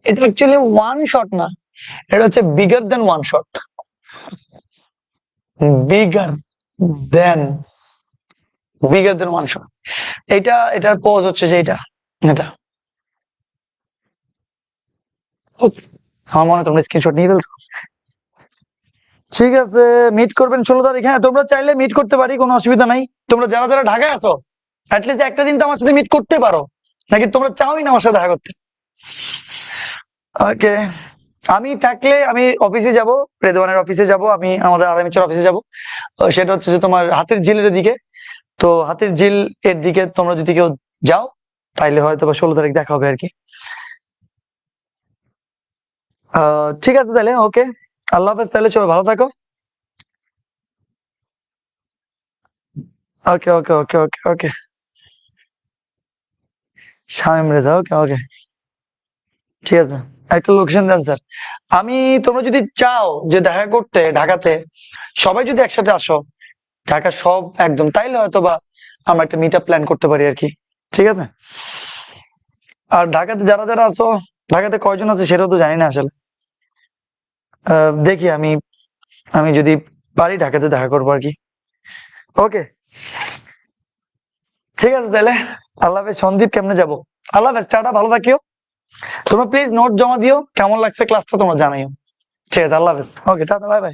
এটা অ্যাকচুয়ালি ওয়ান শট না, এটা হচ্ছে বিগার দেন ওয়ান শট, বিগার দেন ওয়ান শট। এটার পোজ হচ্ছে যে এটা আমার মনে হয় তোমরা স্ক্রিনশট নিয়ে ফেলছো। ঠিক আছে, মিট করবেন 16 তারিখ, হ্যাঁ তোমরা চাইলে মিট করতে পারি, কোনো অসুবিধা নাই। তোমরা যারা যারা ঢাকায় আছো অ্যাটলিস্ট একটা দিন তো আমার সাথে মিট করতে পারো, নাকি তোমরা চাওই না আমার সাথে দেখা করতে? ওকে, আমি থাকলে আমি অফিসে যাব, রেদওয়ানের অফিসে যাব, আমি আমাদের আরামিচের অফিসে যাব। সেটা হচ্ছে যে তোমার হাতের ঝিলের দিকে। তো হাতের ঝিল এর দিকে তোমরা যদি কেউ যাও তাইলে হয়তো বা 16 তারিখ দেখা হবে আর কি। ঠিক আছে তাহলে, ওকে, আল্লাহ হাফেজ, তাহলে সবাই ভালো থাকো। ওকে ওকে ওকে ওকে ওকে, শামিম রেজা, ওকে ওকে, ঠিক আছে। একটা লোকেশন দেন স্যার। আমি, তোমরা যদি চাও যে দেখা করতে ঢাকাতে, সবাই যদি একসাথে আসো ঢাকা সব একদম, তাইলে হয়তো বা আমরা একটা মিট আপ প্ল্যান করতে পারি আর কি। ঠিক আছে। আর ঢাকাতে যারা যারা আছো, ঢাকাতে কয়জন আছে সেটাও তো জানি না আসলে। দেখি আমি, আমি যদি পারি ঢাকাতে দেখা করবো আর কি। ওকে, ঠিক আছে তাহলে, আল্লাহ হাফেজ। সন্দীপ কেমনে যাবো? আল্লাহ হাফেজ, টাটা, ভালো থাকিও। তোমরা প্লিজ নোট জমা দিও, কেমন লাগছে ক্লাসটা তোমরা জানাইও। ঠিক আছে, আল্লাহ হাফেজ, ওকে, টাটা, বাই বাই।